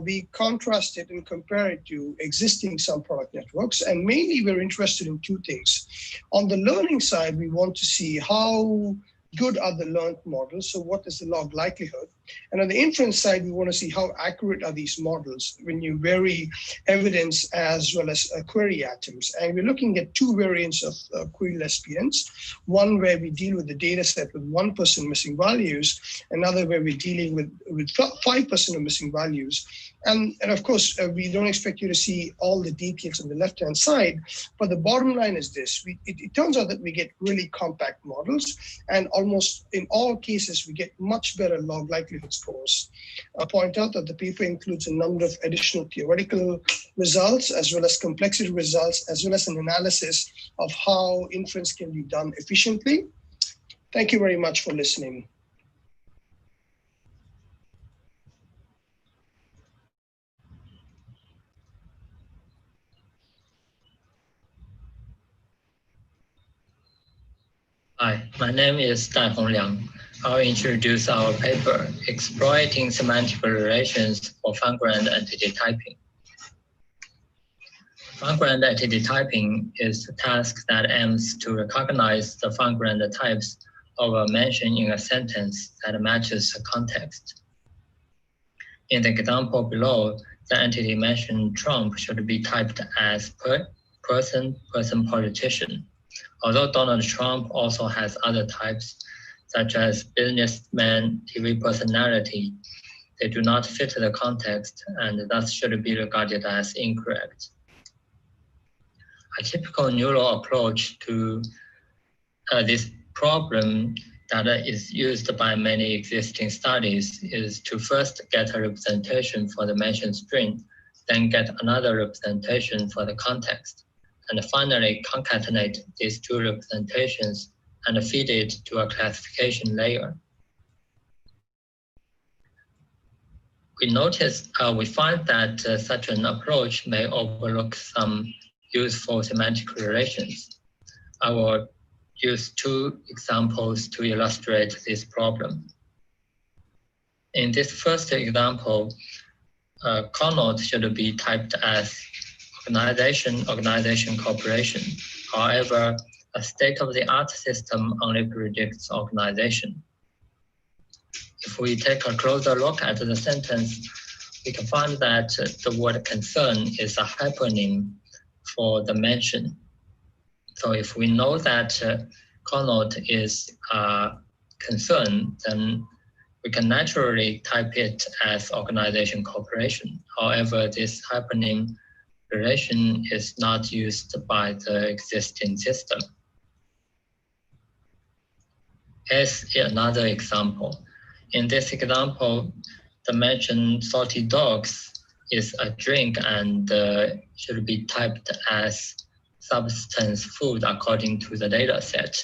we contrast it and compare it to existing sum product networks. And mainly we're interested in two things. On the learning side, we want to see how good are the learned models, so what is the log likelihood? And on the inference side, we want to see how accurate are these models when you vary evidence as well as query atoms. And we're looking at two variants of queryless PNs, one where we deal with the data set with 1% missing values, another where we're dealing with 5% of missing values. And of course, we don't expect you to see all the details on the left-hand side, but the bottom line is this. It turns out that we get really compact models, and almost in all cases, we get much better log likelihood scores. I'll point out that the paper includes a number of additional theoretical results, as well as complexity results, as well as an analysis of how inference can be done efficiently. Thank you very much for listening. Hi, my name is Daihong Liang. I'll introduce our paper, Exploiting Semantic Relations for Fine-Grained Entity Typing. Fine-grained entity typing is a task that aims to recognize the fine-grained types of a mention in a sentence that matches the context. In the example below, the entity mention Trump should be typed as person, politician. Although Donald Trump also has other types, such as businessman, TV personality, they do not fit the context and thus should be regarded as incorrect. A typical neural approach to this problem that is used by many existing studies is to first get a representation for the mentioned string, then get another representation for the context, and finally concatenate these two representations and feed it to a classification layer. We find that such an approach may overlook some useful semantic relations. I will use two examples to illustrate this problem. In this first example, knowled should be typed as organization, corporation. However, a state-of-the-art system only predicts organization. If we take a closer look at the sentence, we can find that the word concern is a hypernym for the mention. So if we know that knowled is a concern, then we can naturally type it as organization, corporation. However, this hypernym relation is not used by the existing system. Here's another example. In this example, the mentioned salty dogs is a drink and should be typed as substance food according to the data set.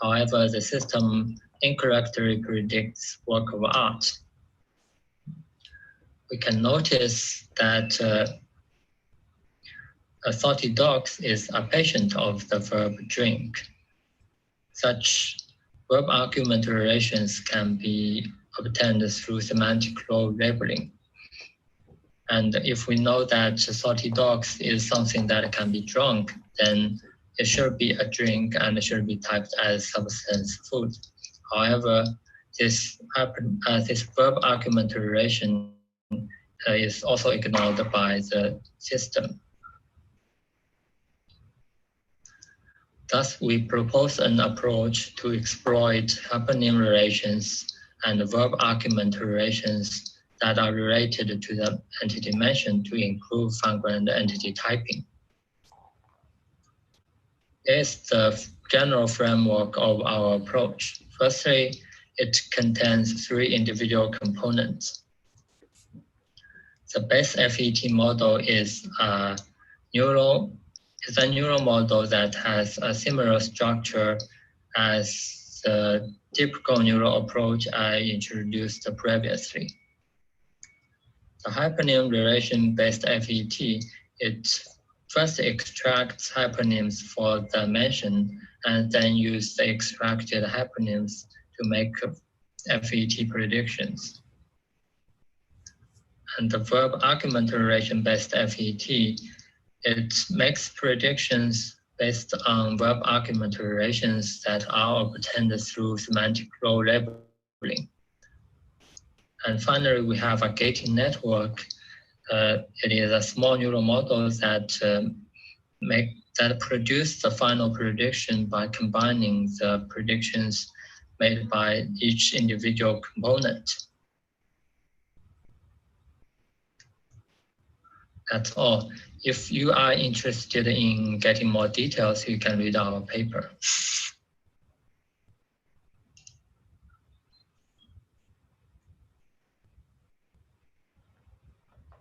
However, the system incorrectly predicts work of art. We can notice that salty dogs is a patient of the verb drink. Such verb argument relations can be obtained through semantic role labeling. And if we know that salty dogs is something that can be drunk, then it should be a drink and it should be typed as substance food. However, this verb argument relation is also ignored by the system. Thus, we propose an approach to exploit hypernym relations and verb argument relations that are related to the entity mentioned to improve fine-grained entity typing. Here's the general framework of our approach. Firstly, it contains 3 individual components. The best FET model is a neural model that has a similar structure as the typical neural approach I introduced previously. The hypernym relation-based FET, it first extracts hypernyms for the mention and then use the extracted hypernyms to make FET predictions. And the verb argument relation-based FET, it makes predictions based on verb argument relations that are obtained through semantic row labeling. And finally, we have a gating network. It is a small neural model that produce the final prediction by combining the predictions made by each individual component. That's all. If you are interested in getting more details, you can read our paper.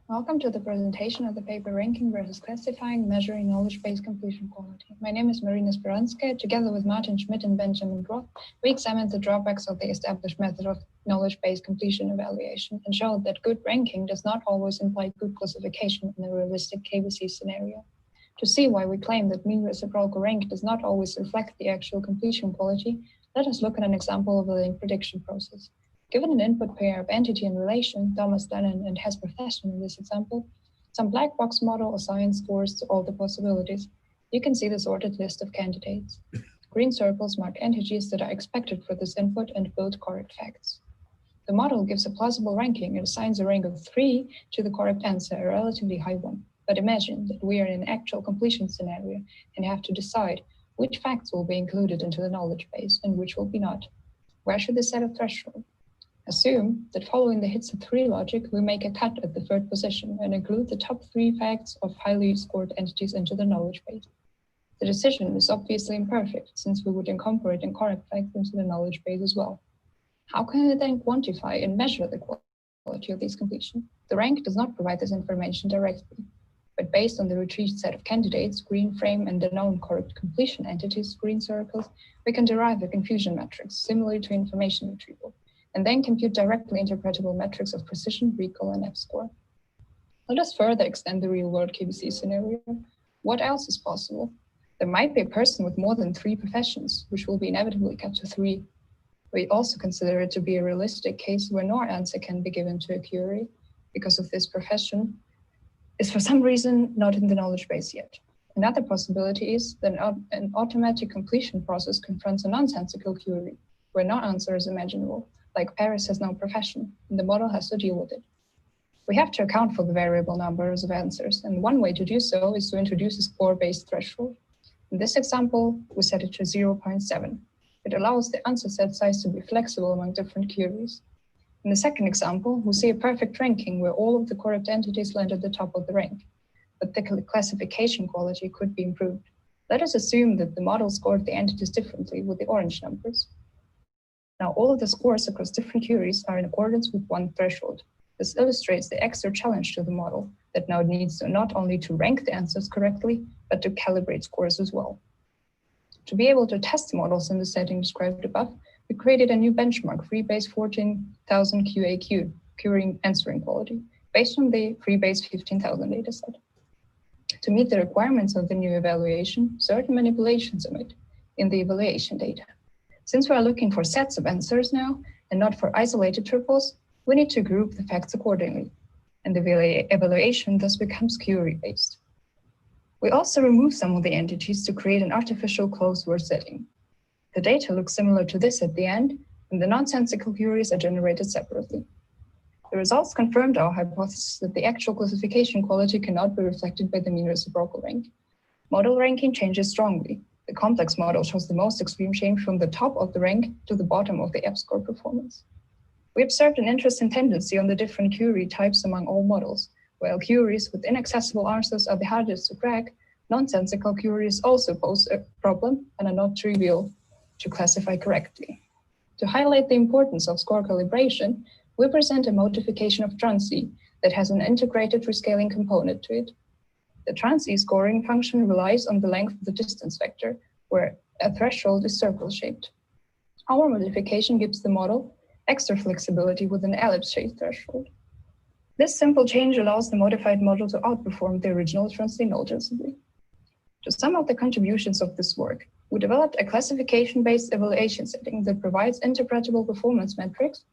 Welcome to the presentation of the paper Ranking versus Classifying, Measuring Knowledge-Based Completion Quality. My name is Marina Speranska. Together with Martin Schmidt and Benjamin Groth, we examined the drawbacks of the established method of knowledge-based completion evaluation and showed that good ranking does not always imply good classification in a realistic KBC scenario. To see why we claim that mean reciprocal rank does not always reflect the actual completion quality, let us look at an example of a link prediction process. Given an input pair of entity and relation, Thomas Lennon and Hesper Feston in this example, some black box model assigns scores to all the possibilities. You can see the sorted list of candidates. Green circles mark entities that are expected for this input and build correct facts. The model gives a plausible ranking and assigns a rank of 3 to the correct answer, a relatively high one. But imagine that we are in an actual completion scenario and have to decide which facts will be included into the knowledge base and which will be not. Where should they set a threshold? Assume that following the hits of 3 logic, we make a cut at the 3rd position and include the top 3 facts of highly scored entities into the knowledge base. The decision is obviously imperfect, since we would incorporate incorrect facts into the knowledge base as well. How can we then quantify and measure the quality of these completion? The rank does not provide this information directly, but based on the retrieved set of candidates, green frame, and the known correct completion entities, green circles, we can derive a confusion matrix similar to information retrieval, and then compute directly interpretable metrics of precision, recall, and F-score. Let us further extend the real-world KBC scenario. What else is possible? There might be a person with more than 3 professions, which will be inevitably cut to 3. We also consider it to be a realistic case where no answer can be given to a query because of this profession is for some reason not in the knowledge base yet. Another possibility is that an automatic completion process confronts a nonsensical query where no answer is imaginable, like Paris has no profession, and the model has to deal with it. We have to account for the variable numbers of answers, and one way to do so is to introduce a score-based threshold. In this example, we set it to 0.7. It allows the answer set size to be flexible among different queries. In the second example, we see a perfect ranking where all of the correct entities land at the top of the rank, but the classification quality could be improved. Let us assume that the model scored the entities differently with the orange numbers. Now, all of the scores across different queries are in accordance with one threshold. This illustrates the extra challenge to the model that now needs to not only to rank the answers correctly, but to calibrate scores as well. To be able to test the models in the setting described above, we created a new benchmark, Freebase 14,000 QAQ, querying answering quality, based on the Freebase 15,000 dataset. To meet the requirements of the new evaluation, certain manipulations are made in the evaluation data. Since we are looking for sets of answers now, and not for isolated triples, we need to group the facts accordingly, and the evaluation thus becomes query-based. We also remove some of the entities to create an artificial closed word setting. The data looks similar to this at the end, and the nonsensical queries are generated separately. The results confirmed our hypothesis that the actual classification quality cannot be reflected by the mean reciprocal rank. Model ranking changes strongly. The complex model shows the most extreme change from the top of the rank to the bottom of the F-score performance. We observed an interesting tendency on the different query types among all models. While queries with inaccessible answers are the hardest to crack, nonsensical queries also pose a problem and are not trivial to classify correctly. To highlight the importance of score calibration, we present a modification of trans-E that has an integrated rescaling component to it. The trans-E scoring function relies on the length of the distance vector, where a threshold is circle-shaped. Our modification gives the model extra flexibility with an ellipse-shaped threshold. This simple change allows the modified model to outperform the original trans-E noticeably. To sum up the contributions of this work, we developed a classification-based evaluation setting that provides interpretable performance metrics.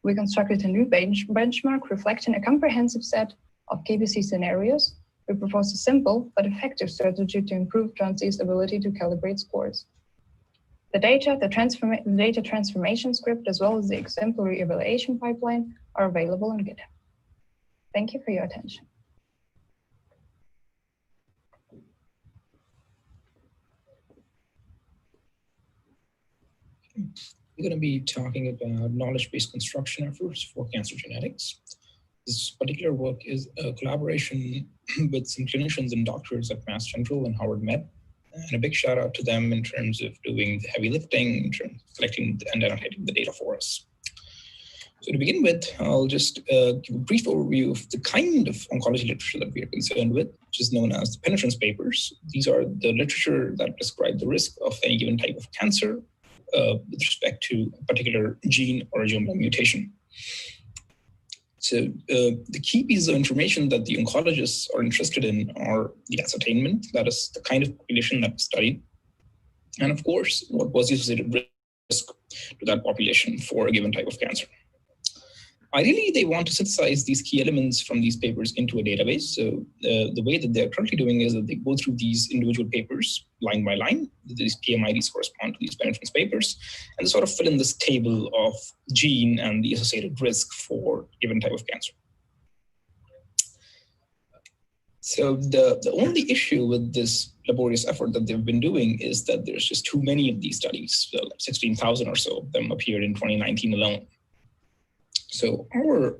We constructed a new benchmark reflecting a comprehensive set of KBC scenarios. We propose a simple but effective strategy to improve trans-E's ability to calibrate scores. The data transformation script, as well as the exemplary evaluation pipeline, are available on GitHub. Thank you for your attention. We're going to be talking about knowledge-based construction efforts for cancer genetics. This particular work is a collaboration with some clinicians and doctors at Mass General and Howard Med. And a big shout out to them in terms of doing the heavy lifting, in terms of collecting and annotating the data for us. So to begin with, I'll just give a brief overview of the kind of oncology literature that we are concerned with, which is known as the penetrance papers. These are the literature that describe the risk of any given type of cancer with respect to a particular gene or a germline mutation. So the key pieces of information that the oncologists are interested in are the ascertainment, that is the kind of population that was studied, and of course, what was the associated risk to that population for a given type of cancer. Ideally, they want to synthesize these key elements from these papers into a database. So the way that they're currently doing is that they go through these individual papers line by line. These PMIDs correspond to these penetrance papers, and they sort of fill in this table of gene and the associated risk for a given type of cancer. So the only issue with this laborious effort that they've been doing is that there's just too many of these studies. So 16,000 or so of them appeared in 2019 alone. So our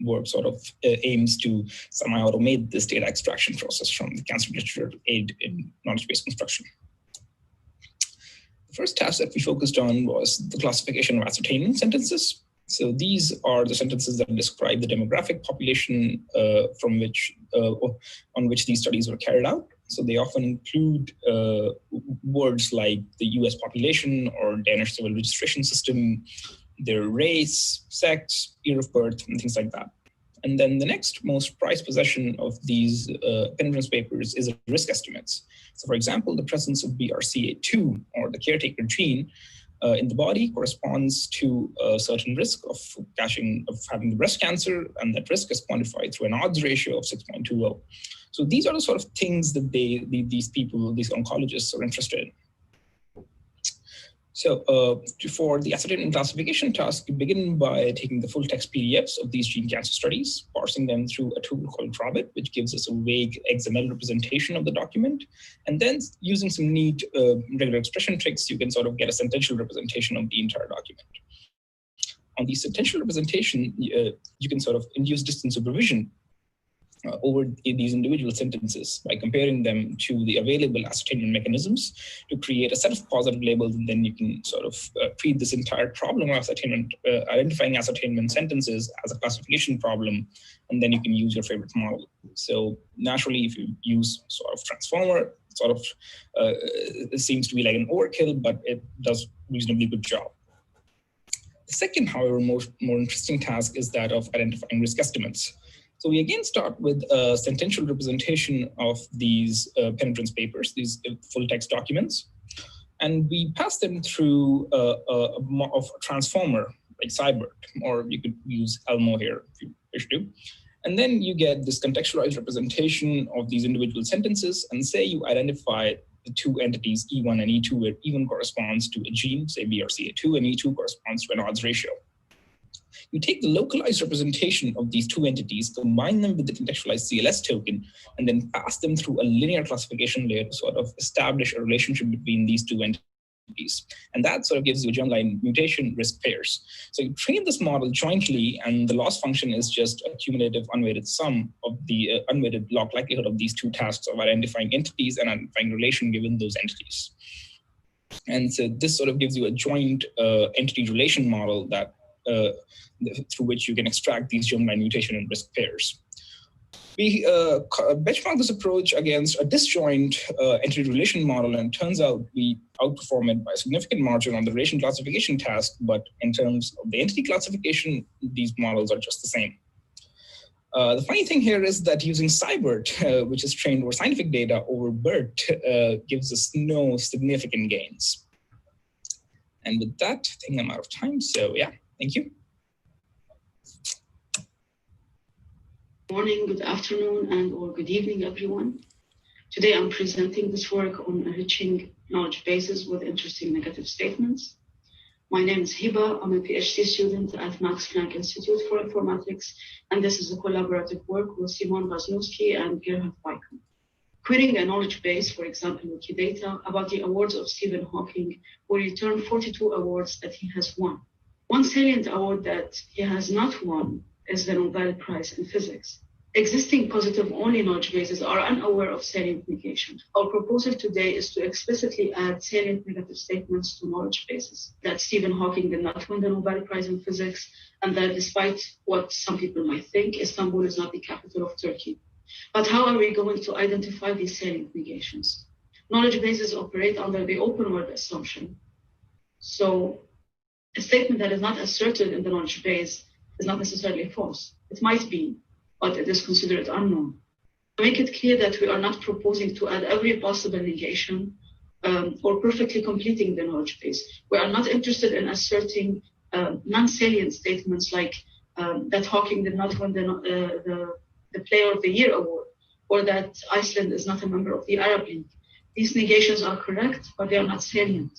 work sort of aims to somehow automate this data extraction process from the cancer literature to aid in knowledge-based construction. The first task that we focused on was the classification of ascertainment sentences. So these are the sentences that describe the demographic population on which these studies were carried out. So they often include words like the US population or Danish civil registration system, their race, sex, year of birth, and things like that. And then the next most prized possession of these penetrance papers is risk estimates. So for example, the presence of BRCA2 or the caretaker gene in the body corresponds to a certain risk of having the breast cancer, and that risk is quantified through an odds ratio of 6.20. So these are the sort of things that these oncologists are interested in. So for the ascertainment classification task, we begin by taking the full text PDFs of these gene cancer studies, parsing them through a tool called Drobit, which gives us a vague XML representation of the document. And then using some neat regular expression tricks, you can sort of get a sentential representation of the entire document. On the sentential representation, you can sort of induce distance supervision over these individual sentences by comparing them to the available ascertainment mechanisms to create a set of positive labels, and then you can sort of treat this entire problem of ascertainment, identifying ascertainment sentences as a classification problem, and then you can use your favorite model. So naturally, if you use sort of transformer, it seems to be like an overkill, but it does a reasonably good job. The second, however, more interesting task is that of identifying risk estimates. So we again start with a sentential representation of these penetrance papers, these full text documents, and we pass them through a transformer like Cybert, or you could use Elmo here if you wish to. And then you get this contextualized representation of these individual sentences, and say you identify the two entities, E1 and E2, where E1 corresponds to a gene, say BRCA2, and E2 corresponds to an odds ratio. You take the localized representation of these two entities, combine them with the contextualized CLS token, and then pass them through a linear classification layer to sort of establish a relationship between these two entities. And that sort of gives you a germline mutation risk pairs. So you train this model jointly, and the loss function is just a cumulative unweighted sum of the unweighted log likelihood of these two tasks of identifying entities and identifying relation given those entities. And so this sort of gives you a joint entity relation model that through which you can extract these germline mutation and risk pairs. We benchmark this approach against a disjoint entity relation model, and it turns out we outperform it by a significant margin on the relation classification task, but in terms of the entity classification, these models are just the same. The funny thing here is that using SciBERT, which is trained over scientific data, over BERT gives us no significant gains. And with that, I think I'm out of time. So yeah, thank you. Good morning, good afternoon, and or good evening, everyone. Today I'm presenting this work on enriching knowledge bases with interesting negative statements. My name is Hiba. I'm a PhD student at Max Planck Institute for Informatics, and this is a collaborative work with Simon Wasniewski and Gerhard Weiken. Querying a knowledge base, for example, Wikidata, about the awards of Stephen Hawking will return 42 awards that he has won. One salient award that he has not won is the Nobel Prize in Physics. Existing positive-only knowledge bases are unaware of salient negation. Our proposal today is to explicitly add salient negative statements to knowledge bases, that Stephen Hawking did not win the Nobel Prize in Physics, and that despite what some people might think, Istanbul is not the capital of Turkey. But how are we going to identify these salient negations? Knowledge bases operate under the open word assumption. So a statement that is not asserted in the knowledge base is not necessarily false. It might be, but it is considered unknown. To make it clear that we are not proposing to add every possible negation or perfectly completing the knowledge base. We are not interested in asserting non-salient statements like that Hawking did not win the Player of the Year award, or that Iceland is not a member of the Arab League. These negations are correct, but they are not salient.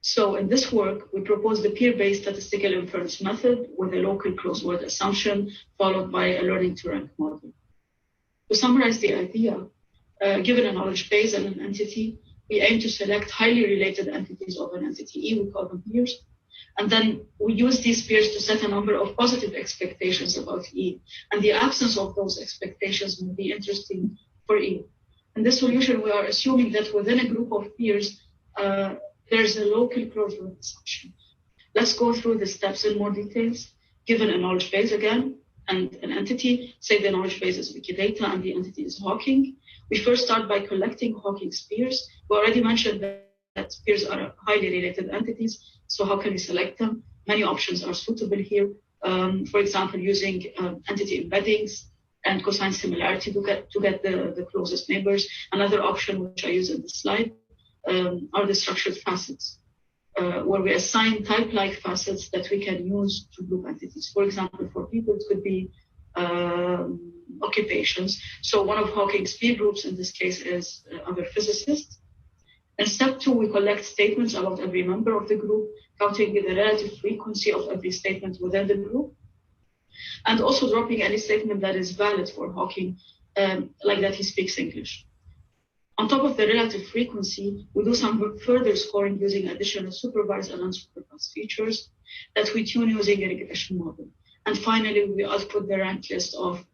So in this work, we propose the peer-based statistical inference method with a local closed word assumption, followed by a learning to rank model. To summarize the idea, given a knowledge base and an entity, we aim to select highly related entities of an entity E, we call them peers, and then we use these peers to set a number of positive expectations about E, and the absence of those expectations will be interesting for E. In this solution, we are assuming that within a group of peers, there's a local closed word assumption. Let's go through the steps in more details. Given a knowledge base again, and an entity, say the knowledge base is Wikidata and the entity is Hawking. We first start by collecting Hawking's peers. We already mentioned that peers are highly related entities, so how can we select them? Many options are suitable here. For example, using entity embeddings and cosine similarity to get the closest neighbors. Another option, which I use in the slide, are the structured facets, where we assign type-like facets that we can use to group entities. For example, for people, it could be occupations. So one of Hawking's peer groups in this case is other physicists. In step 2, we collect statements about every member of the group, counting the relative frequency of every statement within the group, and also dropping any statement that is valid for Hawking, like that he speaks English. On top of the relative frequency, we do some further scoring using additional supervised and unsupervised features that we tune using a regression model. And finally, we output the ranked list of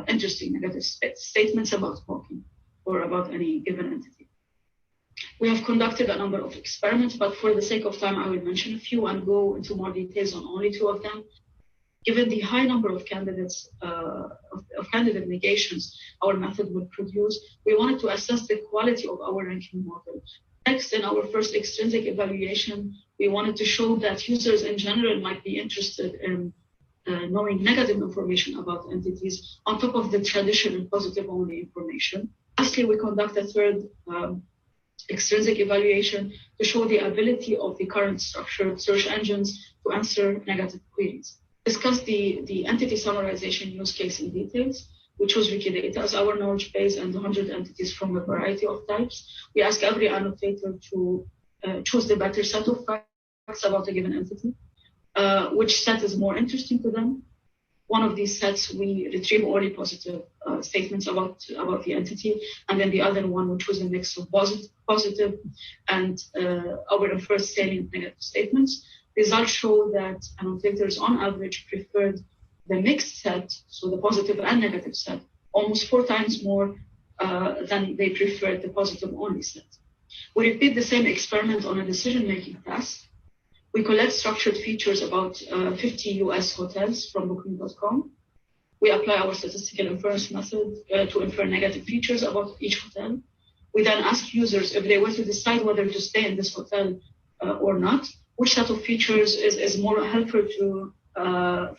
interesting negative statements about Hawking or about any given entity. We have conducted a number of experiments, but for the sake of time, I will mention a few and go into more details on only 2 of them. Given the high number of candidates, of candidate negations our method would produce, we wanted to assess the quality of our ranking model. Next, in our first extrinsic evaluation, we wanted to show that users in general might be interested in knowing negative information about entities on top of the traditional positive-only information. Lastly, we conduct a third extrinsic evaluation to show the ability of the current structured search engines to answer negative queries. Discuss the entity summarization use case in details. We chose Wikidata as our knowledge base and 100 entities from a variety of types. We ask every annotator to choose the better set of facts about a given entity. Which set is more interesting to them. One of these sets, we retrieve only positive statements about the entity, and then the other one, we choose a mix of positive and our first salient negative statements. Results show that annotators on average preferred the mixed set, so the positive and negative set, almost 4 times more than they preferred the positive only set. We repeat the same experiment on a decision-making task. We collect structured features about 50 US hotels from Booking.com. We apply our statistical inference method to infer negative features about each hotel. We then ask users if they were to decide whether to stay in this hotel or not, which set of features is more helpful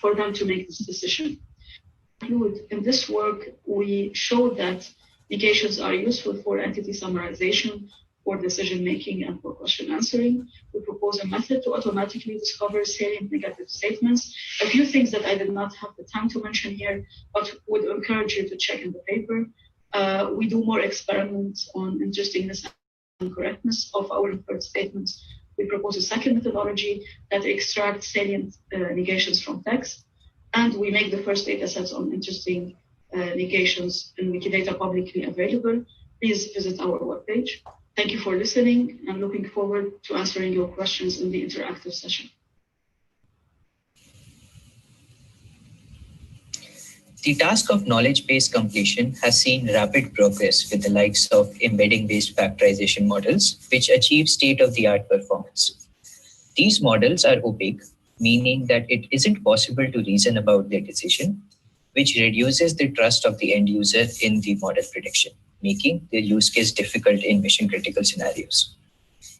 for them to make this decision. In this work, we showed that negations are useful for entity summarization, for decision-making, and for question answering. We propose a method to automatically discover salient negative statements. A few things that I did not have the time to mention here, but would encourage you to check in the paper. We do more experiments on interestingness and correctness of our inferred statements. We propose a second methodology that extracts salient negations from text. And we make the first data sets on interesting negations in Wikidata publicly available. Please visit our webpage. Thank you for listening. I'm looking forward to answering your questions in the interactive session. The task of knowledge-based completion has seen rapid progress with the likes of embedding-based factorization models, which achieve state-of-the-art performance. These models are opaque, meaning that it isn't possible to reason about their decision, which reduces the trust of the end user in the model prediction, making their use case difficult in mission-critical scenarios.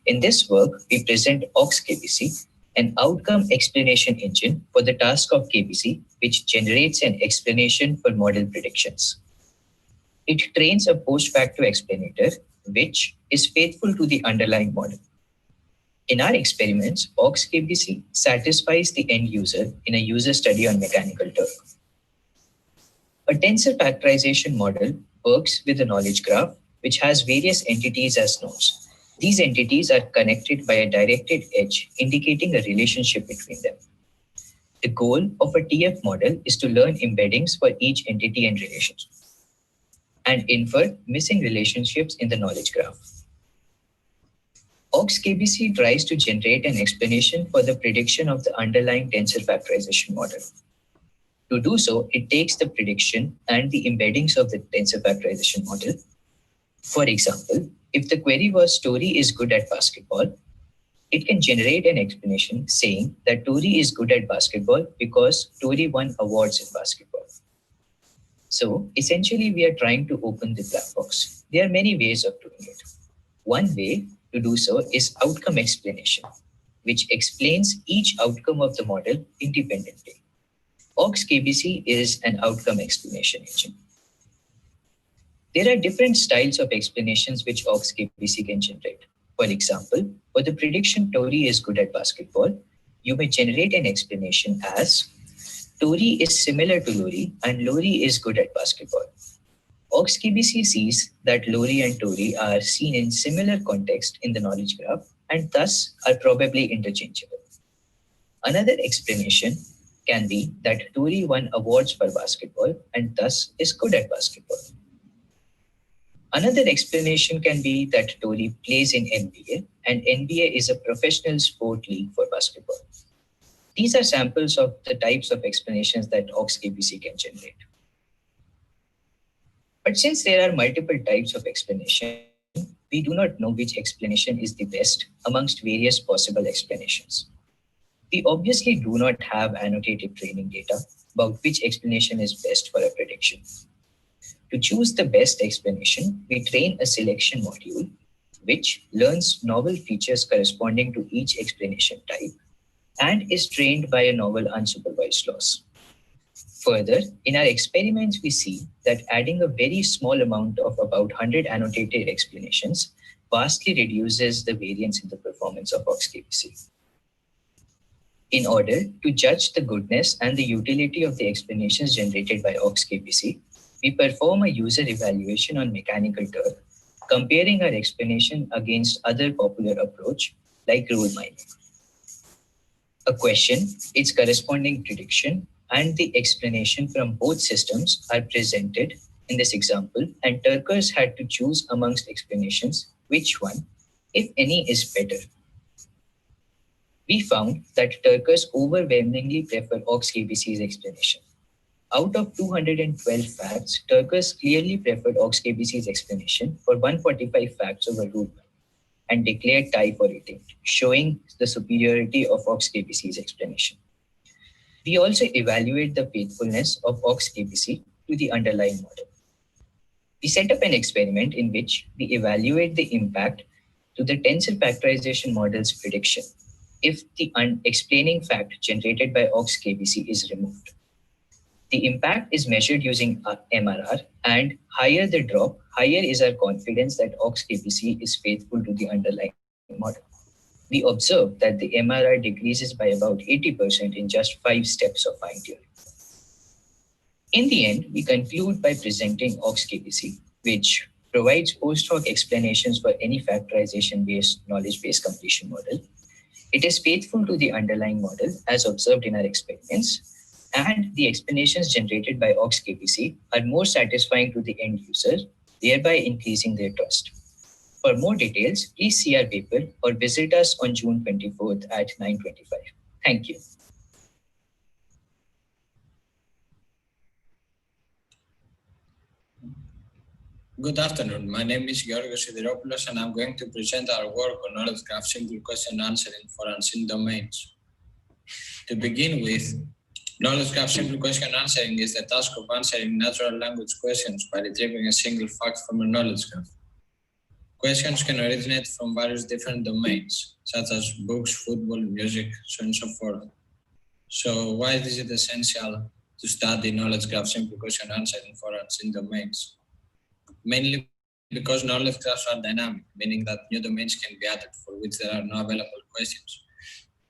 In this work, we present AUX-KBC, an outcome explanation engine for the task of KBC, which generates an explanation for model predictions. It trains a post-facto explanator, which is faithful to the underlying model. In our experiments, AUX-KBC satisfies the end user in a user study on mechanical Turk. A tensor factorization model works with a knowledge graph, which has various entities as nodes. These entities are connected by a directed edge, indicating a relationship between them. The goal of a TF model is to learn embeddings for each entity and relationship, and infer missing relationships in the knowledge graph. AUX-KBC tries to generate an explanation for the prediction of the underlying tensor factorization model. To do so, it takes the prediction and the embeddings of the tensor factorization model. For example, if the query was Tori is good at basketball, it can generate an explanation saying that Tori is good at basketball because Tori won awards in basketball. So essentially, we are trying to open the black box. There are many ways of doing it. One way to do so is outcome explanation, which explains each outcome of the model independently. AUX-KBC is an outcome explanation engine. There are different styles of explanations which AUX-KBC can generate. For example, for the prediction Tori is good at basketball, you may generate an explanation as Tori is similar to Lori and Lori is good at basketball. AUX-KBC sees that Lori and Tori are seen in similar context in the knowledge graph and thus are probably interchangeable. Another explanation can be that Tori won awards for basketball and thus is good at basketball. Another explanation can be that Tori plays in NBA and NBA is a professional sport league for basketball. These are samples of the types of explanations that AUX-KBC can generate. But since there are multiple types of explanation, we do not know which explanation is the best amongst various possible explanations. We obviously do not have annotated training data about which explanation is best for a prediction. To choose the best explanation, we train a selection module, which learns novel features corresponding to each explanation type and is trained by a novel unsupervised loss. Further, in our experiments, we see that adding a very small amount of about 100 annotated explanations vastly reduces the variance in the performance of AUX-KBC. In order to judge the goodness and the utility of the explanations generated by AUX-KBC, we perform a user evaluation on mechanical Turk, comparing our explanation against other popular approach like rule mining. A question, its corresponding prediction, and the explanation from both systems are presented in this example, and Turkers had to choose amongst explanations which one, if any, is better. We found that Turkers overwhelmingly prefer AUX-KBC's explanation. Out of 212 facts, Turkers clearly preferred AUX-KBC's explanation for 145 facts over rule mining. and declare type or intent, showing the superiority of OXKBC's explanation. We also evaluate the faithfulness of OXKBC to the underlying model. We set up an experiment in which we evaluate the impact to the tensor factorization model's prediction if the explaining fact generated by OXKBC is removed. The impact is measured using MRR, and higher the drop, higher is our confidence that OXKBC is faithful to the underlying model. We observe that the MRR decreases by about 80% in just 5 steps of fine-tuning. In the end, we conclude by presenting OXKBC, which provides post-hoc explanations for any factorization-based knowledge-based completion model. It is faithful to the underlying model as observed in our experiments, and the explanations generated by OXKBC are more satisfying to the end user, thereby increasing their trust. For more details, please see our paper or visit us on June 24th at 9:25. Thank you. Good afternoon. My name is Georgios Sidiropoulos, and I'm going to present our work on knowledge graph simple question answering for unseen domains. To begin with, knowledge graph simple question answering is the task of answering natural language questions by retrieving a single fact from a knowledge graph. Questions can originate from various different domains, such as books, football, music, so on and so forth. So why is it essential to study knowledge graph simple question answering for unseen domains? Mainly because knowledge graphs are dynamic, meaning that new domains can be added for which there are no available questions.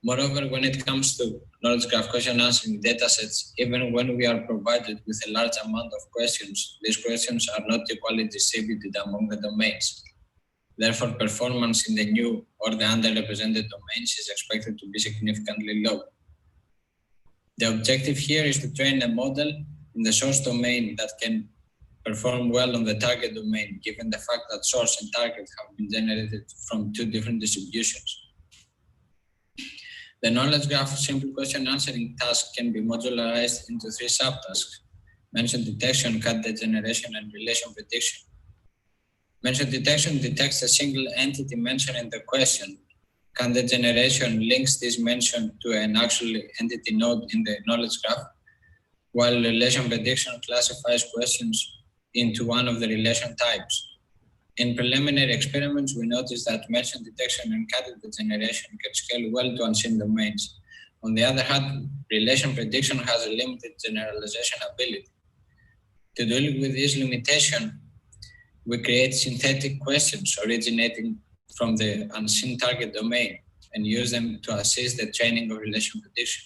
Moreover, when it comes to knowledge graph question answering datasets, even when we are provided with a large amount of questions, these questions are not equally distributed among the domains. Therefore, performance in the new or the underrepresented domains is expected to be significantly low. The objective here is to train a model in the source domain that can perform well on the target domain, given the fact that source and target have been generated from 2 different distributions. The knowledge graph simple question answering task can be modularized into 3 subtasks: mention detection, candidate generation, and relation prediction. Mention detection detects a single entity mentioned in the question. Candidate generation links this mention to an actual entity node in the knowledge graph, while relation prediction classifies questions into one of the relation types. In preliminary experiments, we noticed that mention detection and candidate generation can scale well to unseen domains. On the other hand, relation prediction has a limited generalization ability. To deal with this limitation, we create synthetic questions originating from the unseen target domain and use them to assist the training of relation prediction.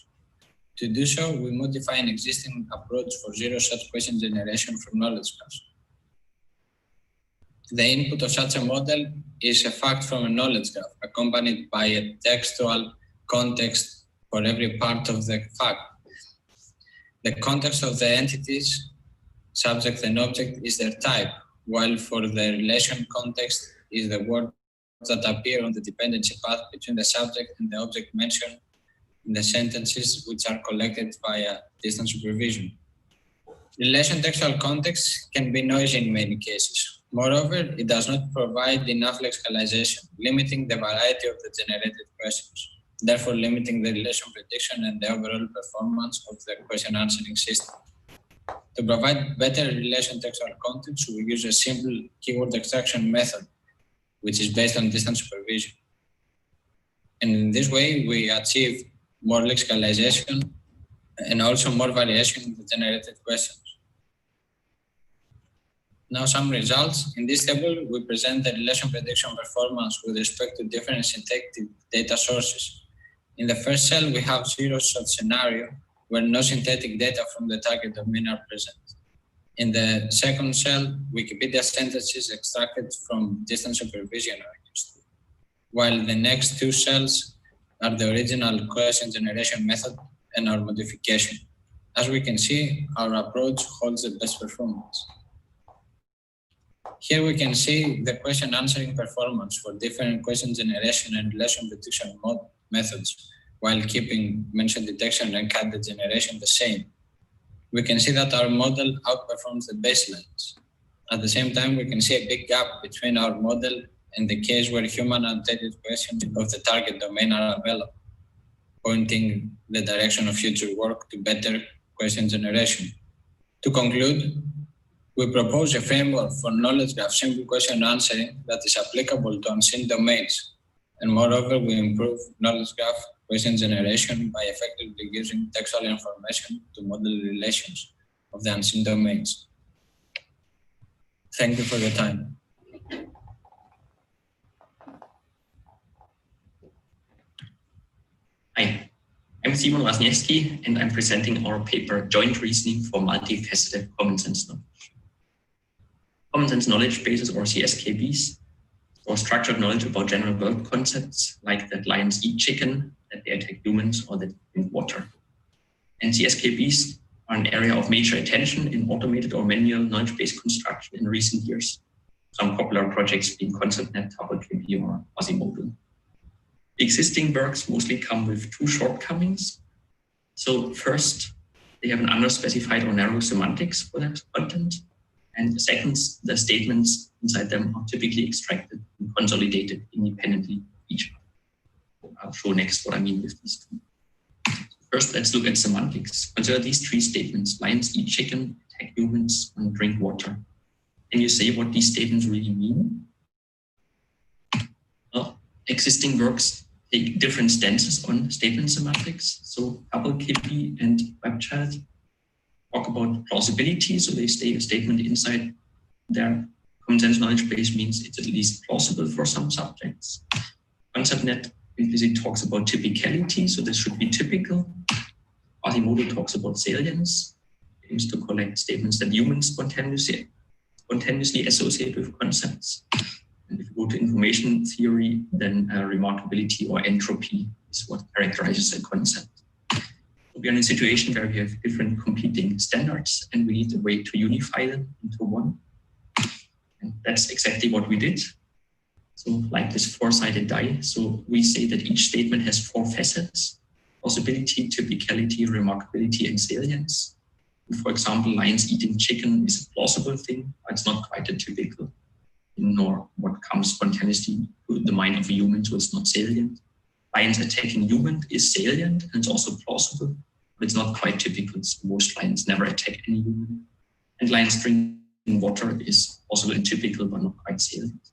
To do so, we modify an existing approach for zero-shot question generation from knowledge graphs. The input of such a model is a fact from a knowledge graph, accompanied by a textual context for every part of the fact. The context of the entities, subject and object, is their type, while for the relation context is the words that appear on the dependency path between the subject and the object mentioned in the sentences, which are collected via distance supervision. Relation textual context can be noisy in many cases. Moreover, it does not provide enough lexicalization, limiting the variety of the generated questions, therefore limiting the relation prediction and the overall performance of the question answering system. To provide better relation textual context, we use a simple keyword extraction method, which is based on distance supervision. And in this way, we achieve more lexicalization and also more variation in the generated questions. Now some results. In this table, we present the relation prediction performance with respect to different synthetic data sources. In the first cell, we have zero-shot scenario where no synthetic data from the target domain are present. In the second cell, Wikipedia sentences extracted from distance supervision are used, while the next 2 cells are the original question generation method and our modification. As we can see, our approach holds the best performance. Here we can see the question answering performance for different question generation and relation prediction methods, while keeping mention detection and candidate generation the same. We can see that our model outperforms the baselines. At the same time, we can see a big gap between our model in the case where human annotated questions of the target domain are available, pointing the direction of future work to better question generation. To conclude, we propose a framework for knowledge graph simple question answering that is applicable to unseen domains. And moreover, we improve knowledge graph question generation by effectively using textual information to model relations of the unseen domains. Thank you for your time. Hi, I'm Simon Wasniewski, and I'm presenting our paper, Joint Reasoning for Multifaceted Common Sense Knowledge. Common Sense Knowledge Bases, or CSKBs, or structured knowledge about general world concepts, like that lions eat chicken, that they attack humans, or that they drink water. And CSKBs are an area of major attention in automated or manual knowledge-based construction in recent years. Some popular projects being ConceptNet, Hotpot QA, or Quasimodo. The existing works mostly come with two shortcomings. So first, they have an underspecified or narrow semantics for their content. And second, the statements inside them are typically extracted and consolidated independently each other. I'll show next what I mean with these two. First, let's look at semantics. Consider these three statements: lions eat chicken, attack humans, and drink water. Can you say what these statements really mean? Well, existing works take different stances on statement semantics. So Hubble, KP, and Webchild talk about plausibility. So they say a statement inside their common sense knowledge base means it's at least plausible for some subjects. ConceptNet implicit talks about typicality. So this should be typical. Quasimodo talks about salience. It aims to collect statements that humans spontaneously associate with concepts. And if you go to information theory, then remarkability or entropy is what characterizes a concept. We are in a situation where we have different competing standards and we need a way to unify them into one. And that's exactly what we did. So like this four-sided die. So we say that each statement has four facets: plausibility, typicality, remarkability, and salience. And for example, lions eating chicken is a plausible thing, but it's not quite a typical, nor what comes spontaneously to the mind of a human, so it's not salient. Lions attacking human is salient and it's also plausible, but it's not quite typical. So most lions never attack any human. And lions drinking water is also typical, but not quite salient.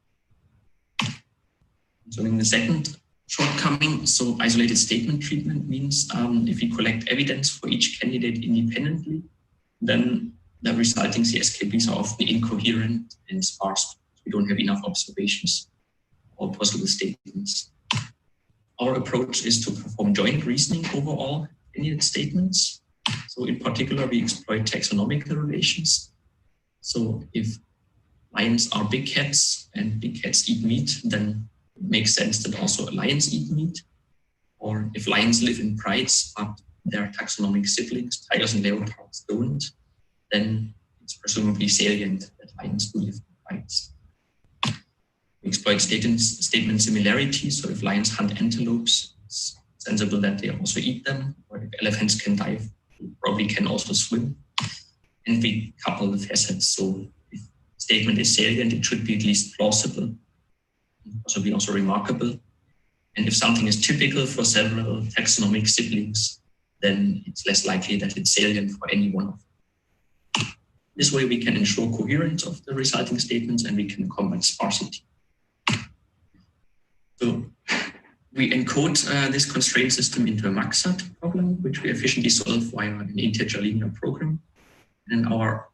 So in the second shortcoming, so isolated statement treatment means if we collect evidence for each candidate independently, then the resulting CSKBs are often incoherent and sparse. We don't have enough observations or possible statements. Our approach is to perform joint reasoning over all candidate statements. So in particular, we exploit taxonomical relations. So if lions are big cats and big cats eat meat, then it makes sense that also lions eat meat. Or if lions live in prides, but their taxonomic siblings, tigers and leopards, don't, then it's presumably salient that lions do live in prides. We exploit statement similarity. So if lions hunt antelopes, it's sensible that they also eat them. Or if elephants can dive, they probably can also swim. And we couple the facets. So if statement is salient, it should be at least plausible, possibly also remarkable. And if something is typical for several taxonomic siblings, then it's less likely that it's salient for any one of them. This way we can ensure coherence of the resulting statements and we can combat sparsity. So we encode this constraint system into a Maxat problem, which we efficiently solve via an integer linear program. In our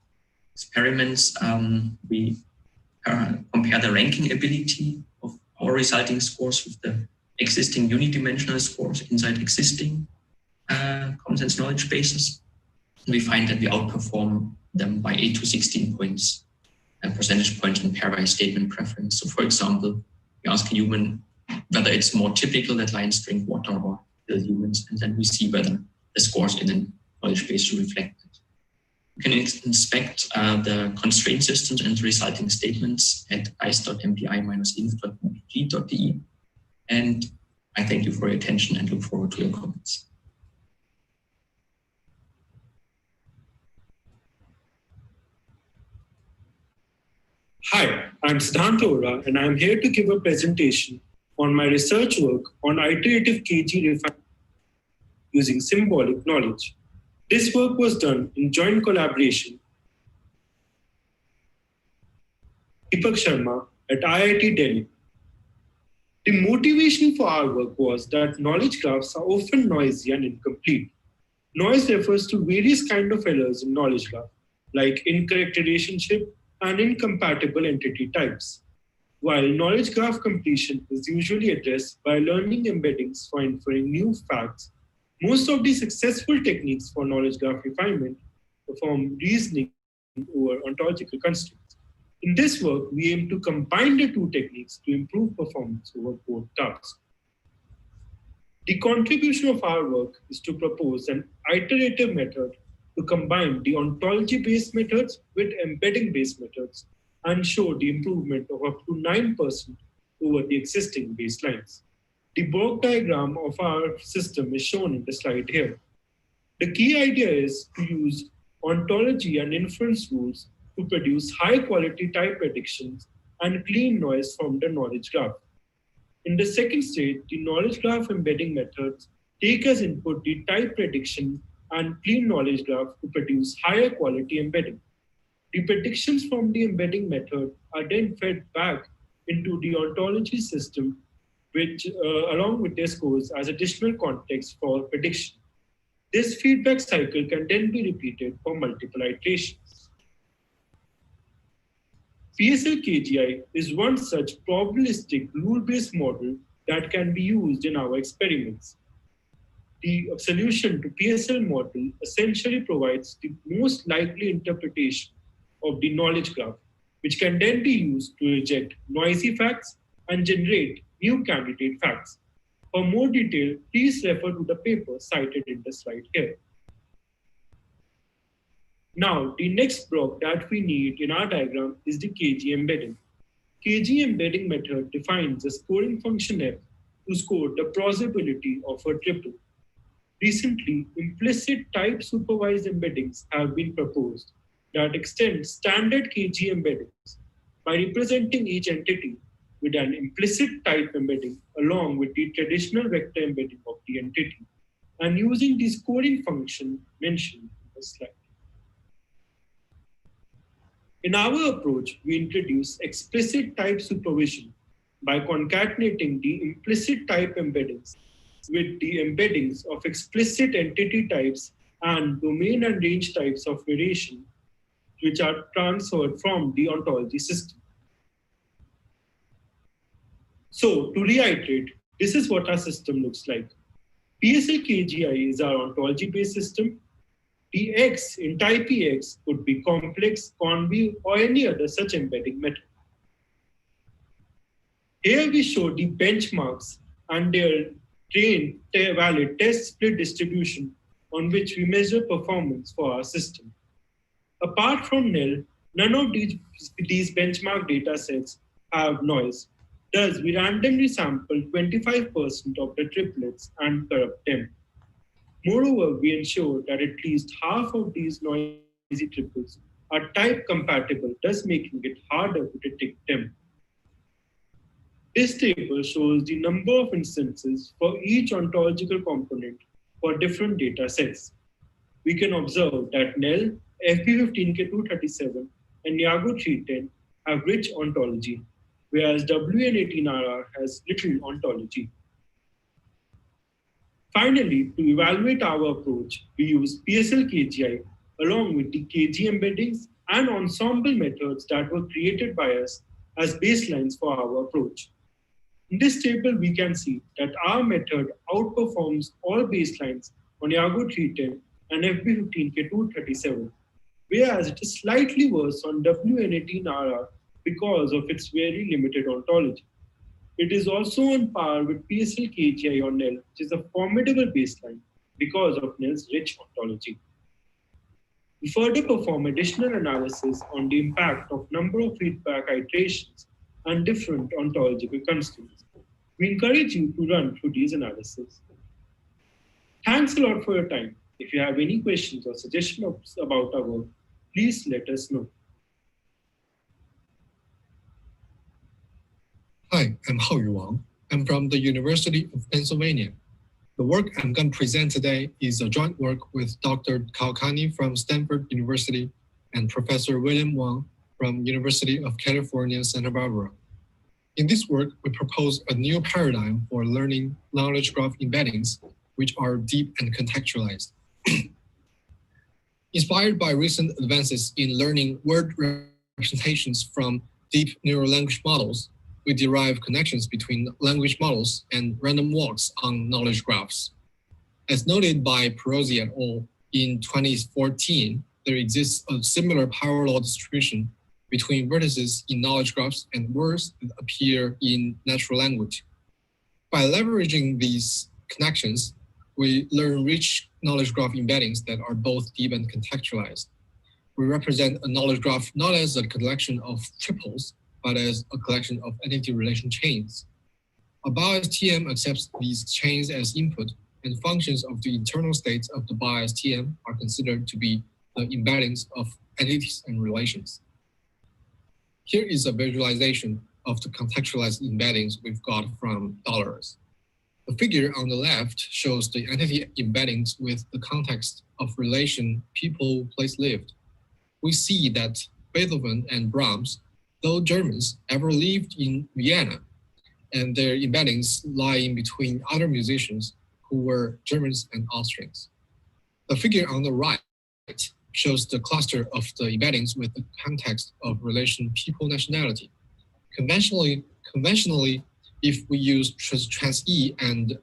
experiments, we compare the ranking ability of our resulting scores with the existing unidimensional scores inside existing common sense knowledge bases. And we find that we outperform them by 8 to 16 points and percentage points in pairwise statement preference. So for example, we ask a human whether it's more typical that lions drink water or kill humans, and then we see whether the scores in the knowledge base reflect it. We can inspect the constraint systems and the resulting statements at ice.mpi-inf.mpg.de. And I thank you for your attention and look forward to your comments. Hi, I'm Siddhant Ora, and I'm here to give a presentation on my research work on iterative KG refinement using symbolic knowledge. This work was done in joint collaboration with Deepak Sharma at IIT Delhi. The motivation for our work was that knowledge graphs are often noisy and incomplete. Noise refers to various kinds of errors in knowledge graph, like incorrect relationship and incompatible entity types. While knowledge graph completion is usually addressed by learning embeddings for inferring new facts, most of the successful techniques for knowledge graph refinement perform reasoning over ontological constraints. In this work, we aim to combine the two techniques to improve performance over both tasks. The contribution of our work is to propose an iterative method to combine the ontology-based methods with embedding-based methods and show the improvement of up to 9% over the existing baselines. The block diagram of our system is shown in the slide here. The key idea is to use ontology and inference rules to produce high-quality type predictions and clean noise from the knowledge graph. In the second stage, the knowledge graph embedding methods take as input the type prediction and clean knowledge graph to produce higher quality embedding. The predictions from the embedding method are then fed back into the ontology system, which along with their scores as additional context for prediction. This feedback cycle can then be repeated for multiple iterations. PSL-KGI is one such probabilistic rule-based model that can be used in our experiments. The solution to PSL model essentially provides the most likely interpretation of the knowledge graph, which can then be used to reject noisy facts and generate new candidate facts. For more detail, please refer to the paper cited in the slide here. Now, the next block that we need in our diagram is the KG embedding. KG embedding method defines a scoring function F to score the plausibility of a triple. Recently, implicit type supervised embeddings have been proposed that extend standard KG embeddings by representing each entity with an implicit type embedding along with the traditional vector embedding of the entity and using the scoring function mentioned in the slide. In our approach, we introduce explicit type supervision by concatenating the implicit type embeddings with the embeddings of explicit entity types and domain and range types of variation, which are transferred from the ontology system. So to reiterate, this is what our system looks like. PSL-KGI is our ontology-based system. The X in type EX could be complex, conv, or any other such embedding method. Here we show the benchmarks and their trained valid test split distribution on which we measure performance for our system. Apart from nil, none of these benchmark data sets have noise. Thus, we randomly sample 25% of the triplets and corrupt them. Moreover, we ensure that at least half of these noisy triples are type compatible, thus making it harder to detect them. This table shows the number of instances for each ontological component for different data sets. We can observe that NEL, FB15K237, and Yago 310 have rich ontology, whereas WN18RR has little ontology. Finally, to evaluate our approach, we use PSL-KGI along with the KG embeddings and ensemble methods that were created by us as baselines for our approach. In this table, we can see that our method outperforms all baselines on Yago 310 and FB15K237, whereas it is slightly worse on WN18RR because of its very limited ontology. It is also on par with PSL-KGI on NEL, which is a formidable baseline because of NEL's rich ontology. We further perform additional analysis on the impact of number of feedback iterations and different ontological constraints. We encourage you to run through these analyses. Thanks a lot for your time. If you have any questions or suggestions about our work, please let us know. Hi, I'm Haoyu Wang. I'm from the University of Pennsylvania. The work I'm going to present today is a joint work with Dr. Kalkani from Stanford University and Professor William Wang from University of California, Santa Barbara. In this work, we propose a new paradigm for learning knowledge graph embeddings, which are deep and contextualized. Inspired by recent advances in learning word representations from deep neural language models, we derive connections between language models and random walks on knowledge graphs. As noted by Perosi et al. In 2014, there exists a similar power law distribution between vertices in knowledge graphs and words that appear in natural language. By leveraging these connections, we learn rich knowledge graph embeddings that are both deep and contextualized. We represent a knowledge graph not as a collection of triples, but as a collection of entity relation chains. A BioSTM accepts these chains as input, and functions of the internal states of the BioSTM are considered to be the embeddings of entities and relations. Here is a visualization of the contextualized embeddings we've got from dollars. The figure on the left shows the entity embeddings with the context of relation people, place, lived. We see that Beethoven and Brahms, though Germans, ever lived in Vienna, and their embeddings lie in between other musicians who were Germans and Austrians. The figure on the right shows the cluster of the embeddings with the context of relation people nationality. Conventionally, if we use trans E and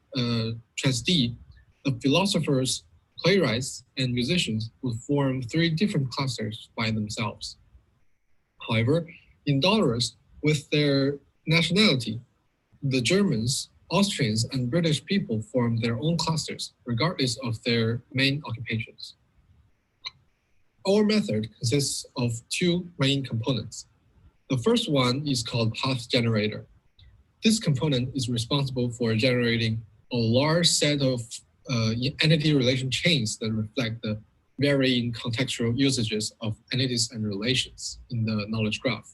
trans D, the philosophers, playwrights, and musicians would form three different clusters by themselves. However, in dollars, with their nationality, the Germans, Austrians, and British people form their own clusters, regardless of their main occupations. Our method consists of two main components. The first one is called path generator. This component is responsible for generating a large set of entity relation chains that reflect the varying contextual usages of entities and relations in the knowledge graph.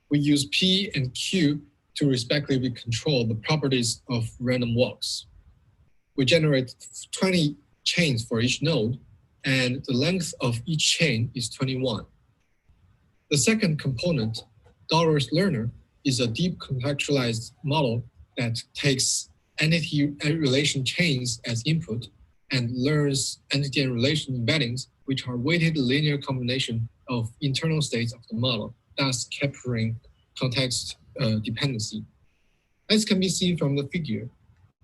We use P and Q to respectively control the properties of random walks. We generate 20 chains for each node, and the length of each chain is 21. The second component, dollars learner, is a deep contextualized model that takes entity and relation chains as input and learns entity and relation embeddings, which are weighted linear combination of internal states of the model, thus capturing context dependency. As can be seen from the figure,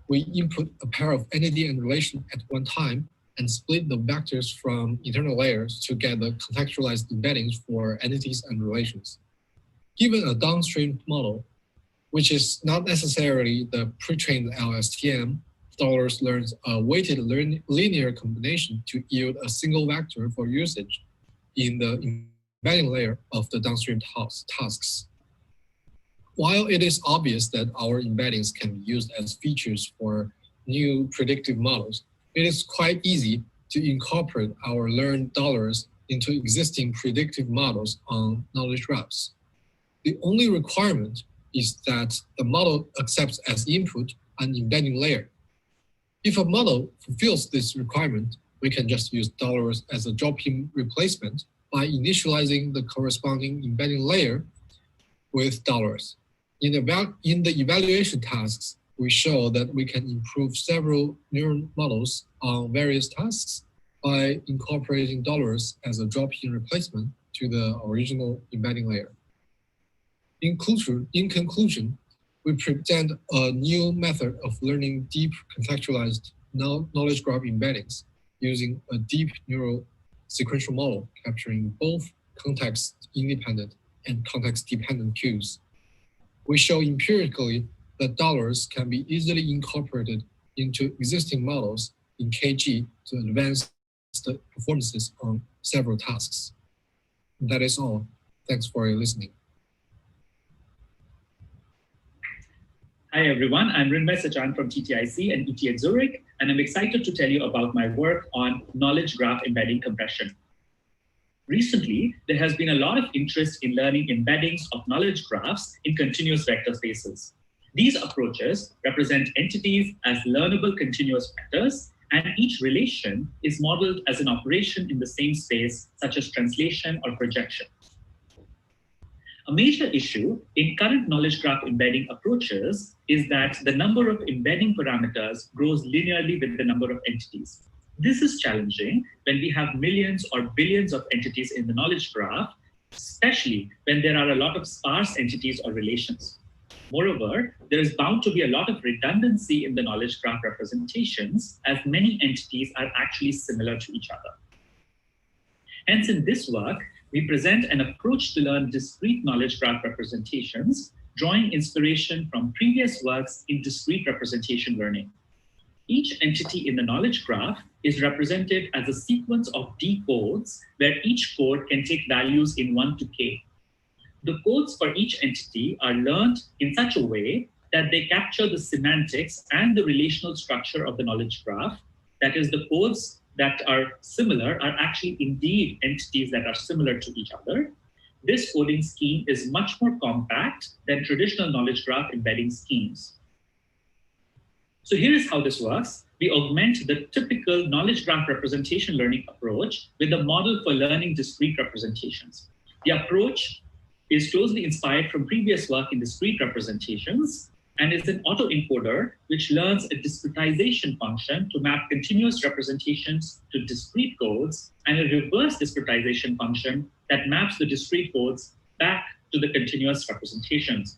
we input a pair of entity and relation at one time and split the vectors from internal layers to get the contextualized embeddings for entities and relations. Given a downstream model, which is not necessarily the pre-trained LSTM, dollars learns a weighted linear combination to yield a single vector for usage in the embedding layer of the downstream tasks. While it is obvious that our embeddings can be used as features for new predictive models, it is quite easy to incorporate our learned dollars into existing predictive models on knowledge graphs. The only requirement is that the model accepts as input an embedding layer. If a model fulfills this requirement, we can just use dollars as a drop-in replacement by initializing the corresponding embedding layer with dollars. In the evaluation tasks, we show that we can improve several neural models on various tasks by incorporating dollars as a drop-in replacement to the original embedding layer. In conclusion, we present a new method of learning deep contextualized knowledge graph embeddings using a deep neural sequential model capturing both context-independent and context-dependent cues. We show empirically that dollars can be easily incorporated into existing models in KG to advance the performances on several tasks. That is all. Thanks for your listening. Hi everyone, I'm Rinmay Sachan from TTIC and ETH Zurich, and I'm excited to tell you about my work on knowledge graph embedding compression. Recently, there has been a lot of interest in learning embeddings of knowledge graphs in continuous vector spaces. These approaches represent entities as learnable continuous vectors, and each relation is modeled as an operation in the same space, such as translation or projection. A major issue in current knowledge graph embedding approaches is that the number of embedding parameters grows linearly with the number of entities. This is challenging when we have millions or billions of entities in the knowledge graph, especially when there are a lot of sparse entities or relations. Moreover, there is bound to be a lot of redundancy in the knowledge graph representations, as many entities are actually similar to each other. Hence, in this work, we present an approach to learn discrete knowledge graph representations, drawing inspiration from previous works in discrete representation learning. Each entity in the knowledge graph is represented as a sequence of D codes, where each code can take values in 1 to k. The codes for each entity are learned in such a way that they capture the semantics and the relational structure of the knowledge graph. That is, the codes that are similar are actually indeed entities that are similar to each other. This coding scheme is much more compact than traditional knowledge graph embedding schemes. So here is how this works. We augment the typical knowledge graph representation learning approach with a model for learning discrete representations. The approach is closely inspired from previous work in discrete representations and is an autoencoder which learns a discretization function to map continuous representations to discrete codes and a reverse discretization function that maps the discrete codes back to the continuous representations.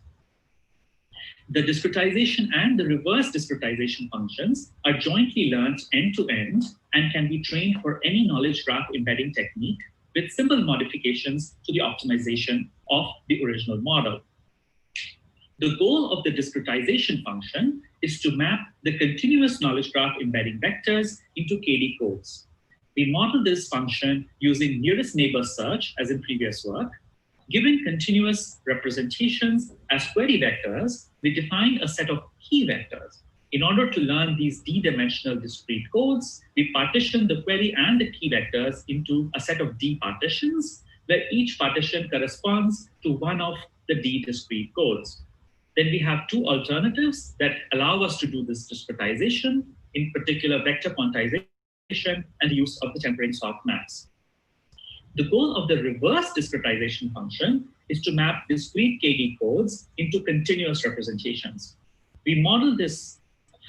The discretization and the reverse discretization functions are jointly learned end-to-end and can be trained for any knowledge graph embedding technique with simple modifications to the optimization of the original model. The goal of the discretization function is to map the continuous knowledge graph embedding vectors into KD codes. We model this function using nearest neighbor search, as in previous work. Given continuous representations as query vectors, we define a set of key vectors. In order to learn these d-dimensional discrete codes, we partition the query and the key vectors into a set of d partitions, where each partition corresponds to one of the d discrete codes. Then we have two alternatives that allow us to do this discretization, in particular vector quantization and the use of the tempering softmax. The goal of the reverse discretization function is to map discrete KD codes into continuous representations. We model this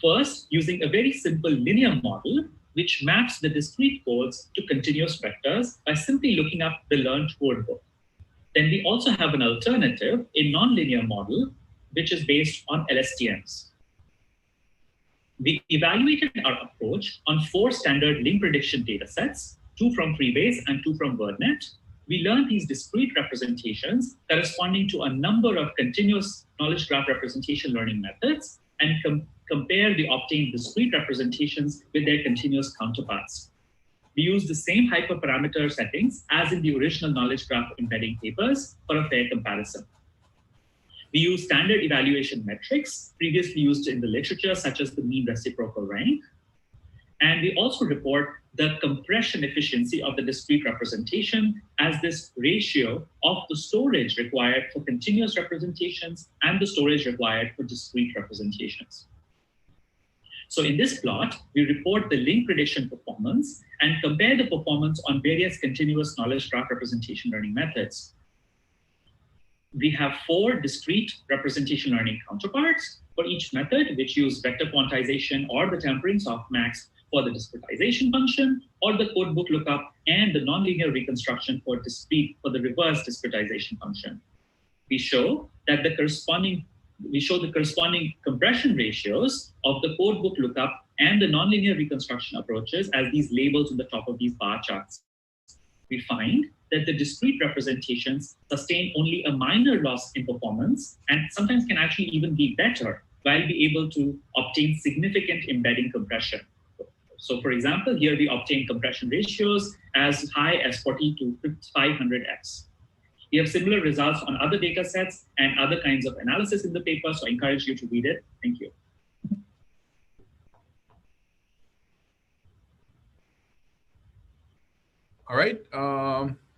first using a very simple linear model, which maps the discrete codes to continuous vectors by simply looking up the learned code book. Then we also have an alternative, a nonlinear model, which is based on LSTMs. We evaluated our approach on 4 standard link prediction datasets, 2 from Freebase and 2 from WordNet. We learned these discrete representations corresponding to a number of continuous knowledge graph representation learning methods and compare the obtained discrete representations with their continuous counterparts. We use the same hyperparameter settings as in the original knowledge graph embedding papers for a fair comparison. We use standard evaluation metrics previously used in the literature, such as the mean reciprocal rank. And we also report the compression efficiency of the discrete representation as this ratio of the storage required for continuous representations and the storage required for discrete representations. So in this plot, we report the link prediction performance and compare the performance on various continuous knowledge graph representation learning methods. We have 4 discrete representation learning counterparts for each method, which use vector quantization or the tempering softmax for the discretization function, or the codebook lookup and the nonlinear reconstruction for the reverse discretization function. We show that the corresponding compression ratios of the codebook lookup and the nonlinear reconstruction approaches as these labels on the top of these bar charts. We find that the discrete representations sustain only a minor loss in performance and sometimes can actually even be better while be able to obtain significant embedding compression. So for example, here we obtain compression ratios as high as 40 to 500x. We have similar results on other data sets and other kinds of analysis in the paper, so I encourage you to read it. Thank you. All right.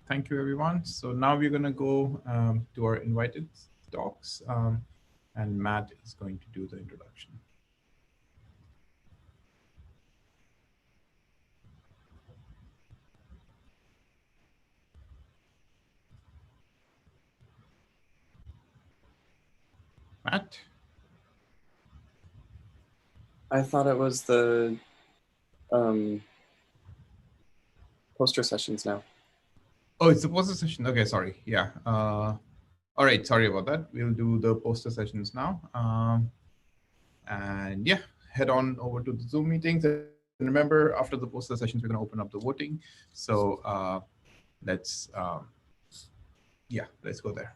Thank you, everyone. So now we're going to go to our invited talks, and Matt is going to do the introduction. Matt? I thought it was the poster sessions now. Oh, it's the poster session. Okay, sorry. Yeah. All right. Sorry about that. We'll do the poster sessions now. And yeah, head on over to the Zoom meetings. And remember, after the poster sessions, we're going to open up the voting. So let's go there.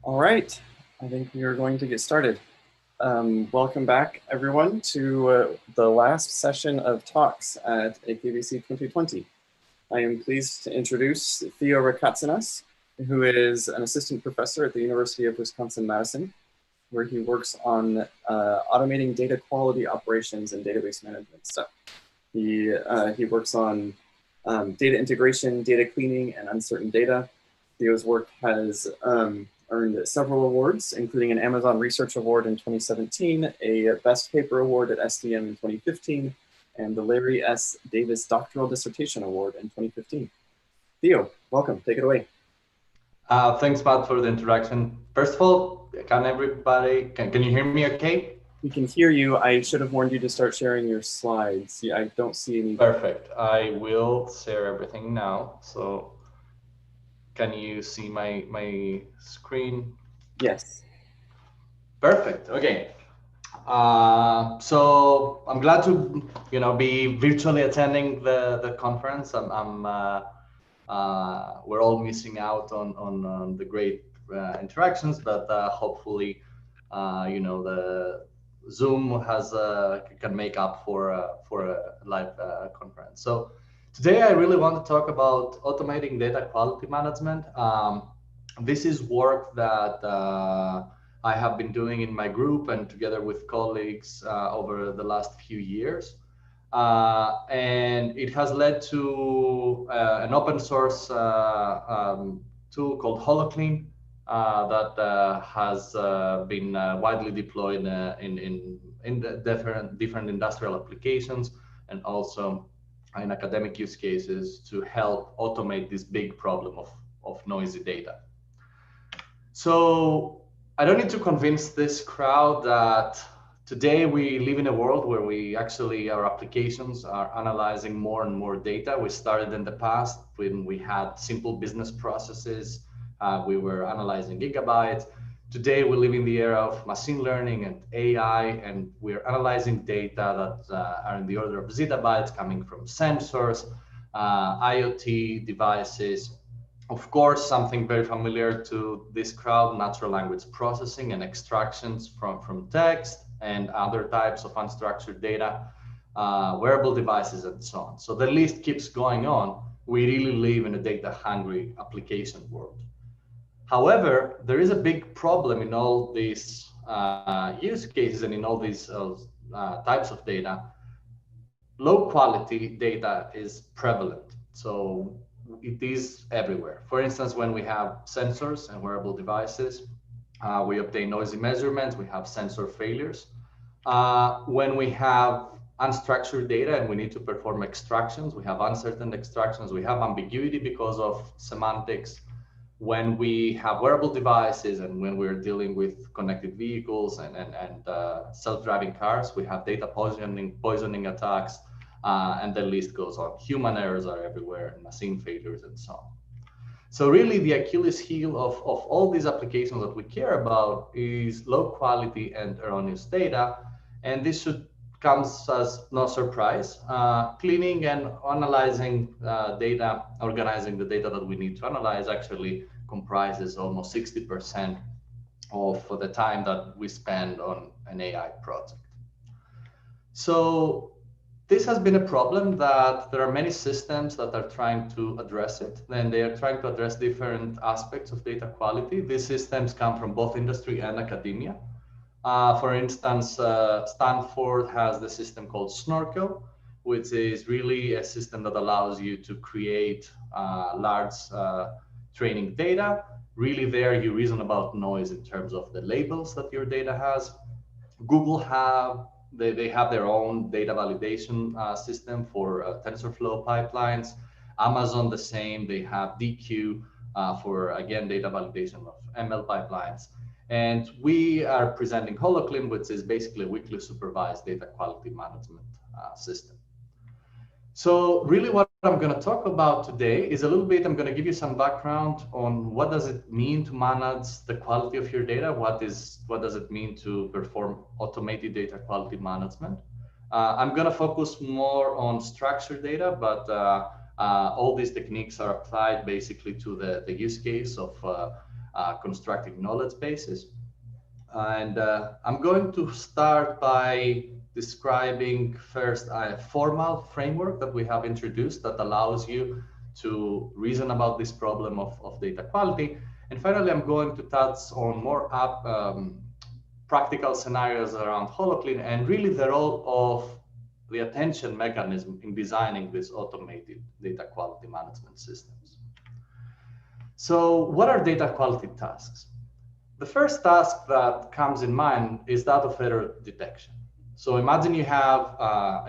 All right, I think we are going to get started. Welcome back, everyone, to the last session of talks at AKBC 2020. I am pleased to introduce Theo Rekatsinas, who is an assistant professor at the University of Wisconsin-Madison, where he works on automating data quality operations and database management stuff. He works on data integration, data cleaning, and uncertain data. Theo's work has earned several awards, including an Amazon Research Award in 2017, a Best Paper Award at SDM in 2015, and the Larry S. Davis Doctoral Dissertation Award in 2015. Theo, welcome, take it away. Thanks, Matt, for the introduction. First of all, can you hear me okay? We can hear you. I should have warned you to start sharing your slides. Yeah, I don't see any. Perfect. I will share everything now. So can you see my screen? Yes. Perfect. Okay. So I'm glad to be virtually attending the conference. We're all missing out on the great interactions, but hopefully the Zoom can make up for a live conference. So today I really want to talk about automating data quality management. This is work that I have been doing in my group and together with colleagues over the last few years. And it has led to an open source tool called HoloClean that has been widely deployed in the different industrial applications and also in academic use cases to help automate this big problem of noisy data. So I don't need to convince this crowd that today we live in a world where our applications are analyzing more and more data. We started in the past when we had simple business processes. We were analyzing gigabytes. Today we live in the era of machine learning and AI, and we're analyzing data that are in the order of zettabytes coming from sensors, IoT devices. Of course, something very familiar to this crowd, natural language processing and extractions from text and other types of unstructured data, wearable devices, and so on. So the list keeps going on. We really live in a data-hungry application world. However, there is a big problem in all these use cases and in all these types of data. Low quality data is prevalent. So it is everywhere. For instance, when we have sensors and wearable devices, we obtain noisy measurements, we have sensor failures. When we have unstructured data and we need to perform extractions, we have uncertain extractions, we have ambiguity because of semantics. When we have wearable devices and when we're dealing with connected vehicles and self-driving cars, we have data poisoning attacks, and the list goes on. Human errors are everywhere, and machine failures, and so on. So really the Achilles heel of all these applications that we care about is low quality and erroneous data. And this should come as no surprise. Cleaning and analyzing data, organizing the data that we need to analyze actually comprises almost 60% of the time that we spend on an AI project. So this has been a problem that there are many systems that are trying to address it, and they are trying to address different aspects of data quality. These systems come from both industry and academia. For instance, Stanford has the system called Snorkel, which is really a system that allows you to create large training data. Really there you reason about noise in terms of the labels that your data has. Google they have their own data validation system for TensorFlow pipelines. Amazon the same, they have DQ for, again, data validation of ML pipelines. And we are presenting HoloClean, which is basically a weekly supervised data quality management system. So really what I'm going to talk about today is a little bit, I'm going to give you some background on what does it mean to manage the quality of your data? What does it mean to perform automated data quality management? I'm going to focus more on structured data, but all these techniques are applied basically to the use case of constructing knowledge bases. And I'm going to start by describing first a formal framework that we have introduced that allows you to reason about this problem of data quality. And finally, I'm going to touch on more practical scenarios around Holoclean and really the role of the attention mechanism in designing these automated data quality management systems. So what are data quality tasks? The first task that comes in mind is that of error detection. So imagine you have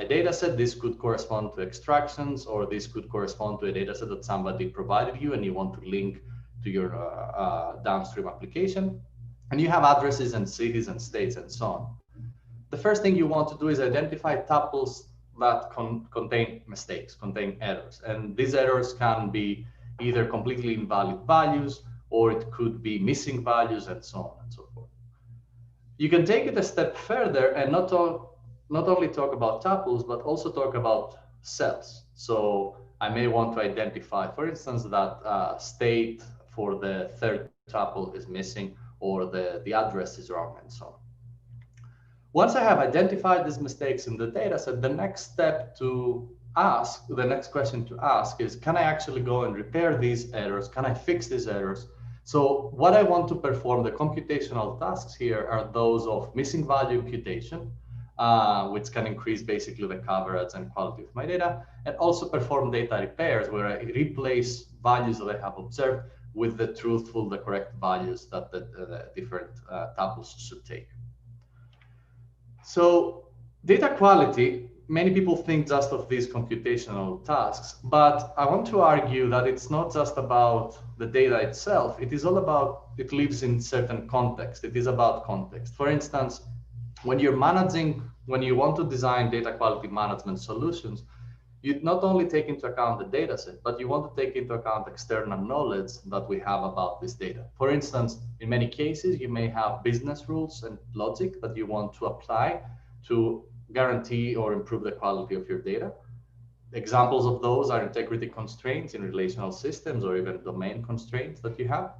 a data set. This could correspond to extractions, or this could correspond to a data set that somebody provided you and you want to link to your downstream application. And you have addresses and cities and states and so on. The first thing you want to do is identify tuples that contain mistakes, contain errors. And these errors can be either completely invalid values, or it could be missing values, and so on and so forth. You can take it a step further and not only talk about tuples, but also talk about cells. So I may want to identify, for instance, that state for the third tuple is missing, or the address is wrong, and so on. Once I have identified these mistakes in the data set, the next question to ask is, can I actually go and repair these errors? Can I fix these errors? So what I want to perform, the computational tasks here, are those of missing value imputation, which can increase basically the coverage and quality of my data, and also perform data repairs, where I replace values that I have observed with the truthful, the correct values that the different tuples should take. So data quality, many people think just of these computational tasks, but I want to argue that it's not just about the data itself. It is all about, it lives in certain context. It is about context. For instance, when you want to design data quality management solutions, you not only take into account the data set, but you want to take into account external knowledge that we have about this data. For instance, in many cases, you may have business rules and logic that you want to apply to guarantee or improve the quality of your data. Examples of those are integrity constraints in relational systems, or even domain constraints that you have.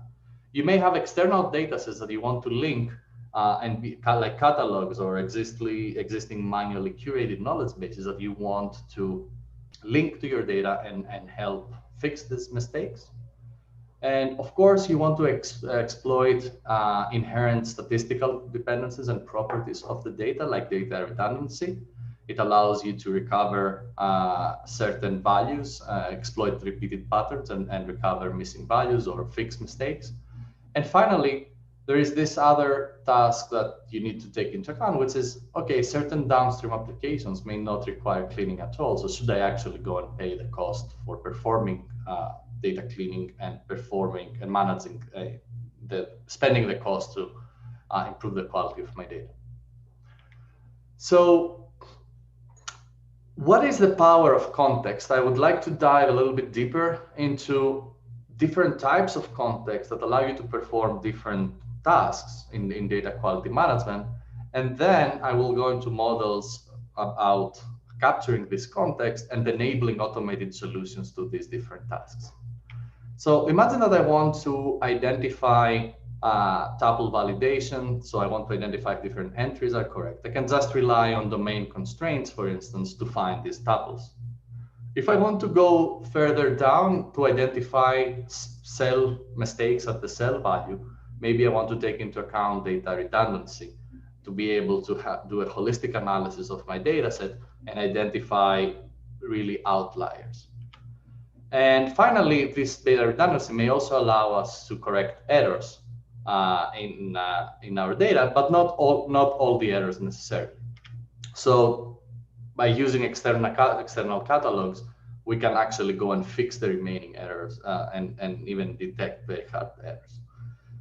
You may have external data sets that you want to link and be like catalogs or existing manually curated knowledge bases that you want to link to your data and help fix these mistakes. And of course, you want to exploit inherent statistical dependencies and properties of the data, like data redundancy. It allows you to recover certain values, exploit repeated patterns, and recover missing values or fix mistakes. And finally, there is this other task that you need to take into account, which is, okay, certain downstream applications may not require cleaning at all. So should I actually go and pay the cost for performing data cleaning and performing and managing spending the cost to improve the quality of my data? So what is the power of context? I would like to dive a little bit deeper into different types of context that allow you to perform different tasks in data quality management. And then I will go into models about capturing this context and enabling automated solutions to these different tasks. So imagine that I want to identify tuple validation. So I want to identify if different entries are correct. I can just rely on domain constraints, for instance, to find these tuples. If I want to go further down to identify cell mistakes at the cell value, maybe I want to take into account data redundancy to be able to do a holistic analysis of my data set and identify really outliers. And finally, this data redundancy may also allow us to correct errors in our data, but not all the errors necessarily. So by using external catalogs, we can actually go and fix the remaining errors and even detect very hard errors.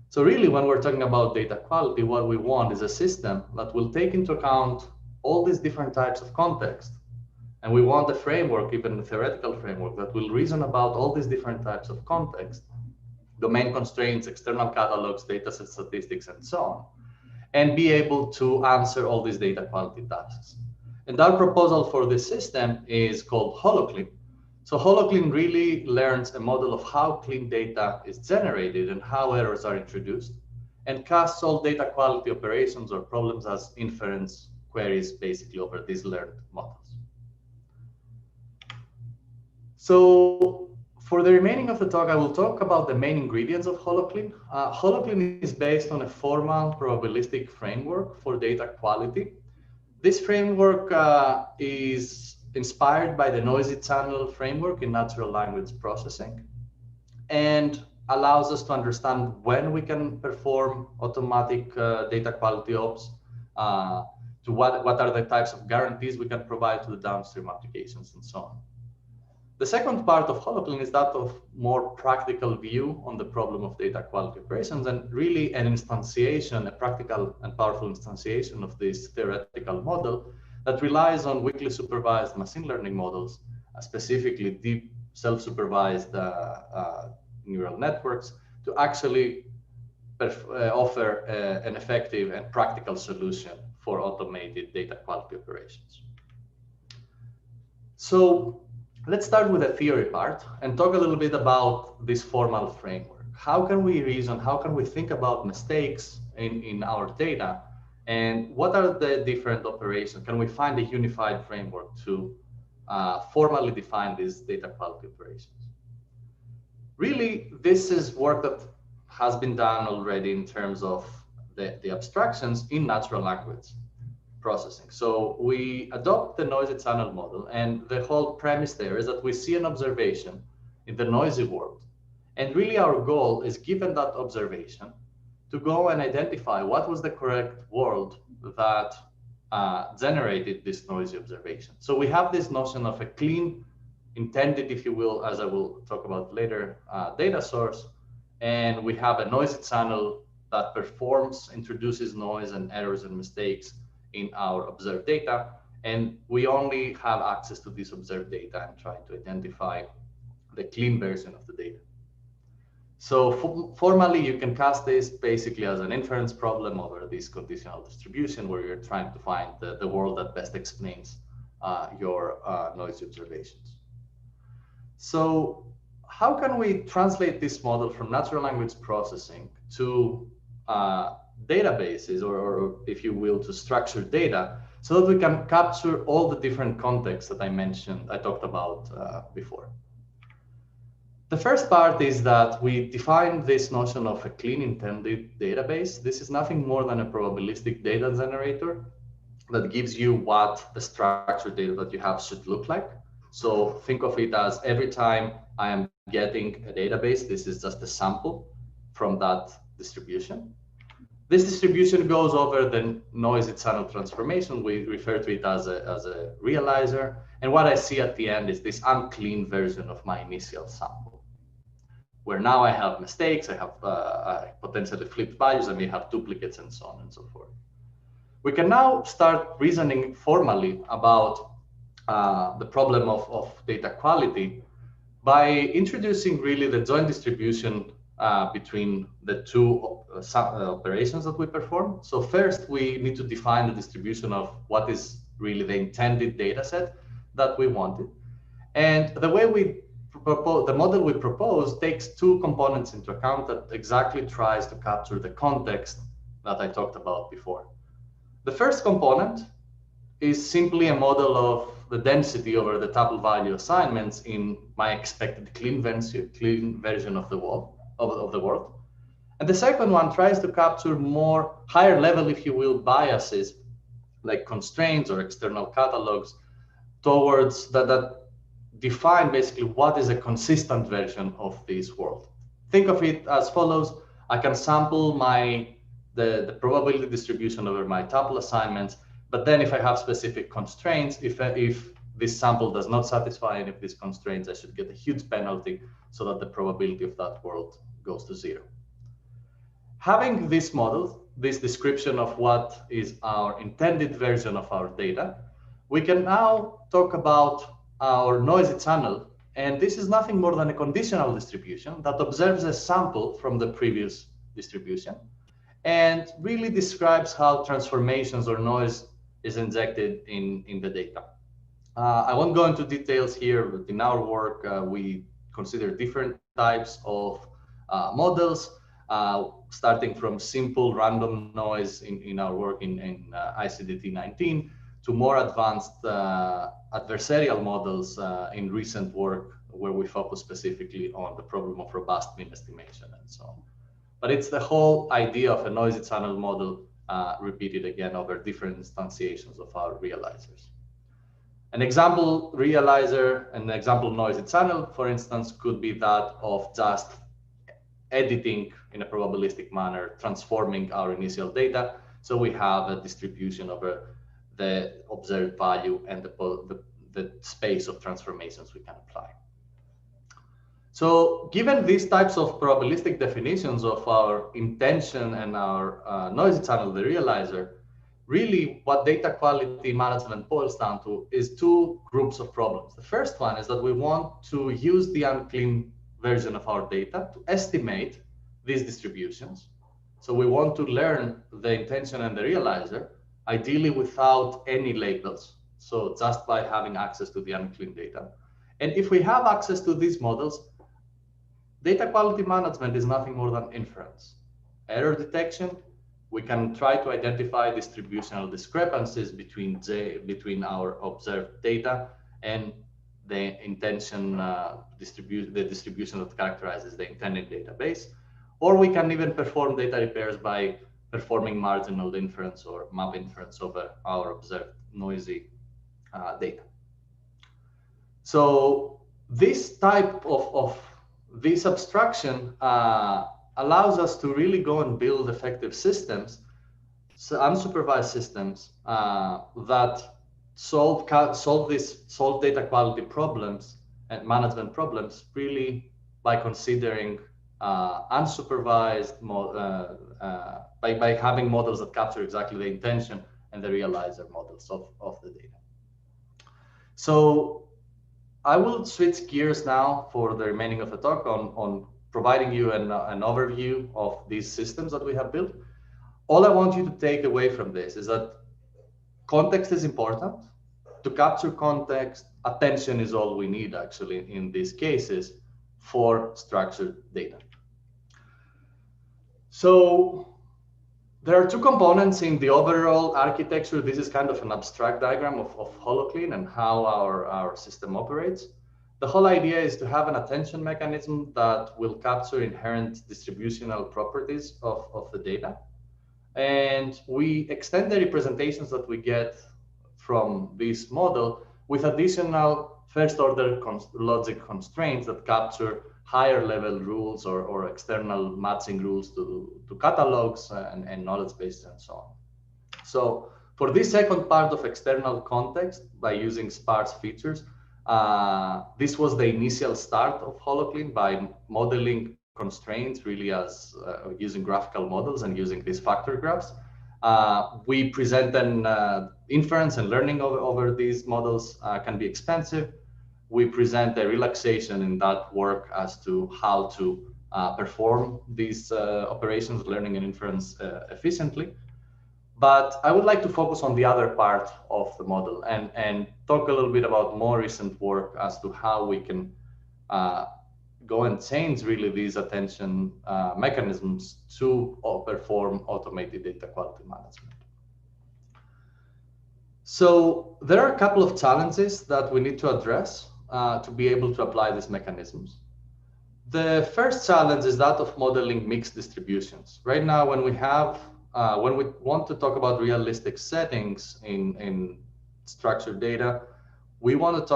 So really, when we're talking about data quality, what we want is a system that will take into account all these different types of context. And we want a framework, even a theoretical framework, that will reason about all these different types of context, domain constraints, external catalogs, dataset statistics, and so on, and be able to answer all these data quality tasks. And our proposal for this system is called Holoclean. So HoloClean really learns a model of how clean data is generated and how errors are introduced, and casts all data quality operations or problems as inference queries basically over these learned models. So for the remaining of the talk, I will talk about the main ingredients of HoloClean. HoloClean is based on a formal probabilistic framework for data quality. This framework is inspired by the noisy channel framework in natural language processing and allows us to understand when we can perform automatic data quality ops, to what are the types of guarantees we can provide to the downstream applications and so on. The second part of HoloClean is that of more practical view on the problem of data quality operations, and really an instantiation, a practical and powerful instantiation of this theoretical model that relies on weakly supervised machine learning models, specifically deep self-supervised neural networks, to actually offer an effective and practical solution for automated data quality operations. So let's start with the theory part and talk a little bit about this formal framework. How can we reason, how can we think about mistakes in our data, and what are the different operations? Can we find a unified framework to formally define these data quality operations? Really, this is work that has been done already in terms of the abstractions in natural language processing. So we adopt the noisy channel model, and the whole premise there is that we see an observation in the noisy world. And really our goal is, given that observation, to go and identify what was the correct world that generated this noisy observation. So we have this notion of a clean, intended, if you will, as I will talk about later, data source. And we have a noisy channel that performs, introduces noise and errors and mistakes in our observed data, and we only have access to this observed data and try to identify the clean version of the data. So formally, you can cast this basically as an inference problem over this conditional distribution, where you're trying to find the world that best explains your noisy observations. So how can we translate this model from natural language processing to databases, or if you will, to structured data, so that we can capture all the different contexts that I talked about before? The first part is that we define this notion of a clean intended database. This is nothing more than a probabilistic data generator that gives you what the structured data that you have should look like. So think of it as every time I am getting a database, this is just a sample from that distribution. This distribution goes over the noisy channel transformation. We refer to it as a realizer. And what I see at the end is this unclean version of my initial sample, where now I have mistakes, I have potentially flipped values, I may have duplicates, and so on and so forth. We can now start reasoning formally about the problem of data quality by introducing really the joint distribution between the two operations that we perform. So first, we need to define the distribution of what is really the intended data set that we wanted. And the way we propose, the model we propose takes two components into account that exactly tries to capture the context that I talked about before. The first component is simply a model of the density over the tuple value assignments in my expected clean version of the world. And the second one tries to capture more higher level, if you will, biases like constraints or external catalogs towards that define basically what is a consistent version of this world. Think of it as follows. I can sample the probability distribution over my tuple assignments, but then if I have specific constraints, if this sample does not satisfy any of these constraints, I should get a huge penalty so that the probability of that world goes to zero. Having this model, this description of what is our intended version of our data, we can now talk about our noisy channel. And this is nothing more than a conditional distribution that observes a sample from the previous distribution and really describes how transformations or noise is injected in the data. I won't go into details here, but in our work, we consider different types of models, starting from simple random noise in our work in ICDT-19 to more advanced adversarial models in recent work where we focus specifically on the problem of robust mean estimation and so on. But it's the whole idea of a noisy channel model repeated again over different instantiations of our realizers. An example realizer, an example noisy channel, for instance, could be that of just editing in a probabilistic manner, transforming our initial data. So we have a distribution over the observed value and the space of transformations we can apply. So given these types of probabilistic definitions of our intention and our noisy channel, the realizer, really what data quality management boils down to is two groups of problems. The first one is that we want to use the unclean version of our data to estimate these distributions. So we want to learn the intention and the realizer, ideally without any labels. So just by having access to the unclean data. And if we have access to these models, data quality management is nothing more than inference. Error detection, we can try to identify distributional discrepancies between our observed data and the intention, the distribution that characterizes the intended database. Or we can even perform data repairs by performing marginal inference or map inference over our observed noisy data. So this type of this abstraction allows us to really go and build effective systems, so unsupervised systems that solve data quality problems and management problems really by considering unsupervised, by having models that capture exactly the intention and the realizer models of the data. So I will switch gears now for the remaining of the talk on providing you an overview of these systems that we have built. All I want you to take away from this is that context is important. To capture context, attention is all we need actually in these cases for structured data. So there are two components in the overall architecture. This is kind of an abstract diagram of Holoclean and how our system operates. The whole idea is to have an attention mechanism that will capture inherent distributional properties of the data. And we extend the representations that we get from this model with additional first-order logic constraints that capture higher level rules or external matching rules to catalogs and knowledge bases and so on. So for this second part of external context, by using sparse features, this was the initial start of Holoclean by modeling constraints really as using graphical models and using these factor graphs. We present an inference and learning over these models can be expensive. We present a relaxation in that work as to how to perform these operations, learning and inference efficiently. But I would like to focus on the other part of the model and talk a little bit about more recent work as to how we can go and change really these attention mechanisms to perform automated data quality management. So there are a couple of challenges that we need to address to be able to apply these mechanisms. The first challenge is that of modeling mixed distributions. Right now, when we want to talk about realistic settings in structured data, we want to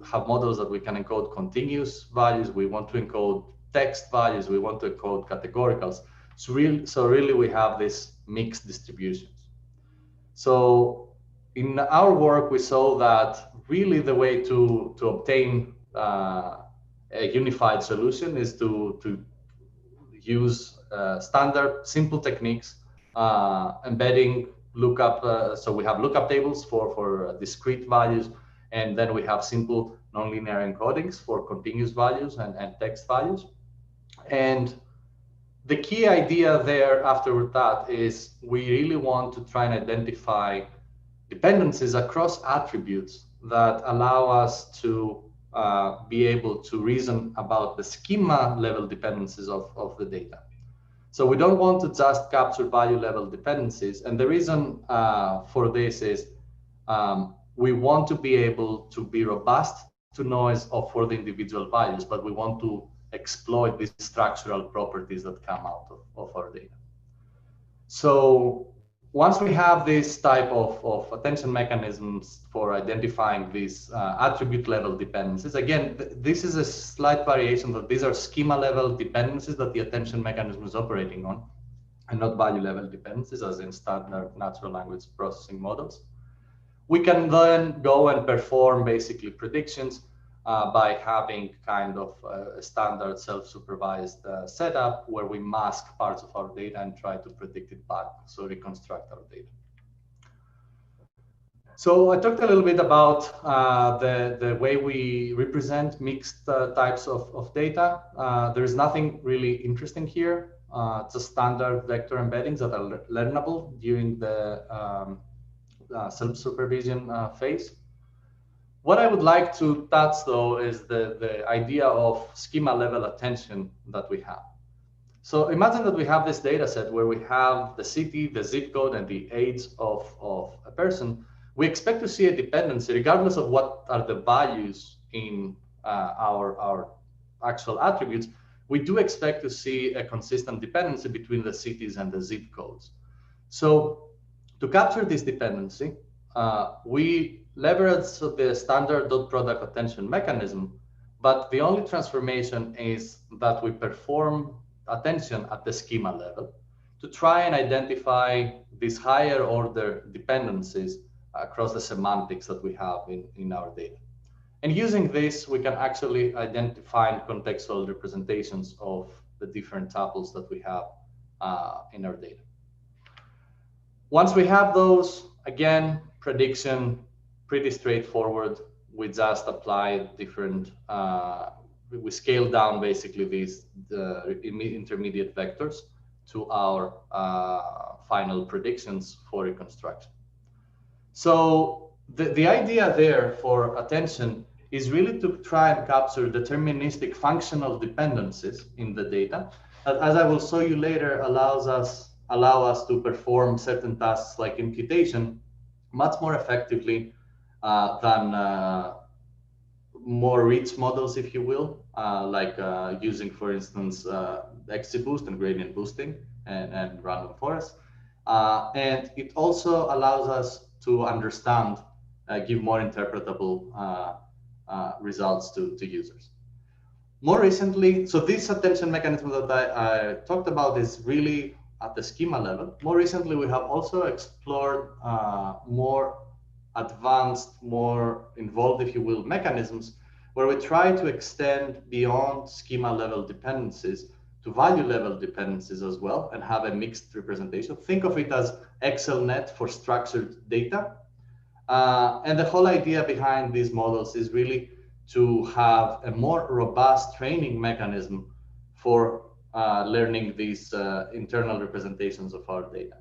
have models that we can encode continuous values. We want to encode text values. We want to encode categoricals. So really we have these mixed distributions. So in our work, we saw that really the way to obtain a unified solution is to use standard simple techniques, embedding lookup. So we have lookup tables for discrete values, and then we have simple nonlinear encodings for continuous values and text values. And the key idea there after that is we really want to try and identify dependencies across attributes that allow us to be able to reason about the schema level dependencies of the data. So we don't want to just capture value level dependencies. And the reason for this is we want to be able to be robust to noise for the individual values, but we want to exploit these structural properties that come out of our data. So once we have this type of attention mechanisms for identifying these attribute level dependencies, again, this is a slight variation that these are schema level dependencies that the attention mechanism is operating on, and not value level dependencies as in standard natural language processing models. We can then go and perform basically predictions by having kind of a standard self-supervised setup where we mask parts of our data and try to predict it back, so reconstruct our data. So I talked a little bit about the way we represent mixed types of data. There is nothing really interesting here. It's a standard vector embeddings that are learnable during the self-supervision phase. What I would like to touch, though, is the idea of schema level attention that we have. So imagine that we have this data set where we have the city, the zip code, and the age of a person. We expect to see a dependency regardless of what are the values in our actual attributes. We do expect to see a consistent dependency between the cities and the zip codes. So to capture this dependency, we leverage the standard dot product attention mechanism, but the only transformation is that we perform attention at the schema level to try and identify these higher order dependencies across the semantics that we have in our data. And using this, we can actually identify contextual representations of the different tuples that we have in our data. Once we have those, again, prediction, pretty straightforward. We just apply different, we scale down basically these intermediate vectors to our final predictions for reconstruction. So the idea there for attention is really to try and capture deterministic functional dependencies in the data. As I will show you later, allow us to perform certain tasks like imputation much more effectively than more rich models, if you will, like using, for instance, XGBoost and gradient boosting and random forest. And it also allows us to understand, give more interpretable results to users. More recently, so this attention mechanism that I talked about is really at the schema level. More recently, we have also explored more advanced, more involved, if you will, mechanisms where we try to extend beyond schema level dependencies to value level dependencies as well and have a mixed representation. Think of it as ExcelNet for structured data. And the whole idea behind these models is really to have a more robust training mechanism for learning these internal representations of our data.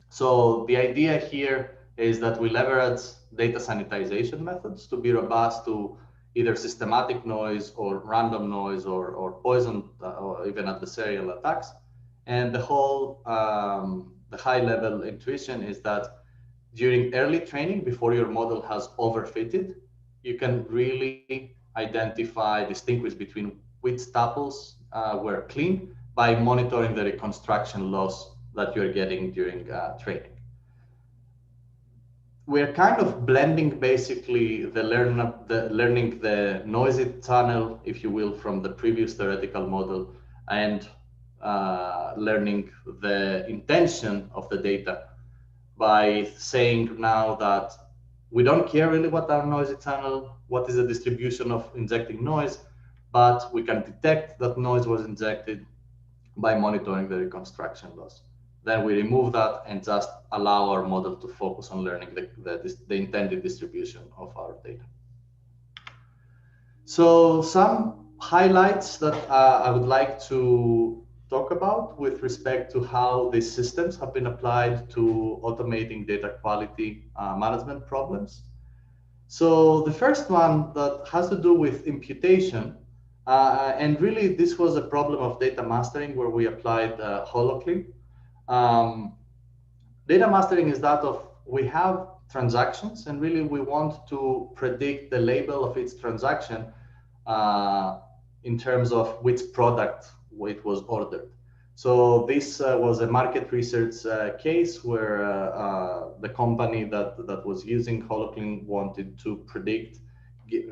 So the idea here is that we leverage data sanitization methods to be robust to either systematic noise or random noise or poison or even adversarial attacks. And the whole, the high level intuition is that during early training, before your model has overfitted, you can really identify, distinguish between which tuples were clean by monitoring the reconstruction loss that you're getting during training. We're kind of blending basically the learning the noisy tunnel, if you will, from the previous theoretical model and learning the intention of the data by saying now that we don't care really what our noisy tunnel, what is the distribution of injecting noise, but we can detect that noise was injected by monitoring the reconstruction loss. Then we remove that and just allow our model to focus on learning the intended distribution of our data. So some highlights that I would like to talk about with respect to how these systems have been applied to automating data quality management problems. So the first one that has to do with imputation, and really this was a problem of data mastering where we applied Holoclean. Data mastering is that of we have transactions and really we want to predict the label of each transaction in terms of which product it was ordered. So this was a market research case where the company that was using Holoclean wanted to predict,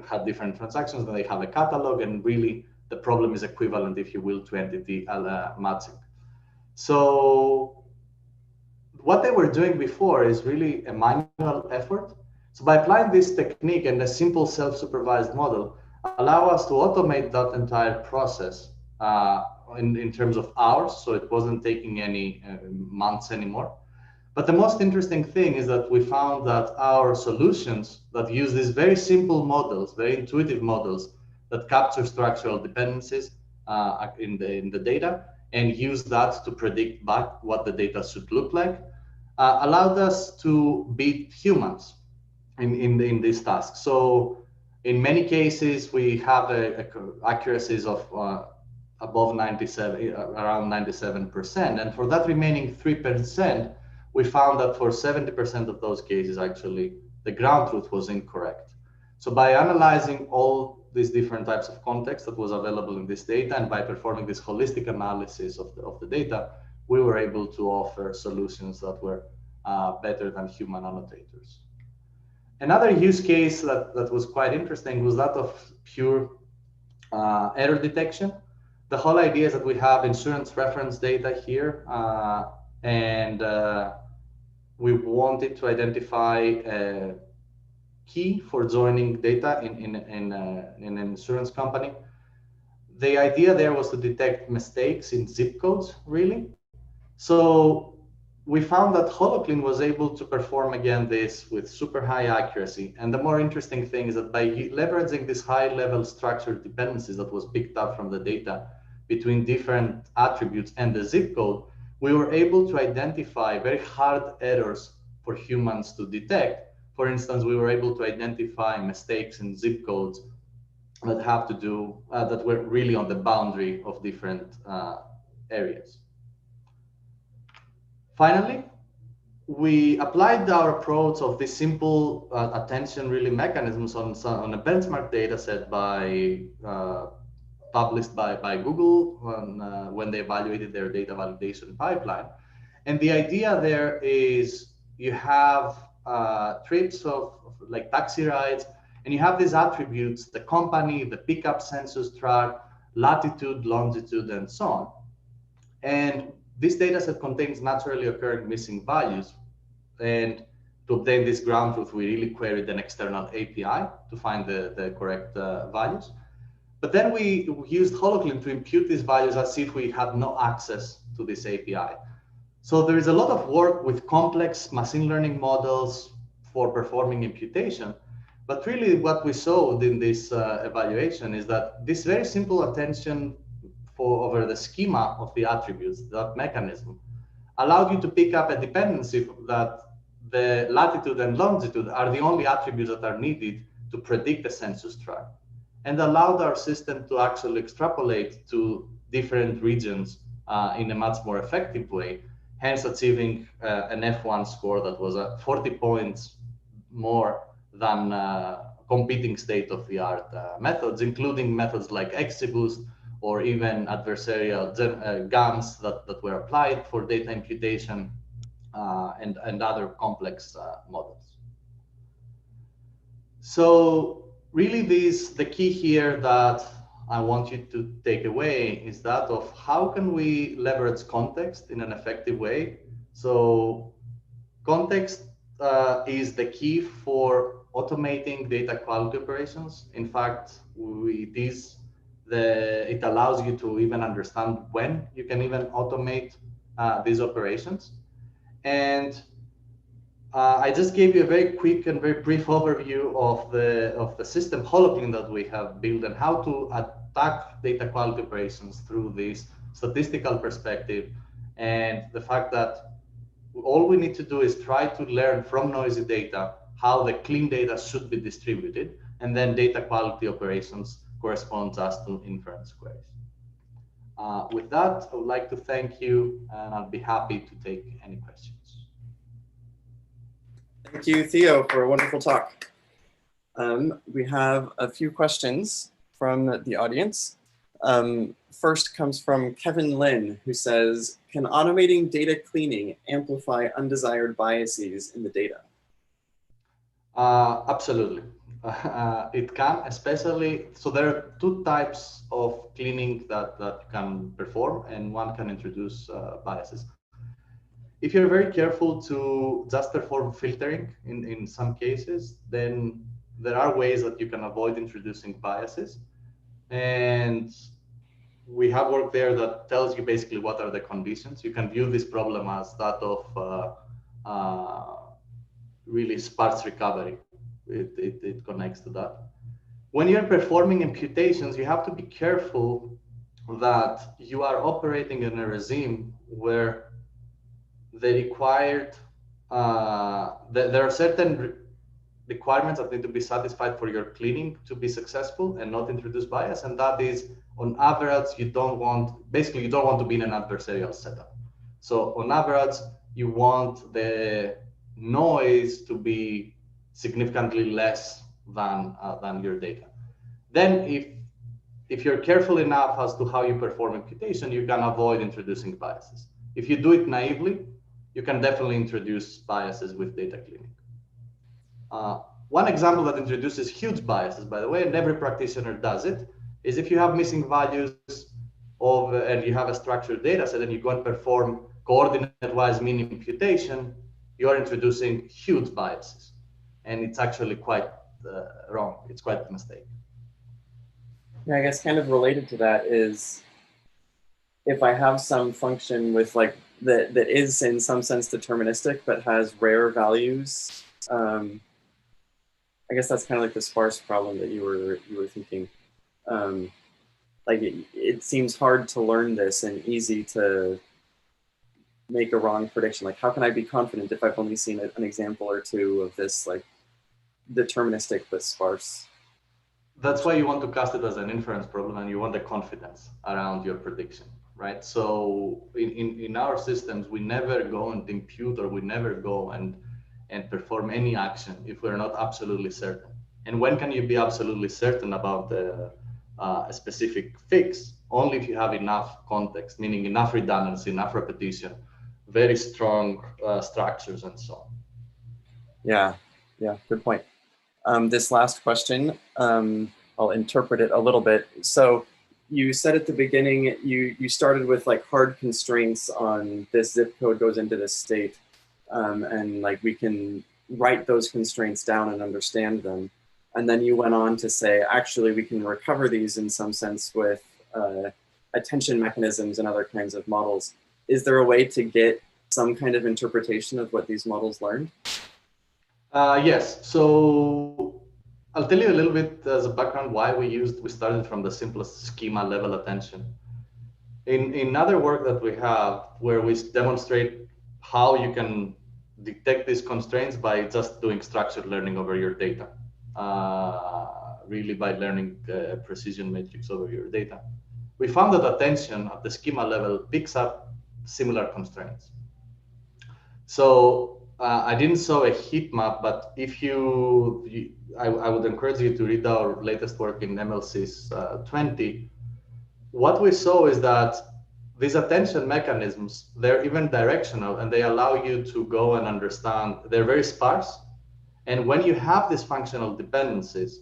had different transactions, and they have a catalog, and really the problem is equivalent, if you will, to entity matching. So what they were doing before is really a manual effort. So by applying this technique and a simple self-supervised model, allow us to automate that entire process in terms of hours, so it wasn't taking any months anymore. But the most interesting thing is that we found that our solutions that use these very simple models, very intuitive models that capture structural dependencies in the data and use that to predict back what the data should look like, allowed us to beat humans in this task. So in many cases, we have accuracies of above 97, around 97%. And for that remaining 3%, we found that for 70% of those cases, actually, the ground truth was incorrect. So by analyzing all these different types of context that was available in this data, and by performing this holistic analysis of the data, we were able to offer solutions that were better than human annotators. Another use case that was quite interesting was that of pure error detection. The whole idea is that we have insurance reference data here, and we wanted to identify a key for joining data in an insurance company. The idea there was to detect mistakes in zip codes, really. So we found that Holoclean was able to perform again this with super high accuracy. And the more interesting thing is that by leveraging this high level structured dependencies that was picked up from the data between different attributes and the zip code, we were able to identify very hard errors for humans to detect. For instance, we were able to identify mistakes in zip codes that have to do, that were really on the boundary of different areas. Finally, we applied our approach of this simple attention really mechanisms on a benchmark data set published by Google when they evaluated their data validation pipeline. And the idea there is you have trips of like taxi rides, and you have these attributes, the company, the pickup census tract, latitude, longitude, and so on. And this data set contains naturally occurring missing values. And to obtain this ground truth, we really queried an external API to find the correct values. But then we used Holoclean to impute these values as if we had no access to this API. So there is a lot of work with complex machine learning models for performing imputation. But really what we saw in this evaluation is that this very simple attention over the schema of the attributes, that mechanism, allowed you to pick up a dependency that the latitude and longitude are the only attributes that are needed to predict the census tract, and allowed our system to actually extrapolate to different regions in a much more effective way, hence achieving an F1 score that was 40 points more than competing state-of-the-art methods, including methods like XGBoost or even adversarial GAMs that were applied for data imputation and other complex models. So really the key here that I want you to take away is that of how can we leverage context in an effective way. So context is the key for automating data quality operations. In fact, it allows you to even understand when you can even automate these operations. And I just gave you a very quick and very brief overview of the system Holoclean that we have built and how to attack data quality operations through these statistical perspective, and the fact that all we need to do is try to learn from noisy data how the clean data should be distributed, and then data quality operations corresponds us to inference queries. With that, I would like to thank you, and I'll be happy to take any questions. Thank you, Theo, for a wonderful talk. We have a few questions from the audience. First comes from Kevin Lin, who says, can automating data cleaning amplify undesired biases in the data? Absolutely. It can, especially, so there are two types of cleaning that you can perform, and one can introduce biases. If you're very careful to just perform filtering in some cases, then there are ways that you can avoid introducing biases. And we have work there that tells you basically what are the conditions. You can view this problem as that of really sparse recovery. It connects to that. When you're performing imputations, you have to be careful that you are operating in a regime where the required, there are certain requirements that need to be satisfied for your cleaning to be successful and not introduce bias. And that is, on average, you don't want to be in an adversarial setup. So on average, you want the noise to be significantly less than your data. Then if you're careful enough as to how you perform imputation, you can avoid introducing biases. If you do it naively, you can definitely introduce biases with data cleaning. One example that introduces huge biases, by the way, and every practitioner does it, is if you have missing values and you have a structured data set and you go and perform coordinate-wise mean imputation, you are introducing huge biases. And it's actually quite wrong. It's quite a mistake. Yeah, I guess kind of related to that is if I have some function with like that is in some sense deterministic but has rare values, I guess that's kind of like the sparse problem that you were thinking. Like it seems hard to learn this and easy to make a wrong prediction. Like how can I be confident if I've only seen an example or two of this like deterministic but sparse? That's why you want to cast it as an inference problem, and you want the confidence around your prediction, right? So in our systems, we never go and impute, or we never go and perform any action if we're not absolutely certain. And when can you be absolutely certain about a specific fix? Only if you have enough context, meaning enough redundancy, enough repetition, very strong structures, and so on. Yeah, good point. This last question, I'll interpret it a little bit. So you said at the beginning, you started with like hard constraints on this zip code goes into this state, and like we can write those constraints down and understand them. And then you went on to say, actually, we can recover these in some sense with attention mechanisms and other kinds of models. Is there a way to get some kind of interpretation of what these models learned? Yes. So I'll tell you a little bit as a background why we started from the simplest schema level attention. In other work that we have, where we demonstrate how you can detect these constraints by just doing structured learning over your data, really by learning the precision matrix over your data. We found that attention at the schema level picks up similar constraints. So I didn't show a heat map, but if I would encourage you to read our latest work in MLSys 20. What we saw is that these attention mechanisms, they're even directional, and they allow you to go and understand. They're very sparse. And when you have these functional dependencies,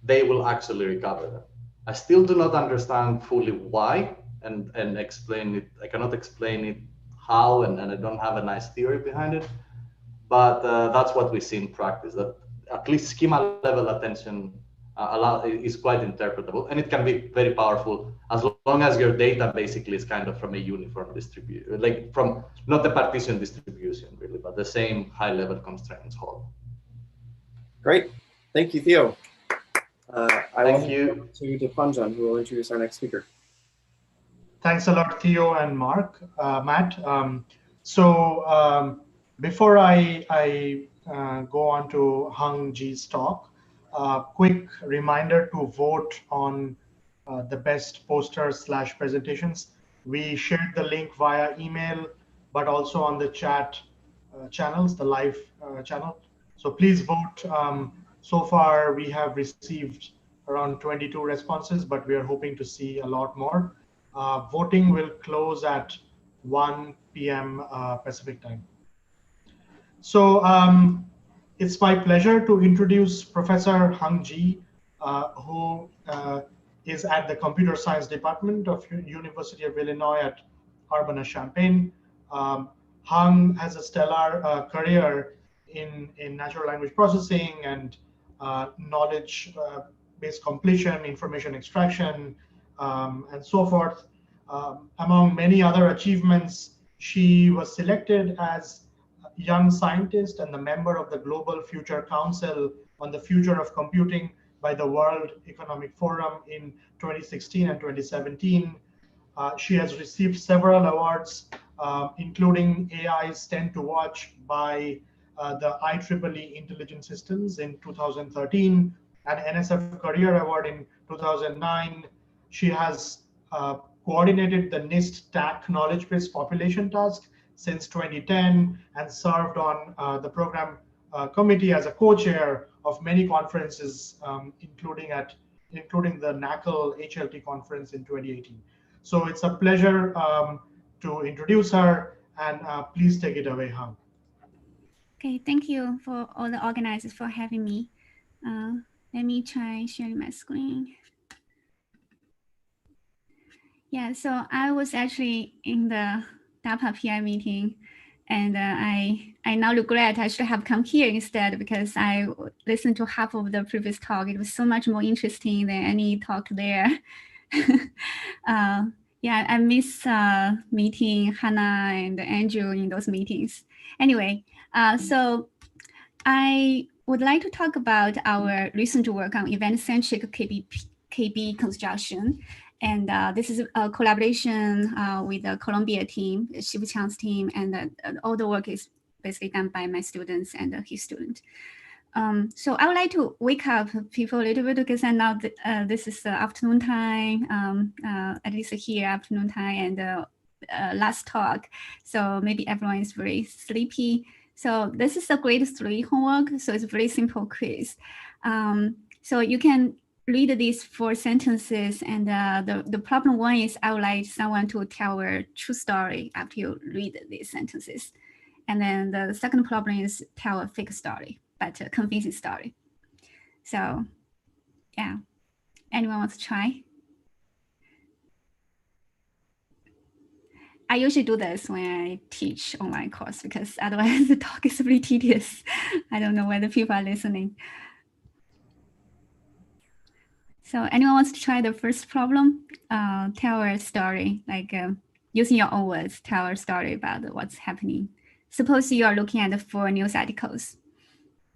they will actually recover them. I still do not understand fully why and explain it. I cannot explain it how, and I don't have a nice theory behind it. But that's what we see in practice, that at least schema level attention is quite interpretable, and it can be very powerful as long as your data basically is kind of from a uniform distribution, like from not the partition distribution really, but the same high level constraints hold. Great, thank you, Theo. Thank you to Dipanjan, who will introduce our next speaker. Thanks a lot, Theo and Matt. Before I go on to Heng Ji's talk, quick reminder to vote on the best posters/presentations. We shared the link via email, but also on the chat channels, the live channel. So please vote. So far, we have received around 22 responses, but we are hoping to see a lot more. Voting will close at 1 p.m. Pacific time. So it's my pleasure to introduce Professor Heng Ji, who is at the Computer Science Department of University of Illinois at Urbana-Champaign. Heng has a stellar career in natural language processing and knowledge-based completion, information extraction, and so forth. Among many other achievements, she was selected as a young scientist and the member of the Global Future Council on the Future of Computing by the World Economic Forum in 2016 and 2017. She has received several awards, including AI's 10 to Watch by the IEEE Intelligent Systems in 2013, an NSF Career Award in 2009. She has coordinated the NIST TAC knowledge-based population task since 2010 and served on the program committee as a co-chair of many conferences, including the NACL HLT conference in 2018. So it's a pleasure to introduce her, and please take it away, Heng. Okay, thank you for all the organizers for having me. Let me try sharing my screen. Yeah, so I was actually in the DARPA PI meeting, and I now regret I should have come here instead, because I listened to half of the previous talk. It was so much more interesting than any talk there. Yeah, I miss meeting Hannah and Andrew in those meetings. Anyway, so I would like to talk about our recent work on event-centric KB construction. And this is a collaboration with the Columbia team, Shibu Chang's team, and all the work is basically done by my students and his student. So I would like to wake up people a little bit, because I know this is afternoon time, at least here afternoon time, and last talk. So maybe everyone is very sleepy. So this is a grade 3 homework. So it's a very simple quiz. So you can read these 4 sentences, and the problem 1 is I would like someone to tell a true story after you read these sentences. And then the second problem is tell a fake story, but a convincing story. So yeah, anyone wants to try? I usually do this when I teach online course, because otherwise the talk is really tedious. I don't know whether people are listening. So anyone wants to try the first problem? Tell a story, like using your own words, tell a story about what's happening. Suppose you are looking at the 4 news articles,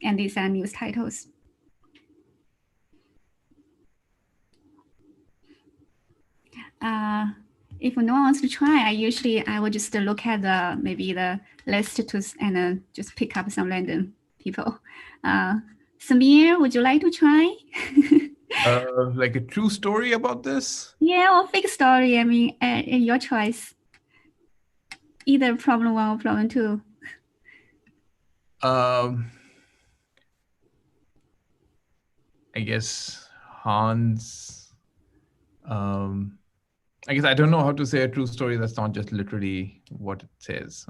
and these are news titles. If no one wants to try, I would just look at maybe the list and just pick up some random people. Samir, would you like to try? Like a true story about this? Yeah, or fake story. I mean, your choice. Either problem 1 or problem 2. I guess Hans. I guess I don't know how to say a true story that's not just literally what it says.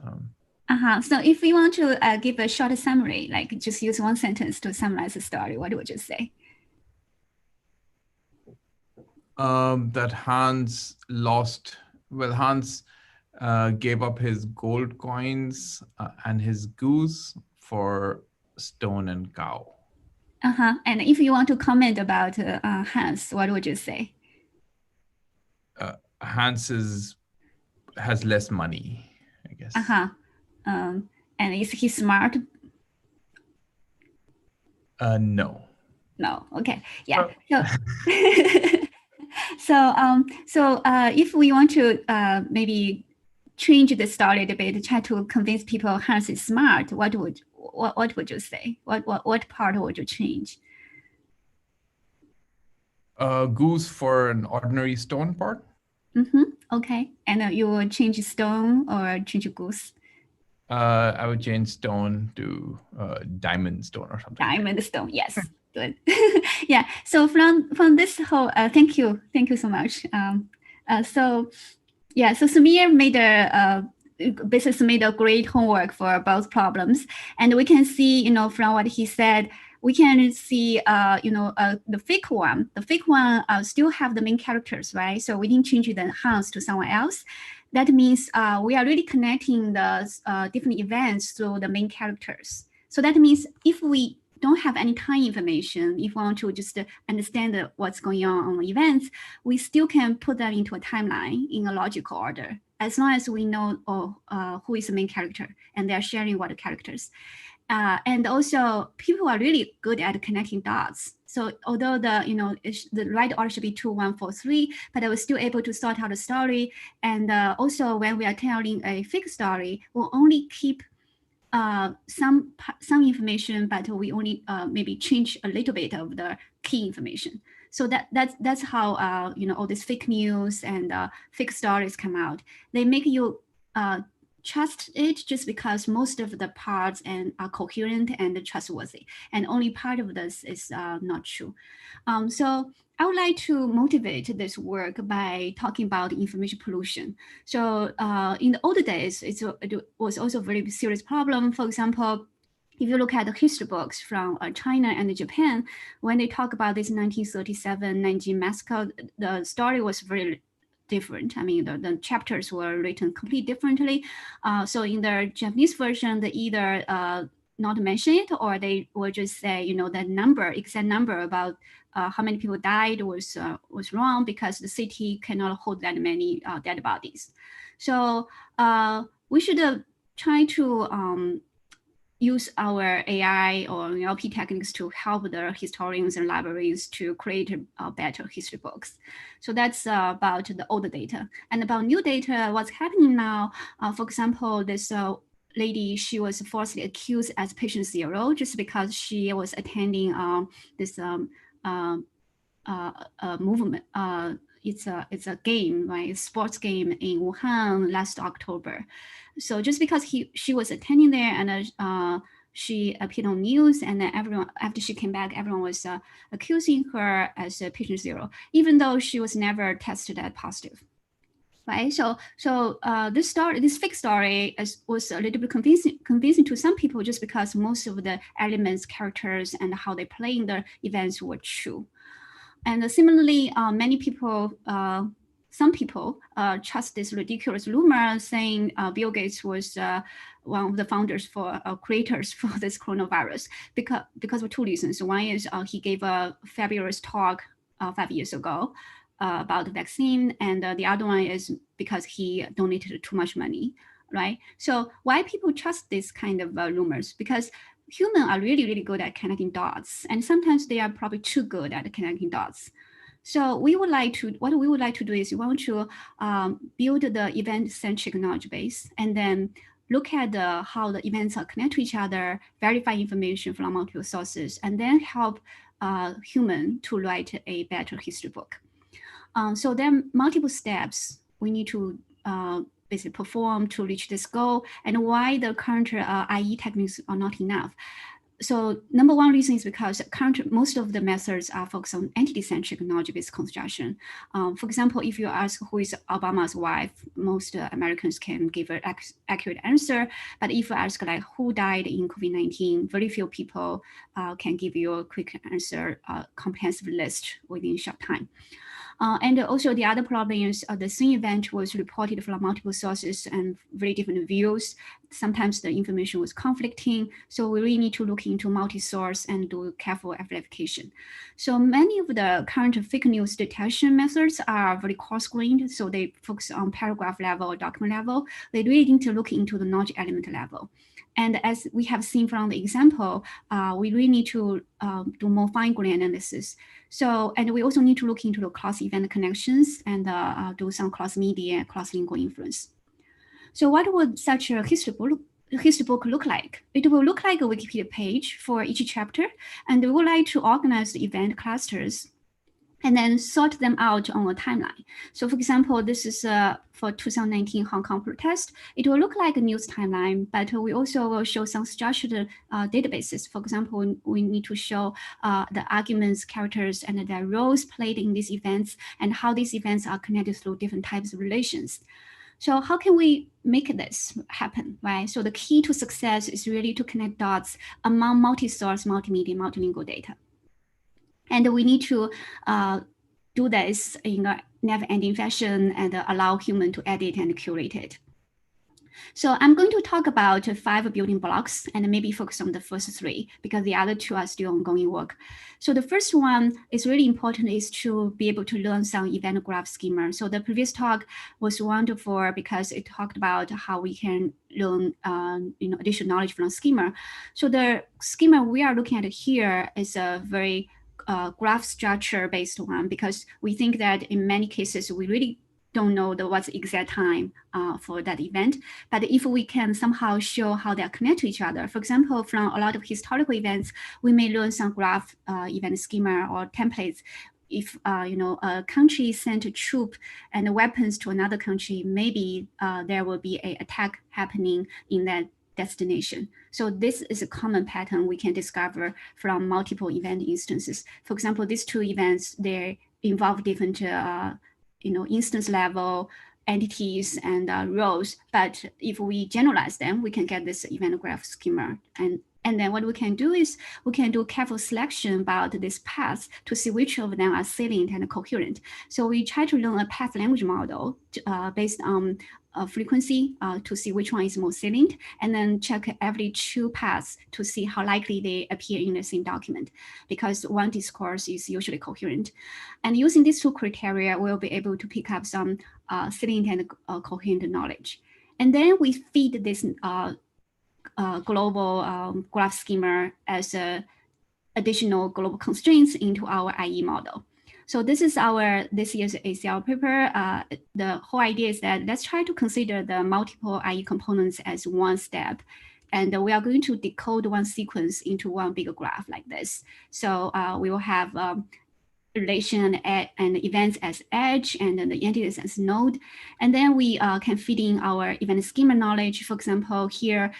So if we want to give a short summary, like just use 1 sentence to summarize the story, what would you say? That Hans lost, well, Hans gave up his gold coins and his goose for stone and cow. And if you want to comment about Hans, what would you say? Hans has less money, I guess. And is he smart? No. No. Okay. Yeah. if we want to maybe change the story a bit, try to convince people Hans is smart, what would you say? What part would you change? Goose for an ordinary stone part. Okay, and you will change stone or change goose? I would change stone to diamond stone or something. Diamond stone, yes. Good. Yeah. So from this whole, thank you so much. So Samir made a great homework for both problems, and we can see, from what he said, we can see, the fake one still have the main characters, right? So we didn't change the Hans to someone else. That means we are really connecting the different events through the main characters. So that means if we don't have any time information, if we want to just understand what's going on the events, we still can put them into a timeline in a logical order, as long as we know who is the main character and they're sharing what the characters. And also, people are really good at connecting dots. So although the right order should be 2, 1, 4, 3, but I was still able to sort out the story. And also, when we are telling a fake story, we'll only keep some information, but we only maybe change a little bit of the key information. So that's how all these fake news and fake stories come out. They make you trust it just because most of the parts are coherent and trustworthy, and only part of this is not true. So I would like to motivate this work by talking about information pollution. So in the old days, it was also a very serious problem. For example, if you look at the history books from China and Japan, when they talk about this 1937 Nanjing massacre, the story was very different. I mean, the chapters were written completely differently. So in the Japanese version, they either not mention it, or they will just say, that exact number about how many people died was wrong, because the city cannot hold that many dead bodies. So we should try to use our AI or NLP techniques to help the historians and libraries to create better history books. So that's about the old data. And about new data, what's happening now, for example, this lady, she was falsely accused as patient 0 just because she was attending this movement. It's a game, right? It's a sports game in Wuhan last October. So just because she was attending there, and she appeared on news, and then everyone, after she came back, everyone was accusing her as a patient 0, even though she was never tested as positive. Right, so this fake story was a little bit convincing to some people, just because most of the elements, characters, and how they play in the events were true. And similarly, some people trust this ridiculous rumor saying Bill Gates was one of the founders creators for this coronavirus because of 2 reasons. One is he gave a fabulous talk 5 years ago about the vaccine, and the other one is because he donated too much money, right? So why people trust this kind of rumors? Because humans are really, really good at connecting dots, and sometimes they are probably too good at connecting dots. So what we would like to do is we want to build the event-centric knowledge base, and then look at how the events are connected to each other, verify information from multiple sources, and then help human to write a better history book. So there are multiple steps we need to basically perform to reach this goal, and why the current IE techniques are not enough. So number one reason is because most of the methods are focused on entity-centric knowledge-based construction. For example, if you ask who is Obama's wife, most Americans can give an accurate answer. But if you ask like who died in COVID-19, very few people can give you a quick answer, comprehensive list within a short time. And also the other problem is the same event was reported from multiple sources and very different views. Sometimes the information was conflicting. So we really need to look into multi-source and do careful verification. So many of the current fake news detection methods are very coarse-grained. So they focus on paragraph level or document level. They really need to look into the knowledge element level. And as we have seen from the example, we really need to do more fine-grained analysis. So, and we also need to look into the cross-event connections and do some cross-media, cross-lingual influence. So what would such a history book look like? It will look like a Wikipedia page for each chapter, and we would like to organize the event clusters and then sort them out on a timeline. So for example, this is for 2019 Hong Kong protest. It will look like a news timeline, but we also will show some structured databases. For example, we need to show the arguments, characters, and their roles played in these events, and how these events are connected through different types of relations. So how can we make this happen, right? So the key to success is really to connect dots among multi-source, multimedia, multilingual data. And we need to do this in a never-ending fashion and allow human to edit and curate it. So I'm going to talk about 5 building blocks and maybe focus on the first 3 because the other 2 are still ongoing work. So the first one is really important, is to be able to learn some event graph schema. So the previous talk was wonderful because it talked about how we can learn additional knowledge from schema. So the schema we are looking at here is a very graph structure based one, because we think that in many cases we really don't know what's the exact time for that event. But if we can somehow show how they are connected to each other, for example, from a lot of historical events, we may learn some graph event schema or templates. If a country sent a troop and weapons to another country, maybe there will be an attack happening in that destination. So this is a common pattern we can discover from multiple event instances. For example, these 2 events, they involve different instance level entities and roles, but if we generalize them, we can get this event graph schema. And then what we can do is we can do careful selection about this path to see which of them are salient and coherent. So we try to learn a path language model based on frequency to see which one is more salient, and then check every 2 paths to see how likely they appear in the same document, because one discourse is usually coherent. And using these 2 criteria, we'll be able to pick up some salient and coherent knowledge. And then we feed this global graph schema as additional global constraints into our IE model. So this is this year's ACL paper. The whole idea is that let's try to consider the multiple IE components as one step. And we are going to decode one sequence into one big graph like this. So we will have relation and events as edge and then the entities as node. And then we can feed in our event schema knowledge. For example, here,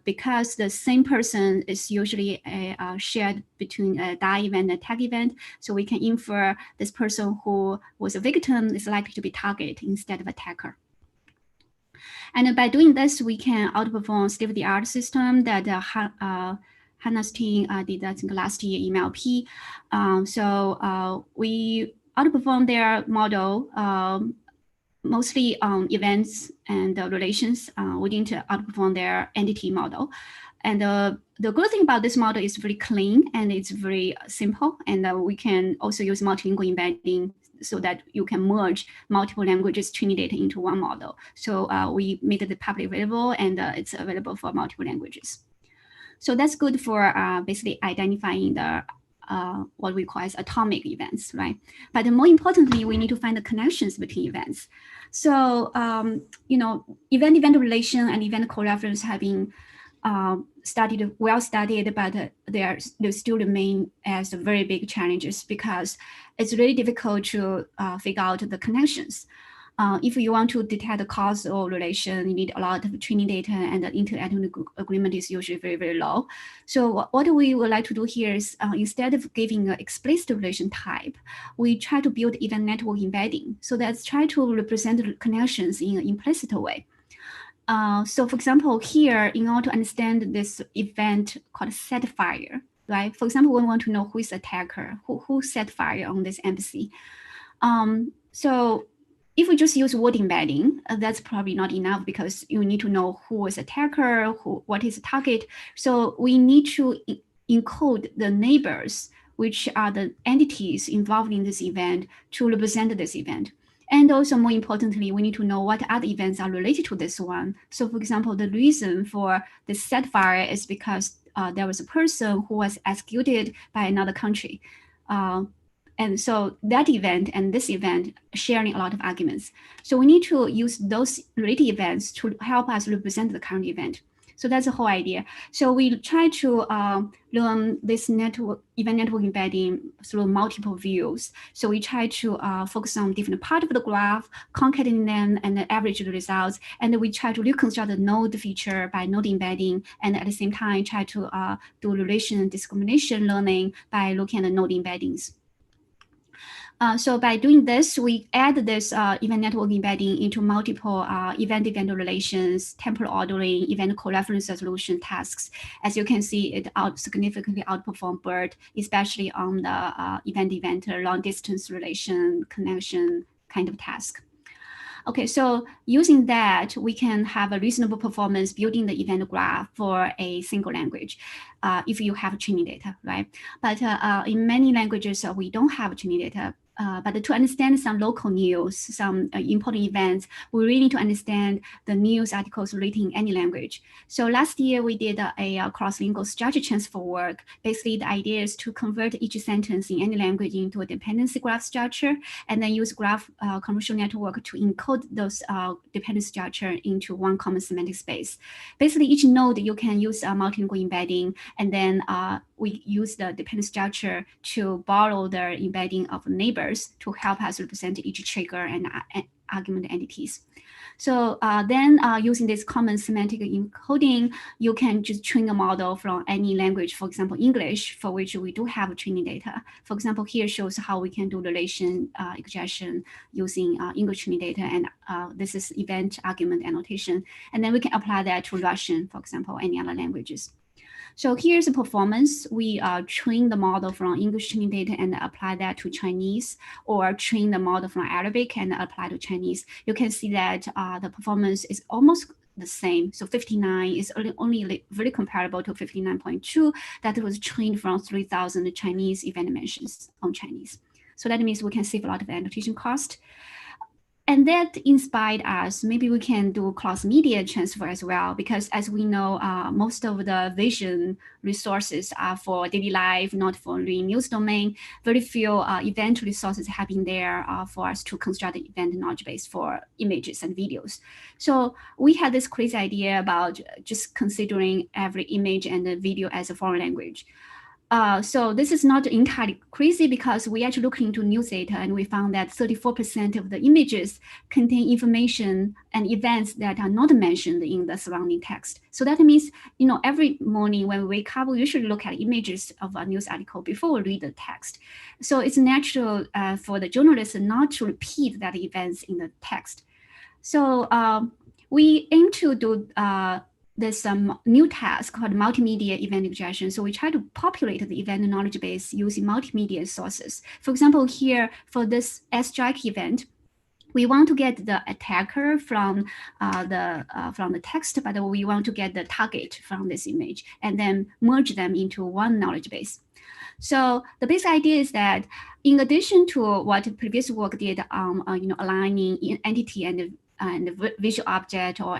because the same person is usually shared between a die event and a tag event, so we can infer this person who was a victim is likely to be target instead of attacker. And by doing this, we can outperform state-of-the-art system that Hannah's team did, I think, last year in MLP. So we outperform their model mostly on events and relations. We didn't outperform their entity model. And the good thing about this model is very clean and it's very simple. And we can also use multilingual embedding so that you can merge multiple languages training data into one model. So we made it publicly available, and it's available for multiple languages. So that's good for basically identifying the what we call as atomic events, right? But more importantly, we need to find the connections between events. So, event relation and event co-reference have been well studied, but they still remain as very big challenges because it's really difficult to figure out the connections. If you want to detect the causal relation, you need a lot of training data, and the inter-ethnic agreement is usually very, very low. So what we would like to do here is instead of giving an explicit relation type, we try to build event network embedding. So let's try to represent the connections in an implicit way. So for example, here, in order to understand this event called set fire, right? For example, we want to know who is the attacker, who set fire on this embassy. So if we just use word embedding, that's probably not enough because you need to know who is attacker, what is the target. So we need to encode the neighbors, which are the entities involved in this event, to represent this event. And also, more importantly, we need to know what other events are related to this one. So for example, the reason for this set fire is because there was a person who was executed by another country. And so that event and this event sharing a lot of arguments. So we need to use those related events to help us represent the current event. So that's the whole idea. So we try to learn this event network embedding through multiple views. So we try to focus on different parts of the graph, concatenating them, and then average the results. And then we try to reconstruct the node feature by node embedding, and at the same time try to do relation discrimination learning by looking at the node embeddings. So by doing this, we add this event network embedding into multiple event-event relations, temporal ordering, event co-reference resolution tasks. As you can see, it significantly outperforms BERT, especially on the event-event long-distance relation connection kind of task. Okay, so using that, we can have a reasonable performance building the event graph for a single language if you have training data, right? But in many languages, we don't have training data. But to understand some local news, some important events, we really need to understand the news articles written in any language. So last year we did a cross-lingual structure transfer work. Basically, the idea is to convert each sentence in any language into a dependency graph structure, and then use graph convolutional network to encode those dependency structure into one common semantic space. Basically, each node you can use a multilingual embedding, and then we use the dependent structure to borrow the embedding of neighbors to help us represent each trigger and argument entities. So then using this common semantic encoding, you can just train a model from any language, for example, English, for which we do have training data. For example, here shows how we can do relation extraction using English training data, and this is event argument annotation. And then we can apply that to Russian, for example, any other languages. So here's the performance. We train the model from English training data and apply that to Chinese, or train the model from Arabic and apply to Chinese. You can see that the performance is almost the same. So 59 is only very comparable to 59.2 that was trained from 3,000 Chinese event dimensions on Chinese. So that means we can save a lot of annotation cost. And that inspired us, maybe we can do cross-media transfer as well, because as we know, most of the vision resources are for daily life, not for reading news domain. Very few event resources have been there for us to construct the event knowledge base for images and videos. So we had this crazy idea about just considering every image and the video as a foreign language. So this is not entirely crazy, because we actually looked into news data and we found that 34% of the images contain information and events that are not mentioned in the surrounding text. So that means, you know, every morning when we wake up, we usually look at images of a news article before we read the text. So it's natural for the journalist not to repeat that events in the text. So we aim to do this new task called multimedia event extraction. So we try to populate the event knowledge base using multimedia sources. For example, here for this S-strike event, we want to get the attacker from the text, but we want to get the target from this image and then merge them into one knowledge base. So the basic idea is that in addition to what previous work did on aligning entity and the visual object, or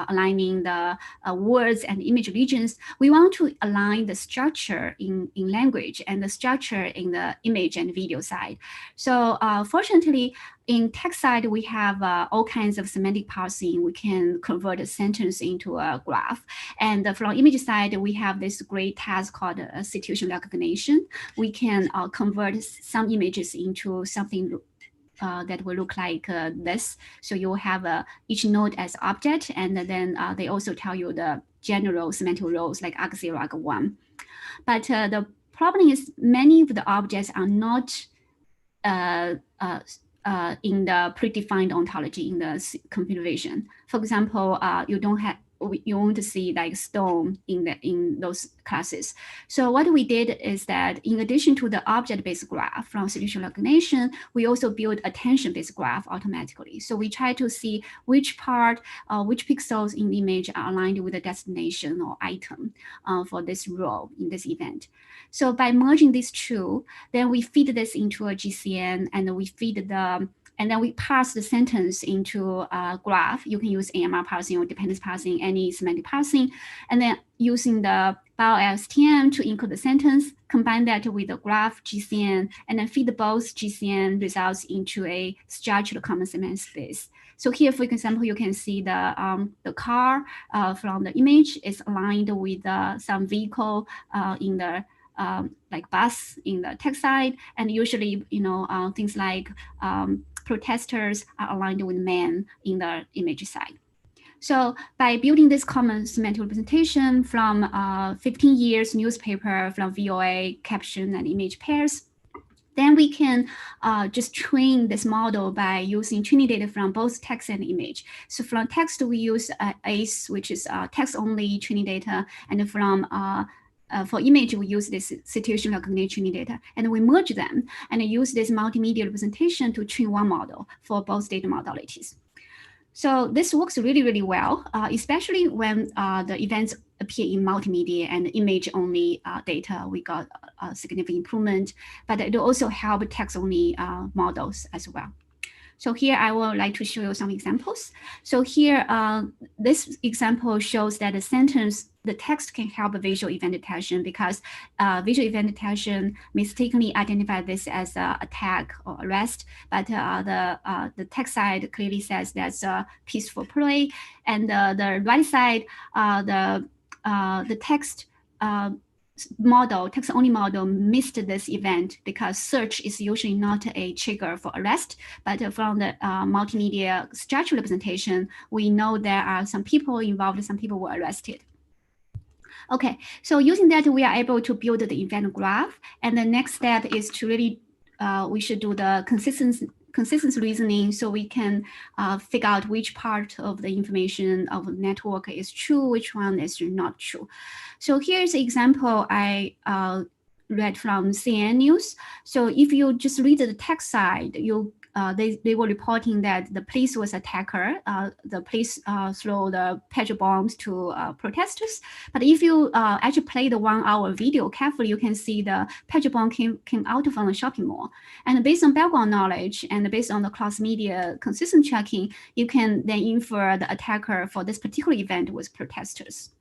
aligning the words and image regions, we want to align the structure in language and the structure in the image and video side. So fortunately, in text side, we have all kinds of semantic parsing. We can convert a sentence into a graph. And from image side, we have this great task called situation recognition. We can convert some images into something that will look like this. So you have each node as object, and then they also tell you the general semantic roles like arg0, arg1. But the problem is many of the objects are not in the predefined ontology in the computer vision. For example, you won't see like stone in those classes. So what we did is that in addition to the object-based graph from situation recognition, we also build attention-based graph automatically. So we try to see which part, which pixels in the image are aligned with the destination or item for this role in this event. So by merging these two, then we feed this into a GCN, and we feed the And then we parse the sentence into a graph. You can use AMR parsing or dependence parsing, any semantic parsing, and then using the BioLSTM to encode the sentence, combine that with the graph GCN, and then feed both GCN results into a structured common semantic space. So here, for example, you can see the car from the image is aligned with some vehicle in the like bus in the text side, and usually, things like protesters are aligned with men in the image side. So by building this common semantic representation from 15 years newspaper from VOA caption and image pairs, then we can just train this model by using training data from both text and image. So from text, we use ACE, which is text-only training data, and from for image, we use this situational cognitive training data, and we merge them and use this multimedia representation to train one model for both data modalities. So this works really, really well, especially when the events appear in multimedia and image-only data. We got a significant improvement, but it also help text-only models as well. So here I would like to show you some examples. So here, this example shows that the text can help visual event detection because visual event detection mistakenly identify this as an attack or arrest, but the text side clearly says that's a peaceful play, and the right side, the text text-only model missed this event because search is usually not a trigger for arrest, but from the multimedia structural representation, we know there are some people involved, some people were arrested. Okay, so using that, we are able to build the event graph, and the next step is to really, we should do the consistency reasoning so we can figure out which part of the information of the network is true, which one is not true. So here's an example I read from CNN News. So if you just read the text side, they were reporting that the police was attacker. The police throw the petrol bombs to protesters. But if you actually play the 1 hour video carefully, you can see the petrol bomb came out from the shopping mall. And based on background knowledge and based on the cross-media consistent checking, you can then infer the attacker for this particular event was protesters.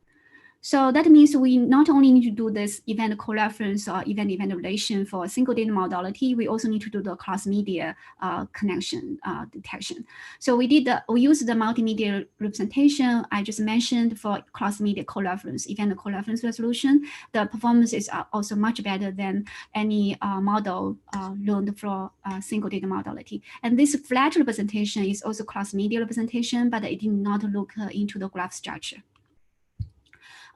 So that means we not only need to do this event co-reference or event-event relation for a single data modality, we also need to do the cross-media connection detection. So we used the multimedia representation I just mentioned for cross-media co-reference, event co-reference resolution. The performance is also much better than any model learned for a single data modality. And this flat representation is also cross-media representation, but it did not look into the graph structure.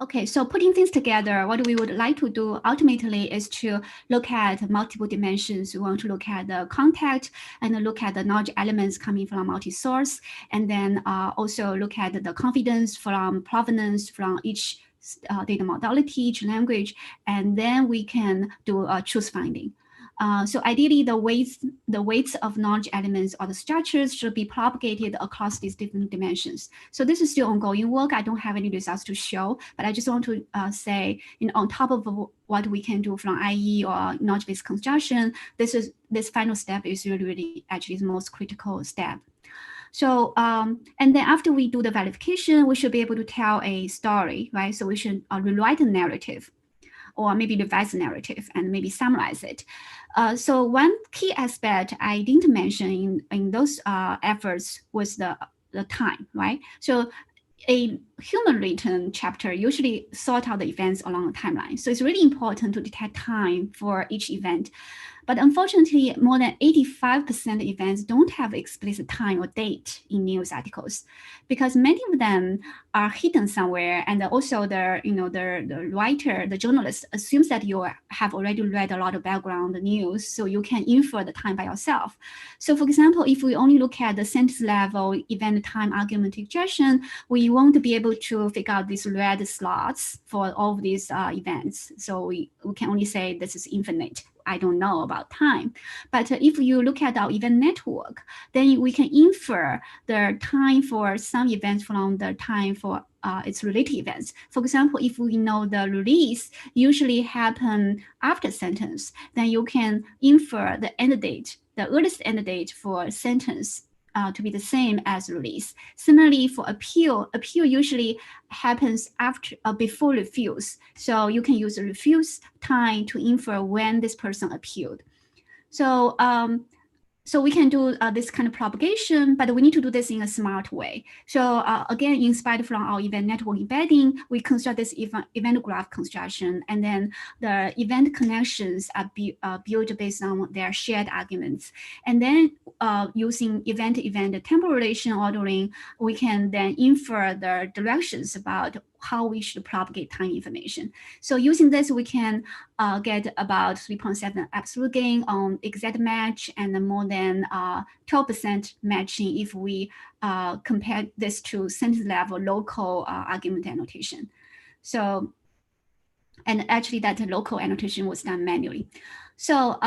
Okay, so putting things together, what we would like to do ultimately is to look at multiple dimensions. We want to look at the context and look at the knowledge elements coming from multi-source, and then also look at the confidence from provenance from each data modality, each language, and then we can do a truth finding. So ideally, the weights of knowledge elements or the structures should be propagated across these different dimensions. So this is still ongoing work. I don't have any results to show, but I just want to say, on top of what we can do from IE or knowledge-based construction, this final step is really actually the most critical step. So, and then after we do the verification, we should be able to tell a story, right? So we should rewrite a narrative, or maybe revise the narrative and maybe summarize it. So one key aspect I didn't mention in those efforts was the time, right? So a human written chapter usually sort out the events along the timeline. So it's really important to detect time for each event. But unfortunately, more than 85% of events don't have explicit time or date in news articles, because many of them are hidden somewhere, and also the writer, the journalist, assumes that you have already read a lot of background news, so you can infer the time by yourself. So, for example, if we only look at the sentence level event time argument injection, we won't be able to figure out these red slots for all of these events. So we can only say this is infinite. I don't know about time. But if you look at our event network, then we can infer the time for some events from the time for its related events. For example, if we know the release usually happen after sentence, then you can infer the end date the earliest end date for sentence to be the same as release. Similarly, for appeal usually happens after before refuse. So you can use the refuse time to infer when this person appealed. So so we can do this kind of propagation, but we need to do this in a smart way. So again, inspired from our event network embedding, we construct this event graph construction, and then the event connections are built based on their shared arguments. And then using event-event temporal relation ordering, we can then infer the directions about how we should propagate time information. So using this, we can get about 3.7 absolute gain on exact match and more than 12% matching if we compare this to sentence level local argument annotation. So, and actually that local annotation was done manually. So,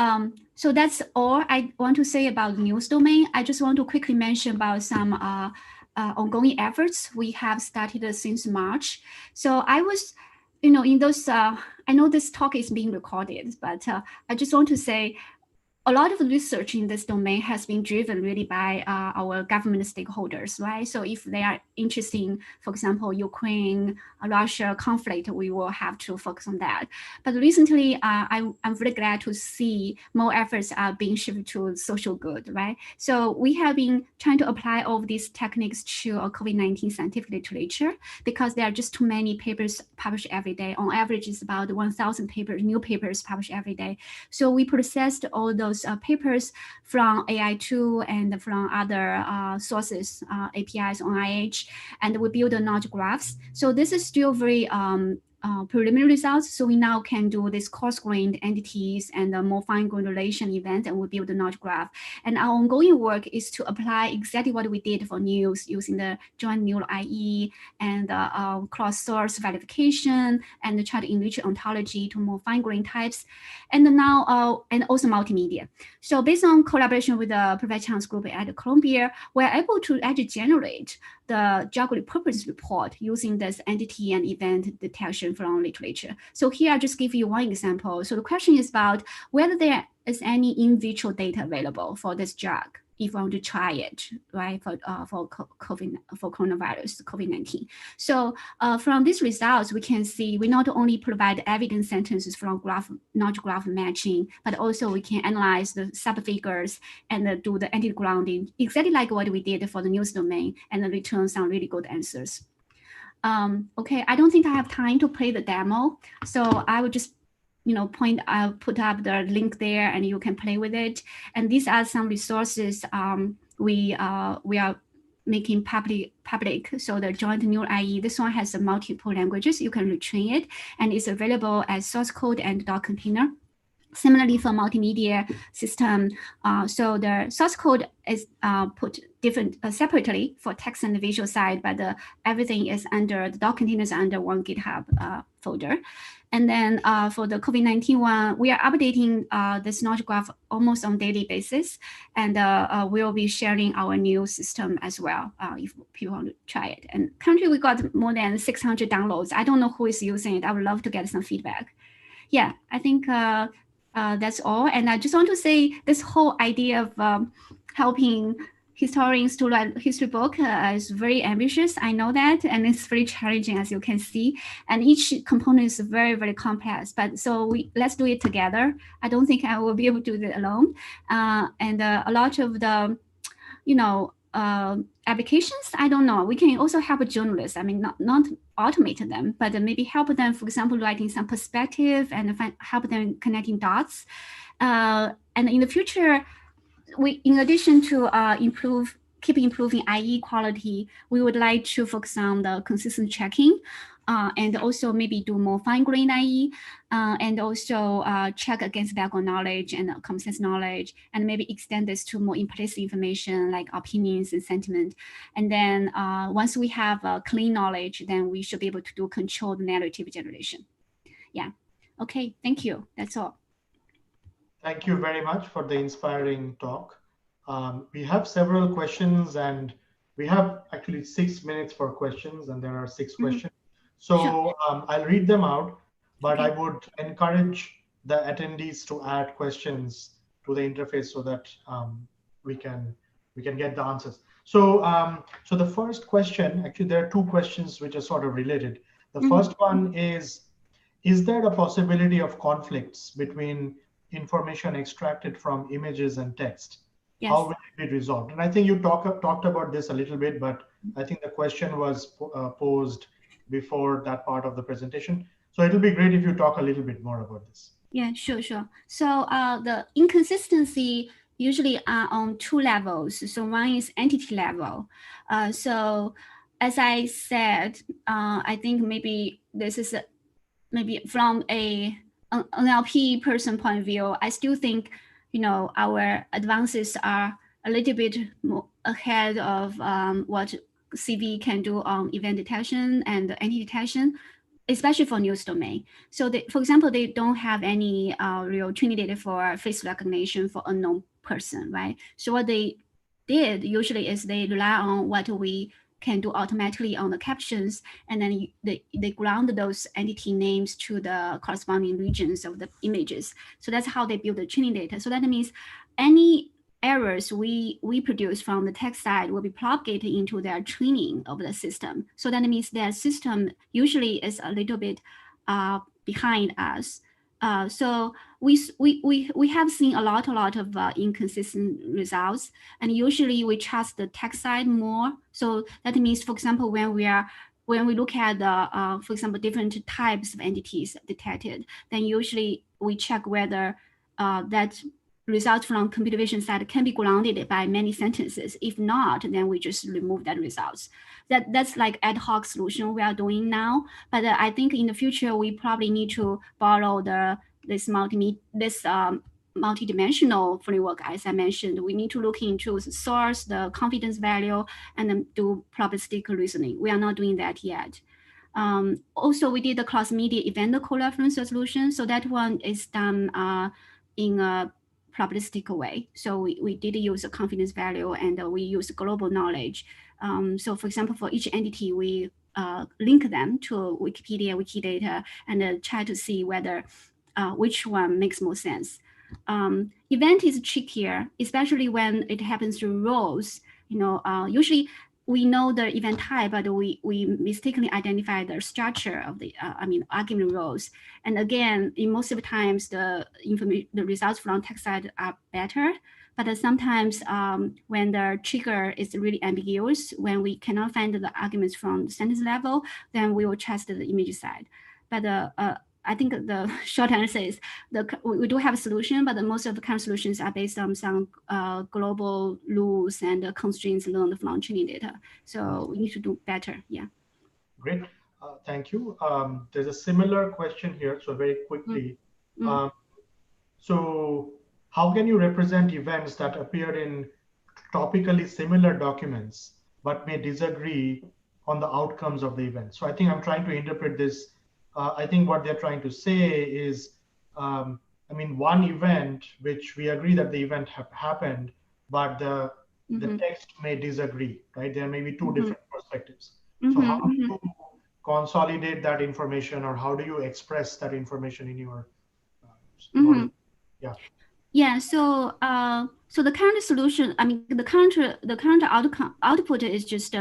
so that's all I want to say about news domain. I just want to quickly mention about some ongoing efforts we have started since March. So I was, in those, I know this talk is being recorded, but I just want to say a lot of research in this domain has been driven really by our government stakeholders, right? So if they are interested in, for example, Ukraine, Russia conflict, we will have to focus on that. But recently, I'm very glad to see more efforts are being shifted to social good, right? So we have been trying to apply all of these techniques to COVID-19 scientific literature because there are just too many papers published every day. On average, it's about 1,000 papers, new papers published every day. So we processed all those papers from AI2 and from other sources, APIs on IH, and we build the knowledge graphs. So this is still very preliminary results. So we now can do this coarse-grained entities and a more fine-grained relation event, and we build the knowledge graph. And our ongoing work is to apply exactly what we did for news using the joint neural IE and cross-source verification and try to enrich ontology to more fine-grained types. And now, and also multimedia. So based on collaboration with the Professor Chang's group at Columbia, we're able to actually generate the geographic purpose report using this entity and event detection from literature. So here I just give you one example. So the question is about whether there is any in vitro data available for this drug if I want to try it, right, for coronavirus, COVID-19. So from these results, we can see we not only provide evidence sentences from knowledge graph matching, but also we can analyze the subfigures and do the entity grounding, exactly like what we did for the news domain, and then return some really good answers. Okay, I don't think I have time to play the demo, so I would just put up the link there and you can play with it. And these are some resources we are making public. So the joint neural IE, this one has multiple languages. You can retrain it and it's available as source code and Docker container. Similarly for multimedia system, so the source code is put different separately for text and the visual side, but everything is under the Docker containers under one GitHub folder. And then for the COVID-19 one, we are updating this knowledge graph almost on a daily basis, and we'll be sharing our new system as well if people want to try it. And currently we got more than 600 downloads. I don't know who is using it. I would love to get some feedback. Yeah, I think that's all. And I just want to say this whole idea of helping historians to write history book is very ambitious. I know that, and it's very challenging, as you can see. And each component is very, very complex. But so let's do it together. I don't think I will be able to do it alone. And a lot of the, applications, I don't know. We can also help journalists. I mean, not automate them, but maybe help them, for example, writing some perspective and help them connecting dots. And in the future, we, in addition to keep improving IE quality, we would like to focus on the consistent checking and also maybe do more fine-grained IE and also check against background knowledge and common sense knowledge, and maybe extend this to more implicit information like opinions and sentiment. And then once we have clean knowledge, then we should be able to do controlled narrative generation. Yeah. Okay, thank you. That's all. Thank you very much for the inspiring talk. We have several questions, and we have actually 6 minutes for questions, and there are 6 questions. So sure. I'll read them out, but okay. I would encourage the attendees to add questions to the interface so that we can get the answers. So so the first question, actually there are two questions which are sort of related. The first one is there a possibility of conflicts between information extracted from images and text? Yes. How will it be resolved? And I think you talked about this a little bit, but I think the question was posed before that part of the presentation. So it'll be great if you talk a little bit more about this. Yeah, sure. So the inconsistency usually are on two levels. So one is entity level. So as I said, I think maybe this is maybe from an NLP person point of view, I still think, our advances are a little bit more ahead of what CV can do on event detection and entity detection, especially for news domain. So for example, they don't have any real training data for face recognition for unknown person, right? So what they did usually is they rely on what we can do automatically on the captions, and then they ground those entity names to the corresponding regions of the images. So that's how they build the training data. So that means any errors we produce from the text side will be propagated into their training of the system. So that means their system usually is a little bit behind us. So we have seen a lot of inconsistent results, and usually we trust the text side more. So that means, for example, when we look at the for example, different types of entities detected, then usually we check whether that results from computer vision side can be grounded by many sentences. If not, then we just remove that results. That's like ad hoc solution we are doing now. But I think in the future, we probably need to borrow this multidimensional framework, as I mentioned. We need to look into the source, the confidence value, and then do probabilistic reasoning. We are not doing that yet. Also, we did the cross-media event co-reference resolution. So that one is done in a probabilistic way. So we did use a confidence value, and we use global knowledge. So for example, for each entity, we link them to Wikipedia, Wikidata, and try to see whether which one makes more sense. Event is trickier, especially when it happens through rows. Usually we know the event type, but we mistakenly identify the structure of the argument rows. And again, in most of the times, the results from text side are better. But sometimes when the trigger is really ambiguous, when we cannot find the arguments from the sentence level, then we will trust the image side. But I think the short answer is we do have a solution, but most of the current solutions are based on some global rules and constraints learned from training data. So we need to do better. Yeah. Great. Thank you. There's a similar question here. So very quickly. So how can you represent events that appear in topically similar documents, but may disagree on the outcomes of the event? So I think I'm trying to interpret this. I think what they're trying to say is, one event, which we agree that the event happened, but the text may disagree, right? There may be two different perspectives. So how do you consolidate that information, or how do you express that information in your model? Yeah. Yeah. So so the current solution, the current output is just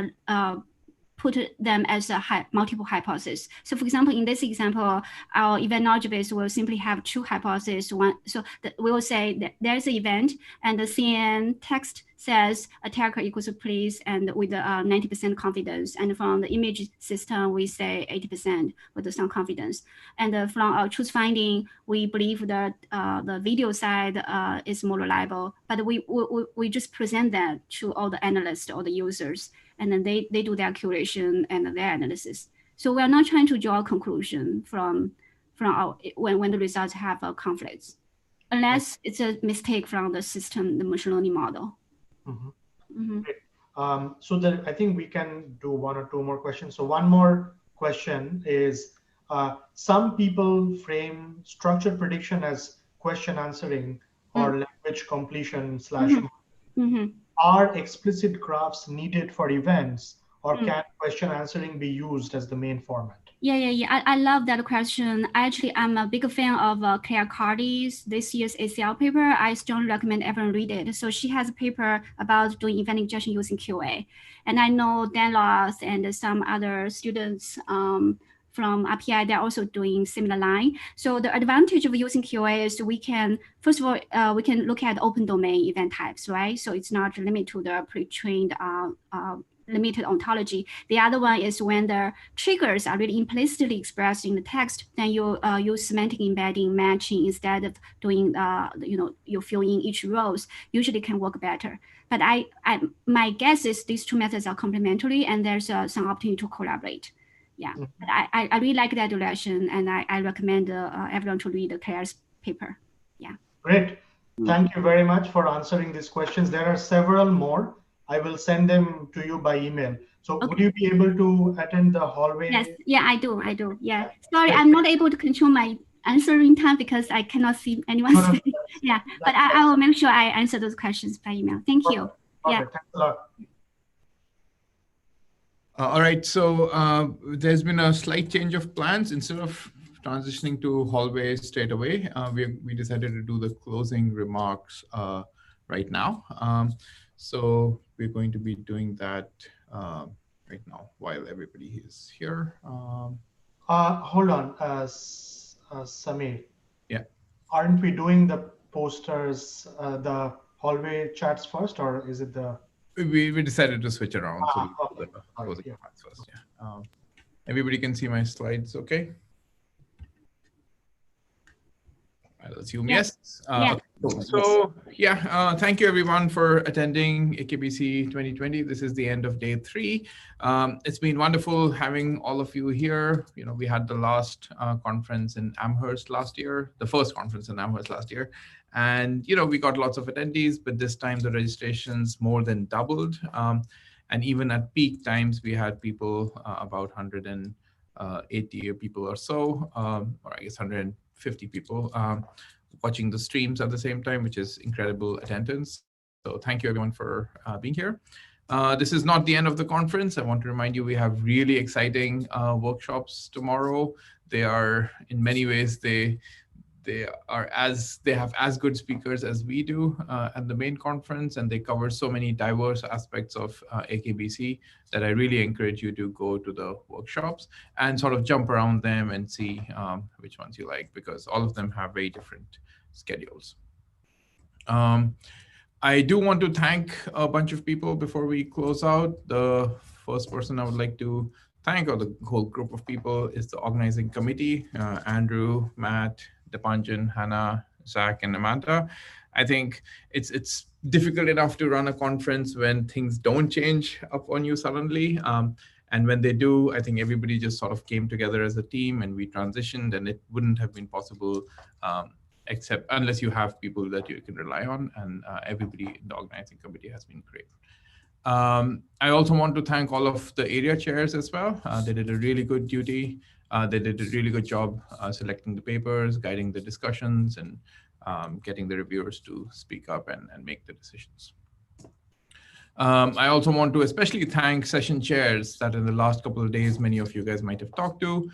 put them as a multiple hypothesis. So for example, in this example, our event knowledge base will simply have two hypotheses. One, so we will say that there's an event, and the CNN text says attacker equals police, and with 90% confidence. And from the image system, we say 80% with some confidence. And from our truth finding, we believe that the video side is more reliable. But we just present that to all the analysts or the users, and then they do their curation and their analysis. So we are not trying to draw a conclusion from our when the results have conflicts, unless it's a mistake from the system, the machine learning model. Great. So then I think we can do one or two more questions. So one more question is, some people frame structured prediction as question answering or language completion / Are explicit graphs needed for events, or can question answering be used as the main format? Yeah. I love that question. Actually, I'm a big fan of Claire Cardy's this year's ACL paper. I strongly recommend everyone read it. So she has a paper about doing event injection using QA. And I know Dan Loss and some other students from RPI, they're also doing similar line. So the advantage of using QA is we can, first of all, we can look at open domain event types, right? So it's not limited to the pre-trained limited ontology. The other one is when the triggers are really implicitly expressed in the text, then you use semantic embedding matching instead of doing, you fill in each rows, usually can work better. But my guess is these two methods are complementary and there's some opportunity to collaborate. Yeah, but I really like that direction and I recommend everyone to read Claire's paper. Yeah. Great. Thank you very much for answering these questions. There are several more. I will send them to you by email. So okay. Would you be able to attend the hallway? Yes, yeah, I do. Yeah. Sorry, I'm not able to control my answering time because I cannot see anyone's face. Yeah, but I will make sure I answer those questions by email. Thank you. Yeah. Thanks a lot. All right, so there's been a slight change of plans. Instead of transitioning to hallway straight away, we decided to do the closing remarks right now. So we're going to be doing that right now while everybody is here. Hold on, Samir. Yeah. Aren't we doing the posters, the hallway chats first, or is it the? We decided to switch around. Okay. First, yeah. Everybody can see my slides, okay? I'll assume yes. Yeah. Okay. So yeah, thank you everyone for attending AKBC 2020. This is the end of day 3. It's been wonderful having all of you here. You know, we had the last conference in Amherst last year, the first conference in Amherst last year. And, you know, we got lots of attendees, but this time the registrations more than doubled. And even at peak times, we had people, about 180 people or so, or I guess 150 people watching the streams at the same time, which is incredible attendance. So thank you everyone for being here. This is not the end of the conference. I want to remind you, we have really exciting workshops tomorrow. They are, in many ways, they have as good speakers as we do at the main conference, and they cover so many diverse aspects of AKBC that I really encourage you to go to the workshops and sort of jump around them and see which ones you like, because all of them have very different schedules. I do want to thank a bunch of people before we close out. The first person I would like to thank, or the whole group of people, is the organizing committee, Andrew, Matt, Dipanjan, Hannah, Zach, and Amanda. I think it's difficult enough to run a conference when things don't change up on you suddenly. And when they do, I think everybody just sort of came together as a team and we transitioned, and it wouldn't have been possible except unless you have people that you can rely on, and everybody in the organizing committee has been great. I also want to thank all of the area chairs as well. They did a really good duty. They did a really good job selecting the papers, guiding the discussions, and getting the reviewers to speak up and make the decisions. I also want to especially thank session chairs that in the last couple of days, many of you guys might have talked to,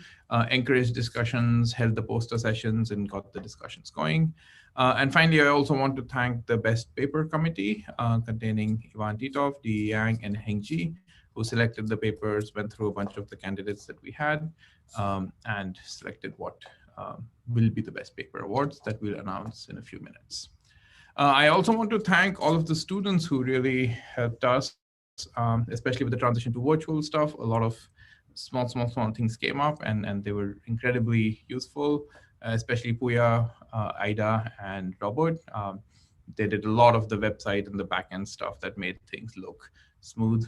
encouraged discussions, held the poster sessions, and got the discussions going. And finally, I also want to thank the Best Paper Committee containing Ivan Titov, Di Yang, and Heng Ji, who selected the papers, went through a bunch of the candidates that we had, and selected what will be the best paper awards that we'll announce in a few minutes. I also want to thank all of the students who really helped us, especially with the transition to virtual stuff. A lot of small things came up, and they were incredibly useful, especially Puya, Ida, and Robert. They did a lot of the website and the backend stuff that made things look smooth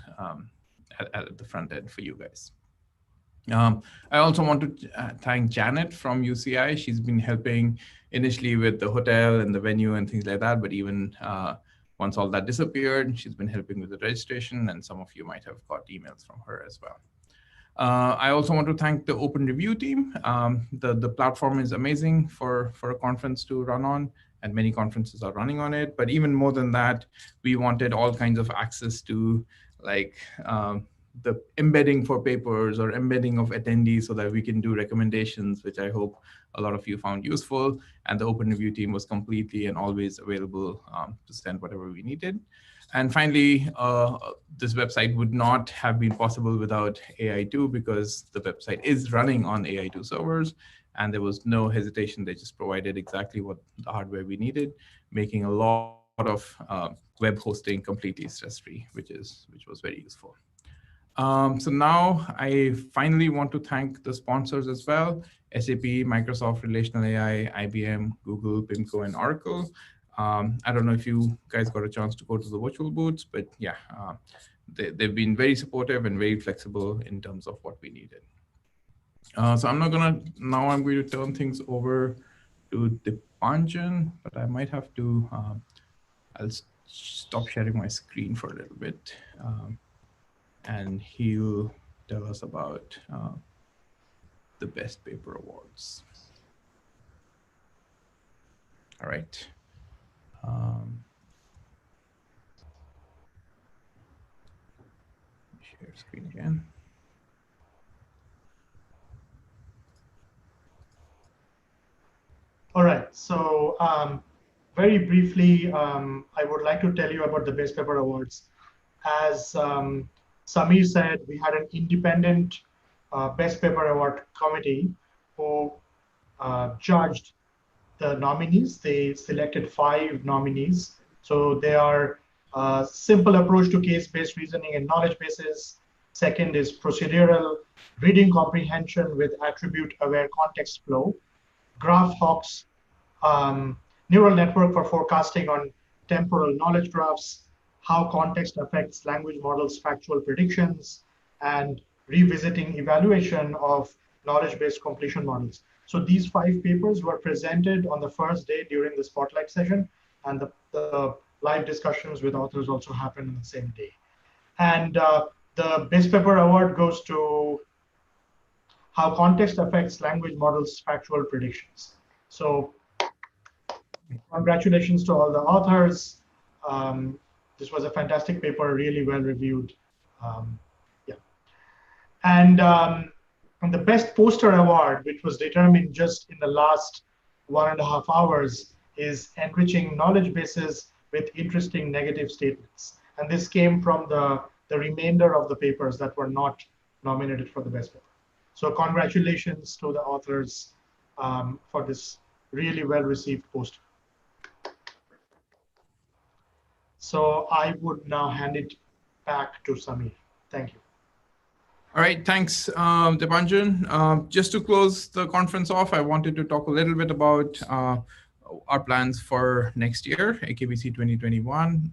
at the front end for you guys. I also want to thank Janet from UCI. She's been helping initially with the hotel and the venue and things like that, but even once all that disappeared, she's been helping with the registration, and some of you might have got emails from her as well. I also want to thank the Open Review team. The platform is amazing for a conference to run on, and many conferences are running on it. But even more than that, we wanted all kinds of access to like the embedding for papers or embedding of attendees so that we can do recommendations, which I hope a lot of you found useful. And the open review team was completely and always available to send whatever we needed. And finally, this website would not have been possible without AI2 because the website is running on AI2 servers, and there was no hesitation. They just provided exactly what the hardware we needed, making a lot of web hosting completely stress-free, which was very useful. So now I finally want to thank the sponsors as well: SAP, Microsoft Relational AI, IBM, Google, PIMCO, and Oracle. I don't know if you guys got a chance to go to the virtual booths, but yeah, they've been very supportive and very flexible in terms of what we needed. So I'm going to turn things over to Dipanjan, but I might have to, I'll stop sharing my screen for a little bit. And he'll tell us about the Best Paper Awards. All right. Share screen again. All right, so very briefly, I would like to tell you about the Best Paper Awards. As Samir said, we had an independent Best Paper Award committee who judged the nominees. They selected 5 nominees. So they are simple approach to case-based reasoning and knowledge bases. Second is procedural reading comprehension with attribute-aware context flow. Graph Hawks, neural network for forecasting on temporal knowledge graphs, how context affects language models' factual predictions, and revisiting evaluation of knowledge-based completion models. So these 5 papers were presented on the first day during the spotlight session, and the live discussions with authors also happened on the same day. And the Best Paper Award goes to how context affects language models' factual predictions. So congratulations to all the authors. This was a fantastic paper, really well reviewed. Yeah. And the Best Poster Award, which was determined just in the last 1.5 hours, is enriching knowledge bases with interesting negative statements. And this came from the remainder of the papers that were not nominated for the Best Paper. So congratulations to the authors for this really well-received poster. So I would now hand it back to Samir. Thank you. All right, thanks, Dipanjan. Just to close the conference off, I wanted to talk a little bit about our plans for next year, AKBC 2021.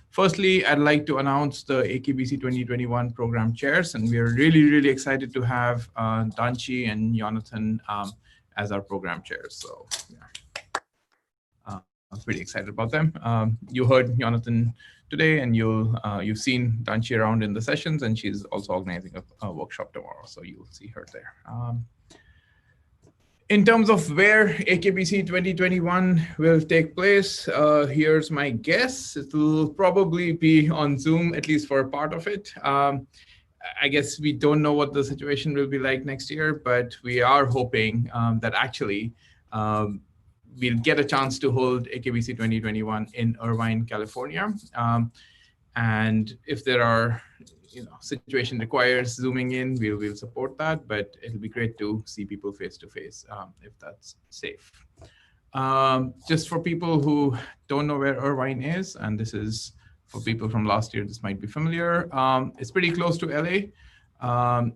Firstly, I'd like to announce the AKBC 2021 program chairs, and we are really, really excited to have Danchi and Jonathan as our program chairs. So yeah, I'm pretty excited about them. You heard Jonathan today, and you've seen Danchi around in the sessions, and she's also organizing a workshop tomorrow, so you'll see her there. In terms of where AKBC 2021 will take place, here's my guess. It will probably be on Zoom, at least for a part of it. I guess we don't know what the situation will be like next year, but we are hoping that actually we'll get a chance to hold AKBC 2021 in Irvine, California. And if there are, situation requires zooming in, we'll support that, but it'll be great to see people face to face if that's safe. Just for people who don't know where Irvine is, and this is for people from last year, this might be familiar. It's pretty close to LA.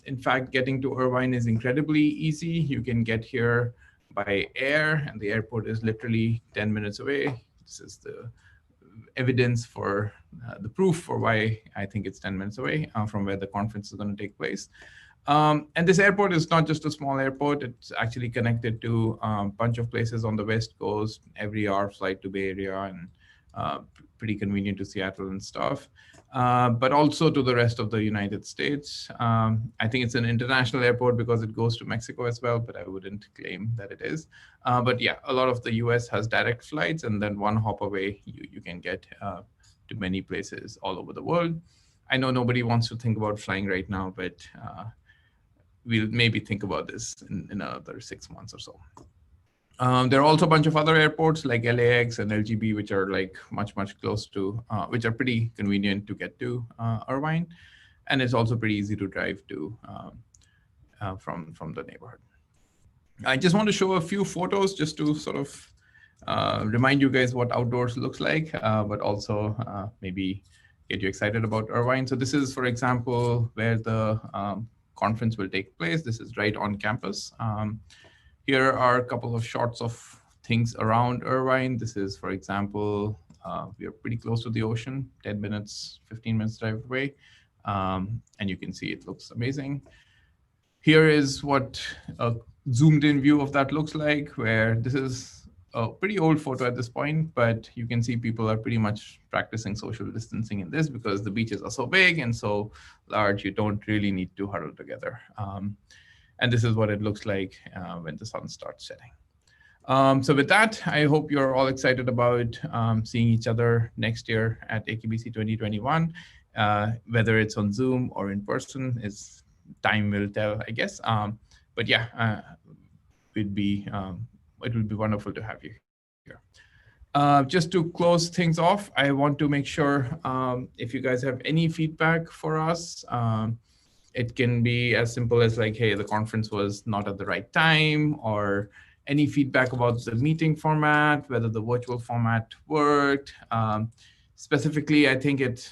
In fact, getting to Irvine is incredibly easy. You can get here by air, and the airport is literally 10 minutes away. This is the evidence for the proof for why I think it's 10 minutes away from where the conference is going to take place. And this airport is not just a small airport. It's actually connected to a bunch of places on the West Coast, every hour flight to Bay Area, and pretty convenient to Seattle and stuff, but also to the rest of the United States. I think it's an international airport because it goes to Mexico as well, but I wouldn't claim that it is. But yeah, a lot of the US has direct flights, and then one hop away, you can get to many places all over the world. I know nobody wants to think about flying right now, but we'll maybe think about this in another 6 months or so. There are also a bunch of other airports like LAX and LGB, which are like much close to, which are pretty convenient to get to Irvine. And it's also pretty easy to drive to from the neighborhood. I just want to show a few photos just to sort of remind you guys what outdoors looks like, but also maybe get you excited about Irvine. So this is, for example, where the conference will take place. This is right on campus. Here are a couple of shots of things around Irvine. This is, for example, we are pretty close to the ocean, 10 minutes, 15 minutes drive away. And you can see it looks amazing. Here is what a zoomed in view of that looks like, where this is a pretty old photo at this point, but you can see people are pretty much practicing social distancing in this because the beaches are so big and so large, you don't really need to huddle together. And this is what it looks like when the sun starts setting. So with that, I hope you're all excited about seeing each other next year at AKBC 2021, whether it's on Zoom or in person, is time will tell, I guess. But yeah, it would be wonderful to have you here. Just to close things off, I want to make sure if you guys have any feedback for us, it can be as simple as like, hey, the conference was not at the right time, or any feedback about the meeting format, whether the virtual format worked. Specifically, I think it's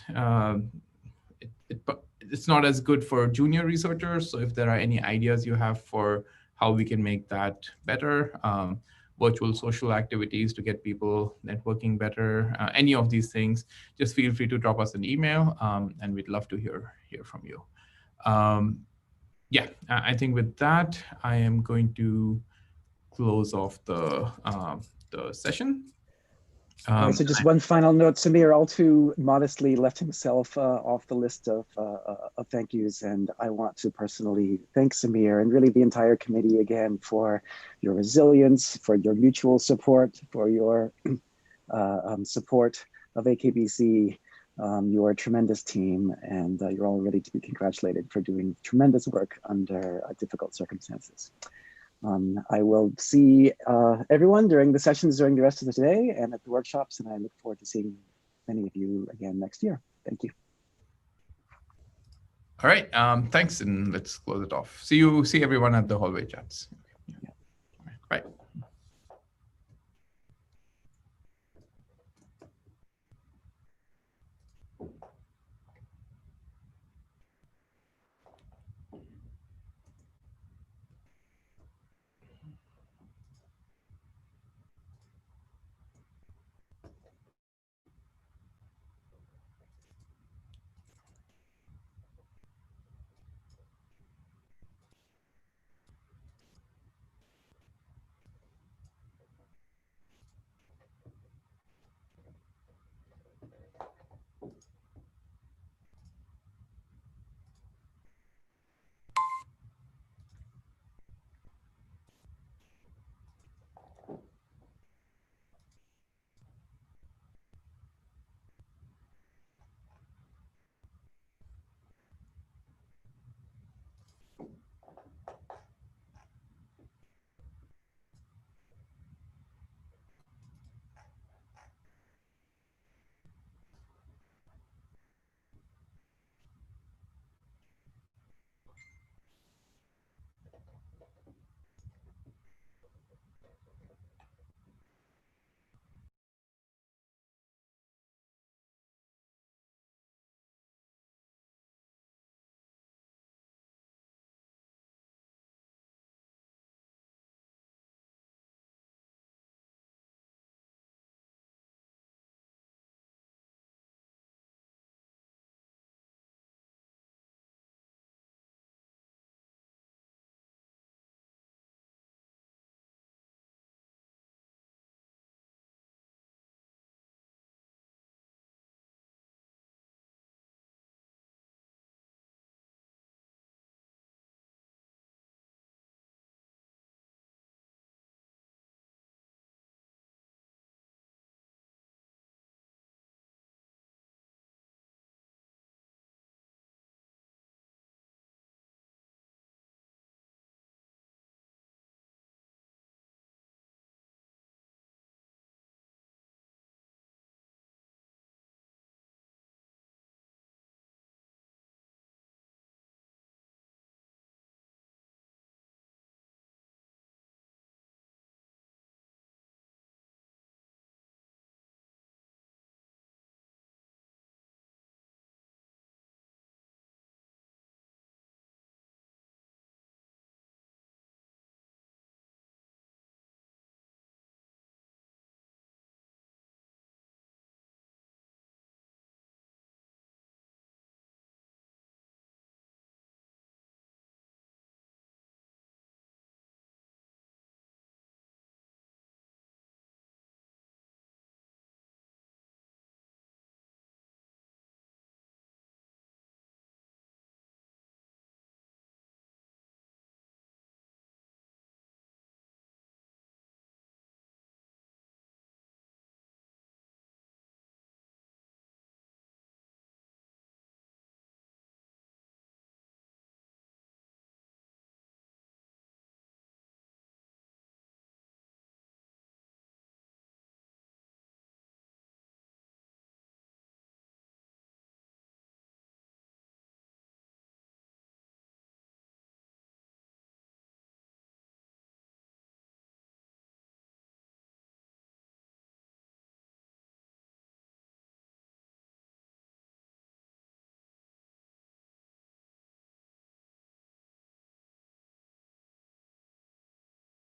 not as good for junior researchers. So if there are any ideas you have for how we can make that better, virtual social activities to get people networking better, any of these things, just feel free to drop us an email, and we'd love to hear from you. Yeah, I think with that, I am going to close off the session. So just one final note, Samir all too modestly left himself off the list of thank yous, and I want to personally thank Samir and really the entire committee again for your resilience, for your mutual support, for your support of AKBC. You're a tremendous team, and you're all ready to be congratulated for doing tremendous work under difficult circumstances. I will see everyone during the sessions during the rest of the day and at the workshops, and I look forward to seeing many of you again next year. Thank you. All right, thanks, and let's close it off. See everyone at the hallway chats. Yeah. All right, bye.